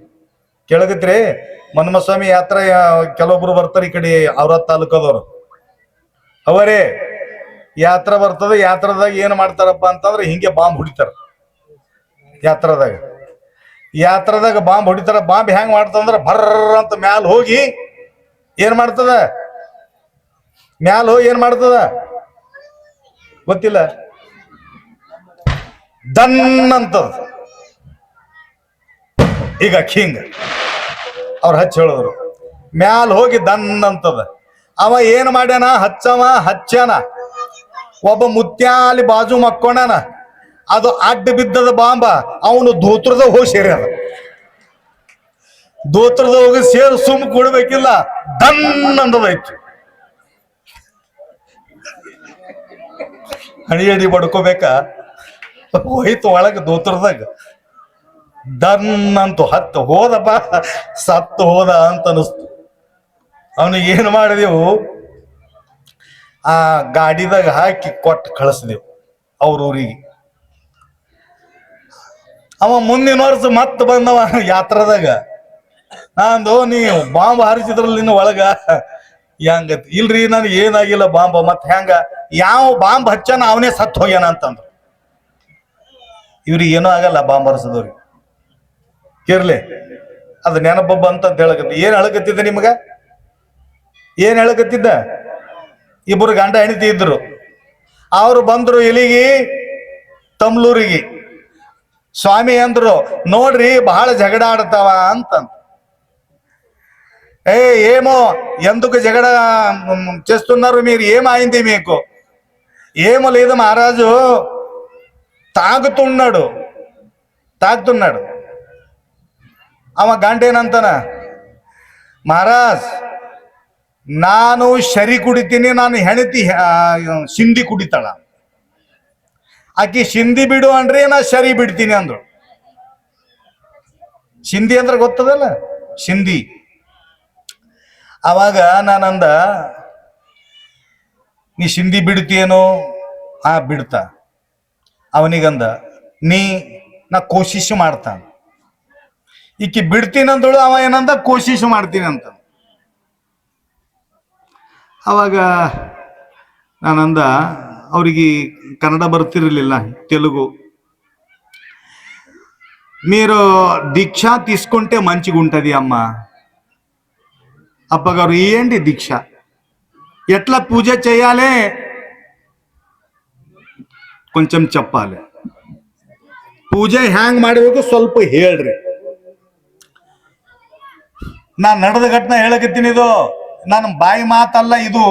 ಕೇಳಗತ್ರಿ, ಮನ್ಮಸ್ವಾಮಿ ಯಾತ್ರೆ ಕೆಲವೊಬ್ರು ಬರ್ತಾರ ಈ ಕಡೆ ಔರಾದ್ ತಾಲೂಕದವ್ರು. ಅವರೇ ಯಾತ್ರೆ ಬರ್ತದ. ಯಾತ್ರದಾಗ ಏನ್ ಮಾಡ್ತಾರಪ್ಪ ಅಂತಂದ್ರೆ ಹಿಂಗೆ ಬಾಂಬ್ ಹೊಡಿತಾರ. ಯಾತ್ರದಾಗ ಬಾಂಬ್ ಹೊಡಿತಾರ. ಬಾಂಬ್ ಹೆಂಗ್ ಮಾಡ್ತಂದ್ರ, ಭರ್ರ ಅಂತ ಮ್ಯಾಲ ಹೋಗಿ ಏನ್ ಮಾಡ್ತದ? ಏನ್ ಮಾಡ್ತದ ಗೊತ್ತಿಲ್ಲ, ದನ್ ಅಂತದ. ಈಗ ಹಿಂಗ ಅವ್ರು ಹಚ್ಚಿ ಹೇಳಿದ್ರು, ಮ್ಯಾಲ ಹೋಗಿ ದನ್ ಅಂತದ. ಅವ ಏನ್ ಮಾಡ್ಯಾನ, ಹಚ್ಚಾನ. ಒಬ್ಬ ಮುತ್ಯ ಅಲ್ಲಿ ಬಾಜು ಮಕ್ಕೊಂಡಾನ, ಅದು ಅಡ್ಡ ಬಿದ್ದದ ಬಾಂಬ. ಅವನು ಧೋತ್ರದ ಹೋಗಿ ಸೇರ್ಯಾದ. ಧೋತ್ರದ ಹೋಗಿ ಸೇರ್ ಸುಮ್ ಕೊಡ್ಬೇಕಿಲ್ಲ, ದನ್ ಅಂದದಾಯ್ತು. ಅಡಿ ಬಡ್ಕೋಬೇಕ, ಹೋಯ್ತು ಒಳಗ ಧೋತ್ರದಾಗ. ದನ್ ಅಂತು ಹತ್ತು ಹೋದಪ್ಪ, ಸತ್ತು ಹೋದ ಅಂತ ಅನಿಸ್ತು. ಅವನಿಗೆ ಏನ್ ಮಾಡಿದೆವು, ಆ ಗಾಡಿದಾಗ ಹಾಕಿ ಕೊಟ್ಟು ಕಳಿಸಿದೆವು ಅವ್ರ ಊರಿಗೆ. ಅವ ಮುಂದಿನ ವರ್ಷ ಮತ್ತೆ ಬಂದವ ಯಾತ್ರದಾಗ. ನಂದು ನೀವು ಬಾಂಬ್ ಹಾರಿಸಿದ್ರಲ್ಲಿ ನಿನ್ನ ಒಳಗ ಹೆಂಗತಿ? ಇಲ್ರಿ ನನಗೆ ಏನಾಗಿಲ್ಲ ಬಾಂಬ. ಮತ್ ಹೆಂಗ? ಯಾವ ಬಾಂಬ್ ಹಚ್ಚಾನ ಅವನೇ ಸತ್ತು ಹೋಗ್ಯಾನ ಅಂತಂದ್ರು. ಇವ್ರಿಗೆ ಏನೂ ಆಗಲ್ಲ ಬಾಂಬ್ ಹರಿಸಿದವ್ರಿಗೆ. ಇರ್ಲಿ, ಅದು ನೆನಪೊಬ್ಬ ಅಂತ ಹೇಳಕತ್ತಿ. ಏನ್ ಹೇಳಕತ್ತಿದ್ದ ನಿಮ್ಗ? ಏನ್ ಹೇಳಕತ್ತಿದ್ದ? ಇಬ್ಬರು ಗಂಡ ಹೆಂಡತಿ ಇದ್ರು. ಅವ್ರು ಬಂದ್ರು ಇಲ್ಲಿಗಿ ತಮ್ಲೂರಿಗೆ. ಸ್ವಾಮಿ ಅಂದ್ರು, ನೋಡ್ರಿ ಬಹಳ ಜಗಳ ಆಡ್ತಾವ ಅಂತಂತ. ఏమో ఎందుకు జగడ చేస్తున్నారు మీరు, ఏమైంది మీకు? ఏమో లేదు మహారాజు, తాగుతున్నాడు. ಅವ ಗಂಡ ಏನಂತಾನ, ಮಹಾರಾಜ್ ನಾನು ಶರಿ ಕುಡಿತೀನಿ, ನಾನು ಹೆಣತಿ ಸಿಂಧಿ ಕುಡಿತಾಳ. ಆಕಿ ಸಿಂಧಿ ಬಿಡು ಅನ್ರಿ, ನಾ ಶರಿ ಬಿಡ್ತೀನಿ ಅಂದ್ರು. ಸಿಂಧಿ ಅಂದ್ರೆ ಗೊತ್ತದಲ್ಲ, ಸಿಂಧಿ. ಅವಾಗ ನಾನಂದ, ನೀ ಸಿಂಧಿ ಬಿಡ್ತೀಯೇನೋ? ಬಿಡ್ತಾ. ಅವನಿಗಂದ, ನಾ ಕೋಶಿಶ್ ಮಾಡ್ತಾನ. ಈಕಿ ಬಿಡ್ತೀನಂದಳು, ಅವ ಏನಂದ ಕೋಶಿಶ್ ಮಾಡ್ತೀನಿ ಅಂತ. ಅವಾಗ ನಾನಂದ, ಅವ್ರಿಗೆ ಕನ್ನಡ ಬರ್ತಿರ್ಲಿಲ್ಲ, ತೆಲುಗು. మీరు దీక్ష తీసుకుంటే మంచిగుంటది అమ్మ. అప్పగారు ఏంటి దీక్ష, ఎట్లా పూజ చేయాలి కొంచెం చెప్పాలి, పూజ ಹ್ಯಾಂಗ್ ಮಾಡಬೇಕು ಸ್ವಲ್ಪ ಹೇಳ್ರಿ. ನಾನು ನಡೆದ ಘಟನೆ ಹೇಳಕತ್ತೀನಿ. ಇದು ನನ್ನ ಬಾಯಿ ಮಾತಲ್ಲ, ಇದು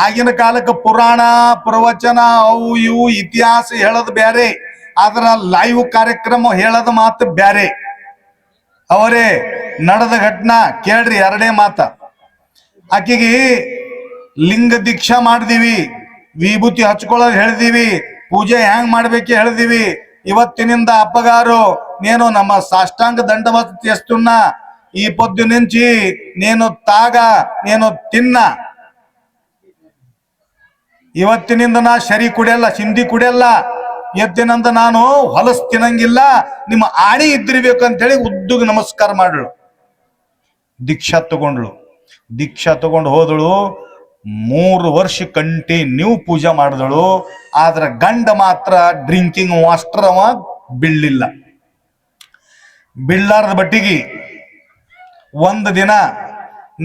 ಆಗಿನ ಕಾಲಕ್ಕೆ ಪುರಾಣ ಪ್ರವಚನ ಅವು ಇವು ಇತಿಹಾಸ ಹೇಳೋದು ಬ್ಯಾರೆ, ಅದರ ಲೈವ್ ಕಾರ್ಯಕ್ರಮ ಹೇಳೋದು ಮಾತು ಬ್ಯಾರೆ. ಅವರೇ ನಡೆದ ಘಟನಾ ಕೇಳ್ರಿ. ಎರಡೇ ಮಾತ. ಆಕೆಗೆ ಲಿಂಗ ದೀಕ್ಷಾ ಮಾಡಿದೀವಿ, ವಿಭೂತಿ ಹಚ್ಕೊಳ್ಳೋದು ಹೇಳಿದೀವಿ, ಪೂಜೆ ಹ್ಯಾಂಗ್ ಮಾಡ್ಬೇಕು ಹೇಳಿದೀವಿ. ಇವತ್ತಿನಿಂದ ಅಪ್ಪಗಾರು నేను ನಮ್ಮ ಸಾಷ್ಟಾಂಗ ದಂಡವತ್ చేస్తున్నా, ఈ పొద్దు నుంచి నేను నేను ತಿನ್ನ. ಇವತ್ತಿನಿಂದ ನಾ ಶರಿ ಕುಡಿಯಲ್ಲ, ಸಿಂಧಿ ಕುಡಿಯಲ್ಲ. ಎದ್ದಿನಂದ ನಾನು ಹೊಲಸ್ ತಿನ್ನಂಗಿಲ್ಲ, ನಿಮ್ಮ ಆಣಿ ಇದ್ದಿರ್ಬೇಕು ಅಂತೇಳಿ ಉದ್ದುಗ ನಮಸ್ಕಾರ ಮಾಡ್ಳು. ದೀಕ್ಷಾ ತಗೊಂಡು ಹೋದಳು. 3 ವರ್ಷ ಕಂಟಿನ್ಯೂ ಪೂಜೆ ಮಾಡಿದಳು. ಆದ್ರ ಗಂಡ ಮಾತ್ರ ಡ್ರಿಂಕಿಂಗ್ ಮಾಸ್ಟರ್, ಅವ ಬೀಳಲಿಲ್ಲ. ಬೀಳಾರ್ದ ಬಟ್ಟಿಗೆ ಒಂದು ದಿನ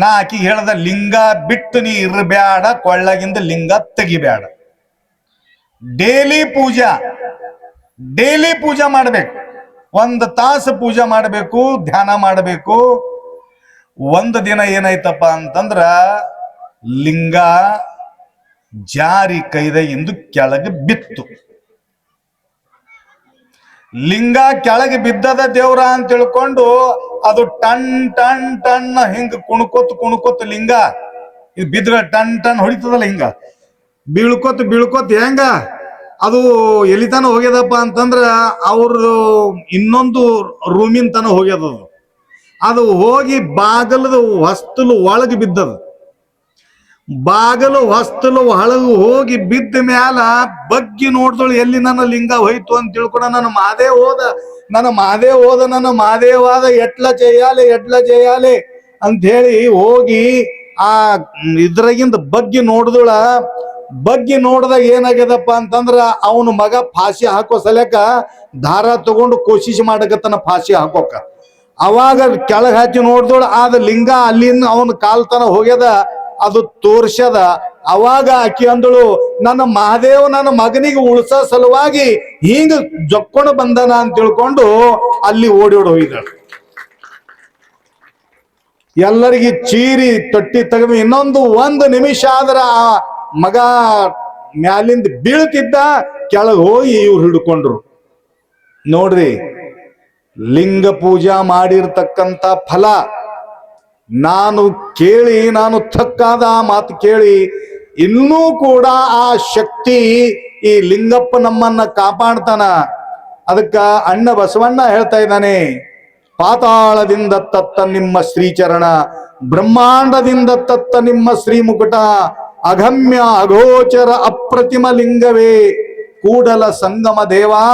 ನಾ ಆಕಿ ಹೇಳ್ದ, ಲಿಂಗ ಬಿಟ್ಟು ನೀ ಇರಬೇಡ, ಕೊಳ್ಳಗಿಂದ ಲಿಂಗ ತೆಗಿಬೇಡ. ಡೈಲಿ ಪೂಜಾ ಮಾಡ್ಬೇಕು. 1 ತಾಸು ಪೂಜೆ ಮಾಡಬೇಕು, ಧ್ಯಾನ ಮಾಡಬೇಕು. ಒಂದು ದಿನ ಏನಾಯ್ತಪ್ಪ ಅಂತಂದ್ರ, ಲಿಂಗ ಜಾರಿ ಕೈದಿಂದ ಕೆಳಗೆ ಬಿತ್ತು. ಲಿಂಗ ಕೆಳಗೆ ಬಿದ್ದದ ದೇವ್ರ ಅಂತ ತಿಳ್ಕೊಂಡು ಅದು ಟನ್ ಟನ್ ಟನ್ ಹಿಂಗ ಕುಣ್ಕೋತ್ ಲಿಂಗ ಇದು ಬಿದ್ರ ಟನ್ ಟನ್ ಹೊಡಿತದಲ್ಲ, ಹಿಂಗ ಬೀಳ್ಕೋತ್ ಹೆಂಗ ಅದು ಎಲಿತನ ಹೋಗ್ಯದಪ್ಪ ಅಂತಂದ್ರ ಅವ್ರದ್ದು ಇನ್ನೊಂದು ರೂಮಿನ ತನ ಹೋಗ್ಯದ. ಅದು ಹೋಗಿ ಬಾಗಲದ ಹೊಸ್ತಲು ಒಳಗೆ ಬಿದ್ದದ. ಬಾಗಲು ಹೊಸ್ತಲು ಒಳಗೆ ಹೋಗಿ ಬಿದ್ದ ಮ್ಯಾಲ ಬಗ್ಗಿ ನೋಡ್ದಳು, ಎಲ್ಲಿ ನನ್ನ ಲಿಂಗ ಹೋಯ್ತು ಅಂತ ತಿಳ್ಕೊಂಡ ನನ್ನ ಮಾದೇವಾದ ಎಟ್ಲ చేయాలి ಅಂತ ಹೇಳಿ ಹೋಗಿ ಆ ಇದ್ರಾಗಿಂದ ಬಗ್ಗಿ ನೋಡ್ದಳ. ಬಗ್ಗಿ ನೋಡ್ದಾಗ ಏನಾಗ್ಯದಪ್ಪ ಅಂತಂದ್ರ ಅವನ ಮಗ ಫಾಸಿ ಹಾಕೋ ಸಲಕ ದಾರ ತಗೊಂಡು ಕೋಶಿಶ್ ಮಾಡಕತ್ತನ ಫಾಸಿ ಹಾಕೋಕ. ಅವಾಗ ಕೆಳಗೆ ಹಚ್ಚಿ ನೋಡ್ದೋಳ, ಆದ ಲಿಂಗ ಅಲ್ಲಿಂದ ಅವನ ಕಾಲ್ತನ ಹೋಗ್ಯದ, ಅದು ತೋರ್ಸ್ಯದ. ಅವಾಗ ಆಕಿ ಅಂದಳು, ನನ್ನ ಮಹಾದೇವ್ ನನ್ನ ಮಗನಿಗೆ ಉಳ್ಸ ಸಲುವಾಗಿ ಹಿಂಗ ಜೊಕ್ಕೊಂಡು ಬಂದನ ಅಂತ ತಿಳ್ಕೊಂಡು ಅಲ್ಲಿ ಓಡಿ ಹೋಗಿದ್ದಾಳೆ. ಎಲ್ಲರಿಗೆ ಚೀರಿ ತೊಟ್ಟಿ ತೆಗೆದು ಇನ್ನೊಂದು 1 ನಿಮಿಷ ಆದ್ರ ಆ ಮಗ ಮ್ಯಾಲಿಂದ ಬೀಳ್ತಿದ್ದ, ಕೆಳಗೆ ಹೋಗಿ ಇವ್ರು ಹಿಡ್ಕೊಂಡ್ರು. ನೋಡ್ರಿ, ಲಿಂಗ ಪೂಜಾ ಮಾಡಿರ್ತಕ್ಕಂಥ ಫಲ ನಾನು ಥಕ್ಕಾದ ಆ ಮಾತು ಕೇಳಿ ಇನ್ನೂ ಕೂಡ ಆ ಶಕ್ತಿ ಈ ಲಿಂಗಪ್ಪ ನಮ್ಮನ್ನ ಕಾಪಾಡ್ತಾನ. ಅದಕ್ಕ ಅಣ್ಣ ಬಸವಣ್ಣ ಹೇಳ್ತಾ ಇದ್ದಾನೆ, ಪಾತಾಳದಿಂದ ತತ್ತ ನಿಮ್ಮ ಶ್ರೀಚರಣ, ಬ್ರಹ್ಮಾಂಡದಿಂದ ತತ್ತ ನಿಮ್ಮ ಶ್ರೀಮುಕುಟ, ಅಗಮ್ಯ ಅಗೋಚರ ಅಪ್ರತಿಮ ಲಿಂಗವೇ ಕೂಡಲ ಸಂಗಮ ದೇವಾ,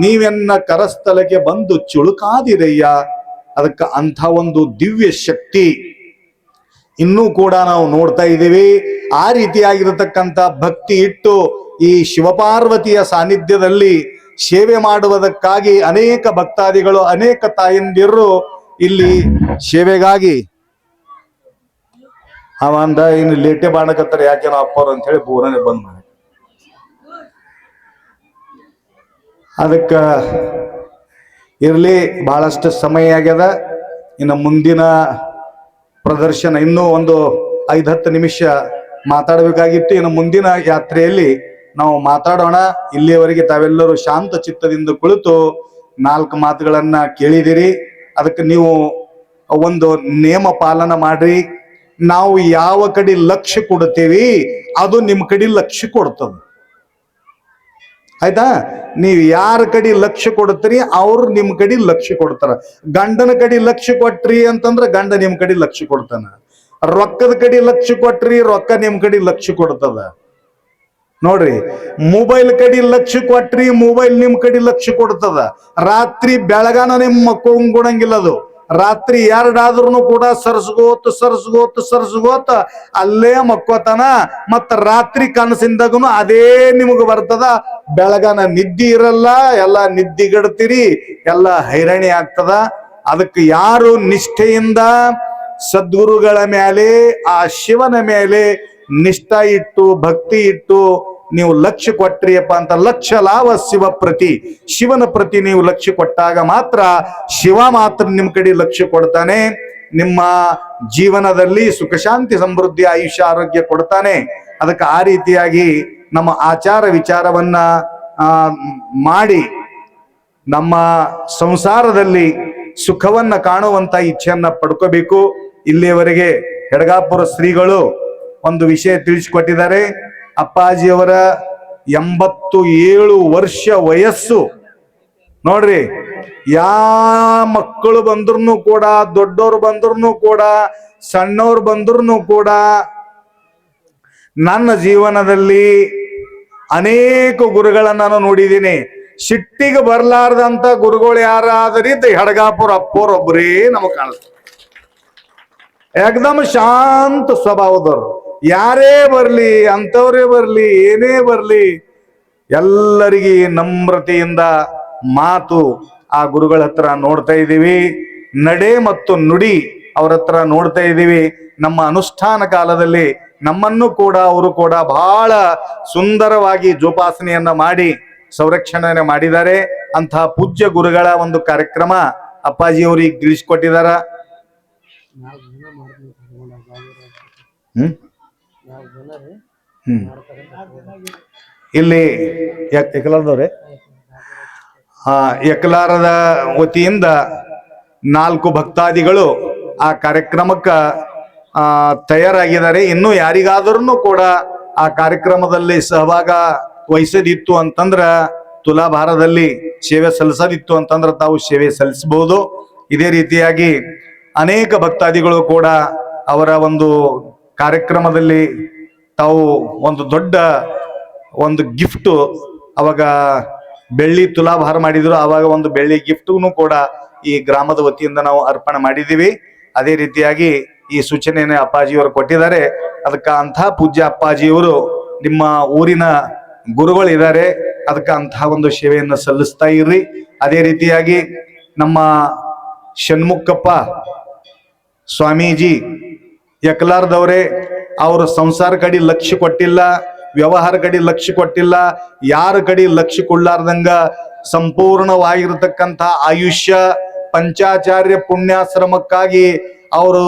ನೀವೆನ್ನ ಕರಸ್ಥಲಕ್ಕೆ ಬಂದು ಚುಳುಕಾದಿರಯ್ಯ. ಅದಕ್ಕೆ ಅಂಥ ಒಂದು ದಿವ್ಯ ಶಕ್ತಿ ಇನ್ನೂ ಕೂಡ ನಾವು ನೋಡ್ತಾ ಇದ್ದೀವಿ. ಆ ರೀತಿಯಾಗಿರತಕ್ಕಂಥ ಭಕ್ತಿ ಇಟ್ಟು ಈ ಶಿವಪಾರ್ವತಿಯ ಸಾನ್ನಿಧ್ಯದಲ್ಲಿ ಸೇವೆ ಮಾಡುವುದಕ್ಕಾಗಿ ಅನೇಕ ಭಕ್ತಾದಿಗಳು, ಅನೇಕ ತಾಯಂದಿರು ಇಲ್ಲಿ ಸೇವೆಗಾಗಿ ಅವಂದ ಇನ್ನು ಲೇಟೆ ಮಾಡಕತ್ತಾರೆ, ಯಾಕೆ ನಾವು ಅಪ್ಪರು ಅಂತ ಹೇಳಿ ಪೂರನೆ ಬಂದ್ ಮಾಡಿ. ಅದಕ್ಕ ಇರ್ಲಿ, ಬಹಳಷ್ಟು ಸಮಯ ಆಗ್ಯದ. ಇನ್ನು ಮುಂದಿನ ಪ್ರದರ್ಶನ ಇನ್ನೂ ಒಂದು 5-10 ನಿಮಿಷ ಮಾತಾಡಬೇಕಾಗಿತ್ತು. ಇನ್ನು ಮುಂದಿನ ಯಾತ್ರೆಯಲ್ಲಿ ನಾವು ಮಾತಾಡೋಣ. ಇಲ್ಲಿಯವರೆಗೆ ತಾವೆಲ್ಲರೂ ಶಾಂತ ಚಿತ್ತದಿಂದ ಕುಳಿತು 4 ಮಾತುಗಳನ್ನ ಕೇಳಿದಿರಿ. ಅದಕ್ಕೆ ನೀವು ಒಂದು ನೇಮ ಪಾಲನ ಮಾಡ್ರಿ. ನಾವು ಯಾವ ಕಡೆ ಲಕ್ಷ್ಯ ಕೊಡ್ತೇವಿ ಅದು ನಿಮ್ಮ ಕಡೆ ಲಕ್ಷ್ಯ ಕೊಡ್ತದೆ. ಆಯ್ತಾ? ನೀವು ಯಾರ ಕಡೆ ಲಕ್ಷ್ಯ ಕೊಡ್ತೀರಿ ಅವ್ರು ನಿಮ್ ಕಡೆ ಲಕ್ಷ್ಯ ಕೊಡ್ತಾರ. ಗಂಡನ ಕಡೆ ಲಕ್ಷ್ಯ ಕೊಟ್ರಿ ಅಂತಂದ್ರೆ ಗಂಡ ನಿಮ್ ಕಡೆ ಲಕ್ಷ್ಯ ಕೊಡ್ತಾನ. ರೊಕ್ಕದ ಕಡೆ ಲಕ್ಷ್ಯ ಕೊಟ್ರಿ ರೊಕ್ಕ ನಿಮ್ ಕಡೆ ಲಕ್ಷ್ಯ ಕೊಡ್ತದ. ನೋಡ್ರಿ, ಮೊಬೈಲ್ ಕಡೆ ಲಕ್ಷ್ಯ ಕೊಟ್ರಿ ಮೊಬೈಲ್ ನಿಮ್ ಕಡೆ ಲಕ್ಷ್ಯ ಕೊಡ್ತದ. ರಾತ್ರಿ ಬೆಳಗಾನ ನಿಮ್ ಮಕ್ಕೊಂಗಿಲ್ಲ. ಅದು ರಾತ್ರಿ 2 ಆದ್ರೂ ಕೂಡ ಸರ್ಸ್ಗೋತ ಅಲ್ಲೇ ಮಕ್ಕೋತಾನ. ಮತ್ತ ರಾತ್ರಿ ಕನಸಿಂದಾಗನು ಅದೇ ನಿಮಗ ಬರ್ತದ. ಬೆಳಗಾನ ನಿದ್ದಿ ಇರಲ್ಲ, ಎಲ್ಲ ನಿದ್ದಿಗಡ್ತೀರಿ, ಎಲ್ಲ ಹೈರಾಣಿ ಆಗ್ತದ. ಅದಕ್ಕೆ ಯಾರು ನಿಷ್ಠೆಯಿಂದ ಸದ್ಗುರುಗಳ ಮೇಲೆ, ಆ ಶಿವನ ಮೇಲೆ ನಿಷ್ಠಾ ಇಟ್ಟು ಭಕ್ತಿ ಇಟ್ಟು ನೀವು ಲಕ್ಷ್ಯ ಕೊಟ್ರಿಯಪ್ಪ ಅಂತ, ಲಕ್ಷ್ಯ ಲಾಭ ಶಿವ ಪ್ರತಿ, ಶಿವನ ಪ್ರತಿ ನೀವು ಲಕ್ಷ್ಯ ಕೊಟ್ಟಾಗ ಮಾತ್ರ ಶಿವ ಮಾತ್ರ ನಿಮ್ ಕಡೆ ಲಕ್ಷ್ಯ ಕೊಡ್ತಾನೆ. ನಿಮ್ಮ ಜೀವನದಲ್ಲಿ ಸುಖ ಶಾಂತಿ ಸಮೃದ್ಧಿ ಆಯುಷ್ಯ ಆರೋಗ್ಯ ಕೊಡ್ತಾನೆ. ಅದಕ್ಕೆ ಆ ರೀತಿಯಾಗಿ ನಮ್ಮ ಆಚಾರ ವಿಚಾರವನ್ನ ಮಾಡಿ ನಮ್ಮ ಸಂಸಾರದಲ್ಲಿ ಸುಖವನ್ನ ಕಾಣುವಂತ ಇಚ್ಛೆಯನ್ನ ಪಡ್ಕೋಬೇಕು. ಇಲ್ಲಿಯವರೆಗೆ ಹೆಡಗಾಪುರ ಶ್ರೀಗಳು ಒಂದು ವಿಷಯ ತಿಳಿಸಿಕೊಟ್ಟಿದ್ದಾರೆ. ಅಪ್ಪಾಜಿಯವರ 87 ವರ್ಷ ವಯಸ್ಸು. ನೋಡ್ರಿ, ಮಕ್ಕಳು ಬಂದ್ರು ಕೂಡ, ದೊಡ್ಡವ್ರು ಬಂದ್ರು ಕೂಡ, ಸಣ್ಣವ್ರು ಬಂದ್ರು ಕೂಡ, ನನ್ನ ಜೀವನದಲ್ಲಿ ಅನೇಕ ಗುರುಗಳನ್ನ ನಾನು ನೋಡಿದ್ದೀನಿ. ಸಿಟ್ಟಿಗೆ ಬರ್ಲಾರ್ದಂತ ಗುರುಗಳು ಯಾರಾದ್ರಿದ್ದು ಹೆಡಗಾಪುರ ಅಪ್ಪೋರೊಬ್ಬರೇ ನಮಗ್ ಕಾಣಿಸ್ತಾರೆ. ಏಕದಮ್ ಶಾಂತ ಸ್ವಭಾವದವ್ರು. ಯಾರೇ ಬರ್ಲಿ, ಅಂತವ್ರೇ ಬರ್ಲಿ, ಏನೇ ಬರ್ಲಿ, ಎಲ್ಲರಿಗೆ ನಮ್ರತೆಯಿಂದ ಮಾತು ಆ ಗುರುಗಳ ಹತ್ರ ನೋಡ್ತಾ ಇದ್ದೀವಿ. ನಡೆ ಮತ್ತು ನುಡಿ ಅವ್ರ ಹತ್ರ ನೋಡ್ತಾ ಇದ್ದೀವಿ. ನಮ್ಮ ಅನುಷ್ಠಾನ ಕಾಲದಲ್ಲಿ ನಮ್ಮನ್ನು ಕೂಡ ಅವರು ಕೂಡ ಬಹಳ ಸುಂದರವಾಗಿ ಜೋಪಾಸನೆಯನ್ನ ಮಾಡಿ ಸಂರಕ್ಷಣೆ ಮಾಡಿದ್ದಾರೆ. ಅಂತಹ ಪೂಜ್ಯ ಗುರುಗಳ ಒಂದು ಕಾರ್ಯಕ್ರಮ ಅಪ್ಪಾಜಿಯವರು ಈಗ ತಿಳಿಸ್ಕೊಟ್ಟಿದಾರ. ಇಲ್ಲಿ ಎಕಲಾರದವ್ರೆ ಎಕಲಾರದ ವತಿಯಿಂದ 4 ಭಕ್ತಾದಿಗಳು ಆ ಕಾರ್ಯಕ್ರಮಕ್ಕ ತಯಾರಾಗಿದ್ದಾರೆ. ಇನ್ನು ಯಾರಿಗಾದ್ರೂ ಕೂಡ ಆ ಕಾರ್ಯಕ್ರಮದಲ್ಲಿ ಸಹಭಾಗ ವಹಿಸದಿತ್ತು ಅಂತಂದ್ರ, ತುಲಾಭಾರದಲ್ಲಿ ಸೇವೆ ಸಲ್ಲಿಸದಿತ್ತು ಅಂತಂದ್ರ ತಾವು ಸೇವೆ ಸಲ್ಲಿಸಬಹುದು. ಇದೇ ರೀತಿಯಾಗಿ ಅನೇಕ ಭಕ್ತಾದಿಗಳು ಕೂಡ ಅವರ ಒಂದು ಕಾರ್ಯಕ್ರಮದಲ್ಲಿ ತಾವು ಒಂದು ದೊಡ್ಡ ಒಂದು ಗಿಫ್ಟ್, ಅವಾಗ ಬೆಳ್ಳಿ ತುಲಾಭಾರ ಮಾಡಿದ್ರು, ಅವಾಗ ಒಂದು ಬೆಳ್ಳಿ ಗಿಫ್ಟ್ನು ಕೂಡ ಈ ಗ್ರಾಮದ ವತಿಯಿಂದ ನಾವು ಅರ್ಪಣೆ ಮಾಡಿದ್ದೀವಿ. ಅದೇ ರೀತಿಯಾಗಿ ಈ ಸೂಚನೆಯನ್ನು ಅಪ್ಪಾಜಿಯವರು ಕೊಟ್ಟಿದ್ದಾರೆ. ಅದಕ್ಕೆ ಅಂಥ ಪೂಜ್ಯ ಅಪ್ಪಾಜಿಯವರು ನಿಮ್ಮ ಊರಿನ ಗುರುಗಳಿದ್ದಾರೆ. ಅದಕ್ಕೆ ಅಂತಹ ಒಂದು ಸೇವೆಯನ್ನು ಸಲ್ಲಿಸ್ತಾ ಇರ್ರಿ. ಅದೇ ರೀತಿಯಾಗಿ ನಮ್ಮ ಷಣ್ಮುಖಪ್ಪ ಸ್ವಾಮೀಜಿ ಎಕಲಾರದವರೇ, ಅವರು ಸಂಸಾರ ಕಡೆ ಲಕ್ಷ್ಯ ಕೊಟ್ಟಿಲ್ಲ, ವ್ಯವಹಾರ ಕಡೆ ಲಕ್ಷ್ಯ ಕೊಟ್ಟಿಲ್ಲ, ಯಾರ ಕಡೆ ಲಕ್ಷ್ಯ ಕೊಡ್ಲಾರ್ದಂಗ ಸಂಪೂರ್ಣವಾಗಿರತಕ್ಕಂಥ ಆಯುಷ್ಯ ಪಂಚಾಚಾರ್ಯ ಪುಣ್ಯಾಶ್ರಮಕ್ಕಾಗಿ ಅವರು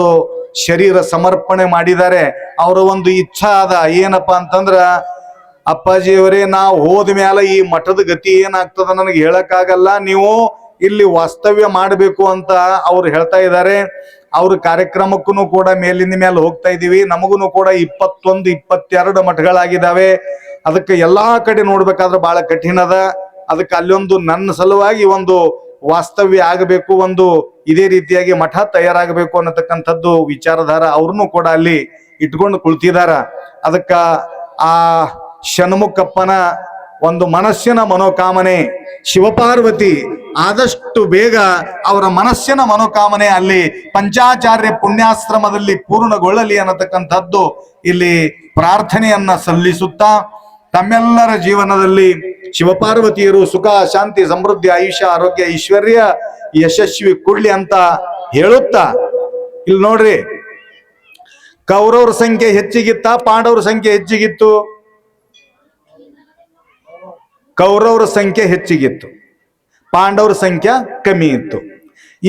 ಶರೀರ ಸಮರ್ಪಣೆ ಮಾಡಿದ್ದಾರೆ. ಅವರ ಒಂದು ಇಚ್ಛಾ ಅದ ಏನಪ್ಪಾ ಅಂತಂದ್ರ, ಅಪ್ಪಾಜಿಯವರೇ ನಾವು ಹೋದ ಮ್ಯಾಲ ಈ ಮಠದ ಗತಿ ಏನಾಗ್ತದ ನನಗೆ ಹೇಳಕ್ಕಾಗಲ್ಲ, ನೀವು ಇಲ್ಲಿ ವಾಸ್ತವ್ಯ ಮಾಡಬೇಕು ಅಂತ ಅವ್ರು ಹೇಳ್ತಾ ಇದ್ದಾರೆ. ಅವ್ರ ಕಾರ್ಯಕ್ರಮಕ್ಕೂ ಕೂಡ ಮೇಲಿಂದ ಮೇಲೆ ಹೋಗ್ತಾ ಇದೀವಿ. ನಮಗೂ ಕೂಡ 21, 22 ಮಠಗಳಾಗಿದ್ದಾವೆ. ಅದಕ್ಕೆ ಎಲ್ಲಾ ಕಡೆ ನೋಡ್ಬೇಕಾದ್ರೆ ಬಹಳ ಕಠಿಣ ಅದ. ಅದಕ್ಕೆ ಅಲ್ಲೊಂದು ನನ್ನ ಸಲುವಾಗಿ ಒಂದು ವಾಸ್ತವ್ಯ ಆಗಬೇಕು, ಒಂದು ಇದೇ ರೀತಿಯಾಗಿ ಮಠ ತಯಾರಾಗಬೇಕು ಅನ್ನತಕ್ಕಂಥದ್ದು ವಿಚಾರಧಾರ ಅವ್ರನ್ನು ಕೂಡ ಅಲ್ಲಿ ಇಟ್ಕೊಂಡು ಕುಳಿತಿದಾರ. ಅದಕ್ಕ ಆ ಷಣ್ಮುಖಪ್ಪನ ಒಂದು ಮನಸ್ಸಿನ ಮನೋಕಾಮನೆ, ಶಿವಪಾರ್ವತಿ ಆದಷ್ಟು ಬೇಗ ಅವರ ಮನಸ್ಸಿನ ಮನೋಕಾಮನೆ ಅಲ್ಲಿ ಪಂಚಾಚಾರ್ಯ ಪುಣ್ಯಾಶ್ರಮದಲ್ಲಿ ಪೂರ್ಣಗೊಳ್ಳಲಿ ಅನ್ನತಕ್ಕಂಥದ್ದು ಇಲ್ಲಿ ಪ್ರಾರ್ಥನೆಯನ್ನ ಸಲ್ಲಿಸುತ್ತಾ, ತಮ್ಮೆಲ್ಲರ ಜೀವನದಲ್ಲಿ ಶಿವಪಾರ್ವತಿಯರು ಸುಖ, ಶಾಂತಿ, ಸಮೃದ್ಧಿ, ಆಯುಷ್ಯ, ಆರೋಗ್ಯ, ಐಶ್ವರ್ಯ, ಯಶಸ್ವಿ ಕೊಡ್ಲಿ ಅಂತ ಹೇಳುತ್ತಾ, ಇಲ್ಲಿ ನೋಡ್ರಿ, ಕೌರವರ ಸಂಖ್ಯೆ ಹೆಚ್ಚಿಗಿತ್ತ, ಪಾಂಡವರ ಸಂಖ್ಯೆ ಹೆಚ್ಚಿಗಿತ್ತು? ಕೌರವರ ಸಂಖ್ಯೆ ಹೆಚ್ಚಿಗಿತ್ತು, ಪಾಂಡವರ ಸಂಖ್ಯೆ ಕಮ್ಮಿ ಇತ್ತು.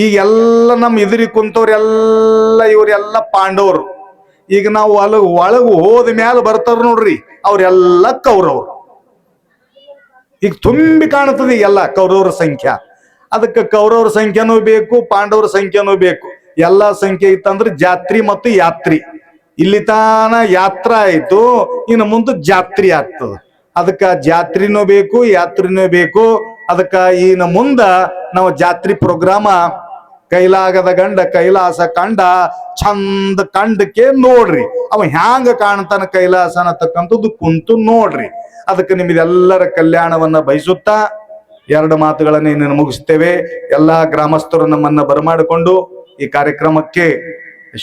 ಈಗೆಲ್ಲ ನಮ್ಮ ಎದುರಿ ಕುಂತವ್ರೆಲ್ಲ ಇವರೆಲ್ಲ ಪಾಂಡವರು. ಈಗ ನಾವು ಒಳಗು ಹೋದ ಮ್ಯಾಲ ಬರ್ತಾರ ನೋಡ್ರಿ, ಅವ್ರೆಲ್ಲ ಕೌರವರು. ಈಗ ತುಂಬಿ ಕಾಣ್ತದೆ ಎಲ್ಲ ಕೌರವರ ಸಂಖ್ಯೆ. ಅದಕ್ಕೆ ಕೌರವರ ಸಂಖ್ಯೆನೂ ಬೇಕು, ಪಾಂಡವರ ಸಂಖ್ಯೆನೂ ಬೇಕು. ಎಲ್ಲಾ ಸಂಖ್ಯೆ ಇತ್ತಂದ್ರೆ ಜಾತ್ರಿ ಮತ್ತು ಯಾತ್ರಿ. ಇಲ್ಲಿ ತಾನ ಯಾತ್ರಾ ಆಯ್ತು, ಇನ್ನು ಮುಂದೆ ಜಾತ್ರಿ ಆಗ್ತದ. ಅದಕ್ಕ ಜಾತ್ರಿನೂ ಬೇಕು, ಯಾತ್ರಿನೂ ಬೇಕು. ಅದಕ್ಕ ಇನ್ನು ಮುಂದ ನಾವು ಜಾತ್ರಿ ಪ್ರೋಗ್ರಾಮ ಕೈಲಾಗದ ಗಂಡ ಕೈಲಾಸ ಕಂಡ ಚಂದ ಕಂಡಕ್ಕೆ ನೋಡ್ರಿ, ಅವ ಹ್ಯಾಂಗ ಕಾಣ್ತಾನ ಕೈಲಾಸ ಅನ್ನತಕ್ಕಂಥದ್ದು ಕುಂತು ನೋಡ್ರಿ. ಅದಕ್ಕೆ ನಿಮ್ದೆಲ್ಲರ ಕಲ್ಯಾಣವನ್ನ ಬಯಸುತ್ತಾ 2 ಮಾತುಗಳನ್ನ ಇನ್ನೇನು ಮುಗಿಸ್ತೇವೆ. ಎಲ್ಲಾ ಗ್ರಾಮಸ್ಥರು ನಮ್ಮನ್ನ ಬರಮಾಡಿಕೊಂಡು ಈ ಕಾರ್ಯಕ್ರಮಕ್ಕೆ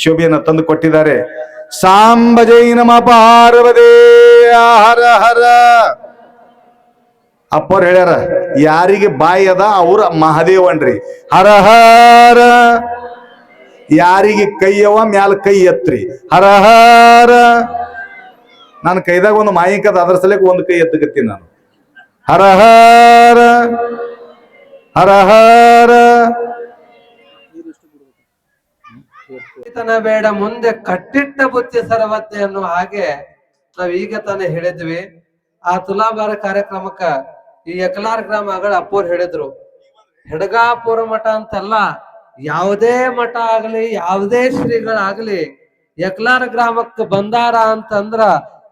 ಶೋಭೆಯನ್ನ ತಂದು ಕೊಟ್ಟಿದ್ದಾರೆ. ಸಾಂಬ ಜೈ ನಮ ಪಾರ್ವದೇ ಹರ ಹರ. ಅಪ್ಪವ್ರು ಹೇಳ್ಯಾರ, ಯಾರಿಗೆ ಬಾಯಿ ಅದ ಅವ್ರ ಮಹಾದೇವನ್ರಿ. ಹರ ಹರ. ಯಾರಿಗೆ ಕೈಯವ ಮ್ಯಾಲ ಕೈ ಎತ್ರಿ. ಹರ ಹರ. ನಾನು ಕೈದಾಗ ಒಂದು ಮಾಯಿಕದ, ಅದ್ರ ಸಲಕ್ಕೆ ಒಂದು ಕೈ ಎತ್ತಕತ್ತೀನಿ ನಾನು. ಹರ ಹರ ಹರ ಹರ. ಬೇಡ ಮುಂದೆ ಕಟ್ಟಿಟ್ಟ ಬುತ್ತಿ ಸರವತ್ತೆ ಅನ್ನೋ ಹಾಗೆ ನಾವ್ ಈಗ ತಾನೇ ಹೇಳಿದ್ವಿ. ಆ ತುಲಾಭಾರ ಕಾರ್ಯಕ್ರಮಕ್ಕ ಈ ಯಕಲಾರ್ ಗ್ರಾಮಗಳ ಅಪ್ಪೋರ್ ಹೇಳಿದ್ರು, ಹೆಡಗಾಪುರ ಮಠ ಅಂತಲ್ಲ, ಯಾವುದೇ ಮಠ ಆಗ್ಲಿ ಯಾವುದೇ ಶ್ರೀಗಳಾಗ್ಲಿ ಯಕಲಾರ್ ಗ್ರಾಮಕ್ಕೆ ಬಂದಾರ ಅಂತಂದ್ರ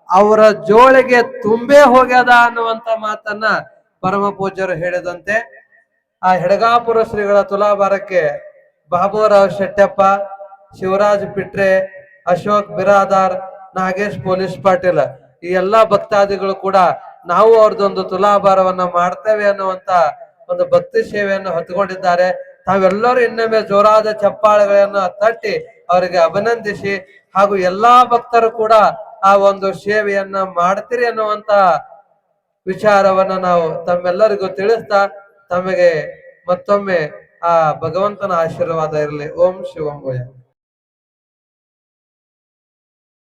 ಅವರ ಜೋಳಿಗೆ ತುಂಬೇ ಹೋಗ್ಯದ ಅನ್ನುವಂತ ಮಾತನ್ನ ಪರಮ ಪೂಜ್ಯರು ಹೇಳಿದಂತೆ, ಆ ಹೆಡಗಾಪುರ ಶ್ರೀಗಳ ತುಲಾಭಾರಕ್ಕೆ ಬಾಬುರಾವ್ ಶೆಟ್ಟಪ್ಪ, ಶಿವರಾಜ್ ಪಿಟ್ರೆ, ಅಶೋಕ್ ಬಿರಾದಾರ್, ನಾಗೇಶ್ ಪೊಲೀಸ್ ಪಾಟೀಲ್, ಈ ಎಲ್ಲಾ ಭಕ್ತಾದಿಗಳು ಕೂಡ ನಾವು ಅವ್ರದ್ದೊಂದು ತುಲಾಭಾರವನ್ನ ಮಾಡ್ತೇವೆ ಅನ್ನುವಂತ ಒಂದು ಭಕ್ತಿ ಸೇವೆಯನ್ನು ಹೊತ್ತುಕೊಂಡಿದ್ದಾರೆ. ತಾವೆಲ್ಲರೂ ಇನ್ನೊಮ್ಮೆ ಜೋರಾದ ಚಪ್ಪಾಳೆಗಳನ್ನ ತಟ್ಟಿ ಅವರಿಗೆ ಅಭಿನಂದಿಸಿ, ಹಾಗೂ ಎಲ್ಲಾ ಭಕ್ತರು ಕೂಡ ಆ ಒಂದು ಸೇವೆಯನ್ನ ಮಾಡ್ತೀರಿ ಅನ್ನುವಂತ ವಿಚಾರವನ್ನ ನಾವು ತಮ್ಮೆಲ್ಲರಿಗೂ ತಿಳಿಸ್ತಾ, ತಮಗೆ ಮತ್ತೊಮ್ಮೆ ಆ ಭಗವಂತನ ಆಶೀರ್ವಾದ ಇರಲಿ. ಓಂ ಶಿವಂ ಭೂಯ.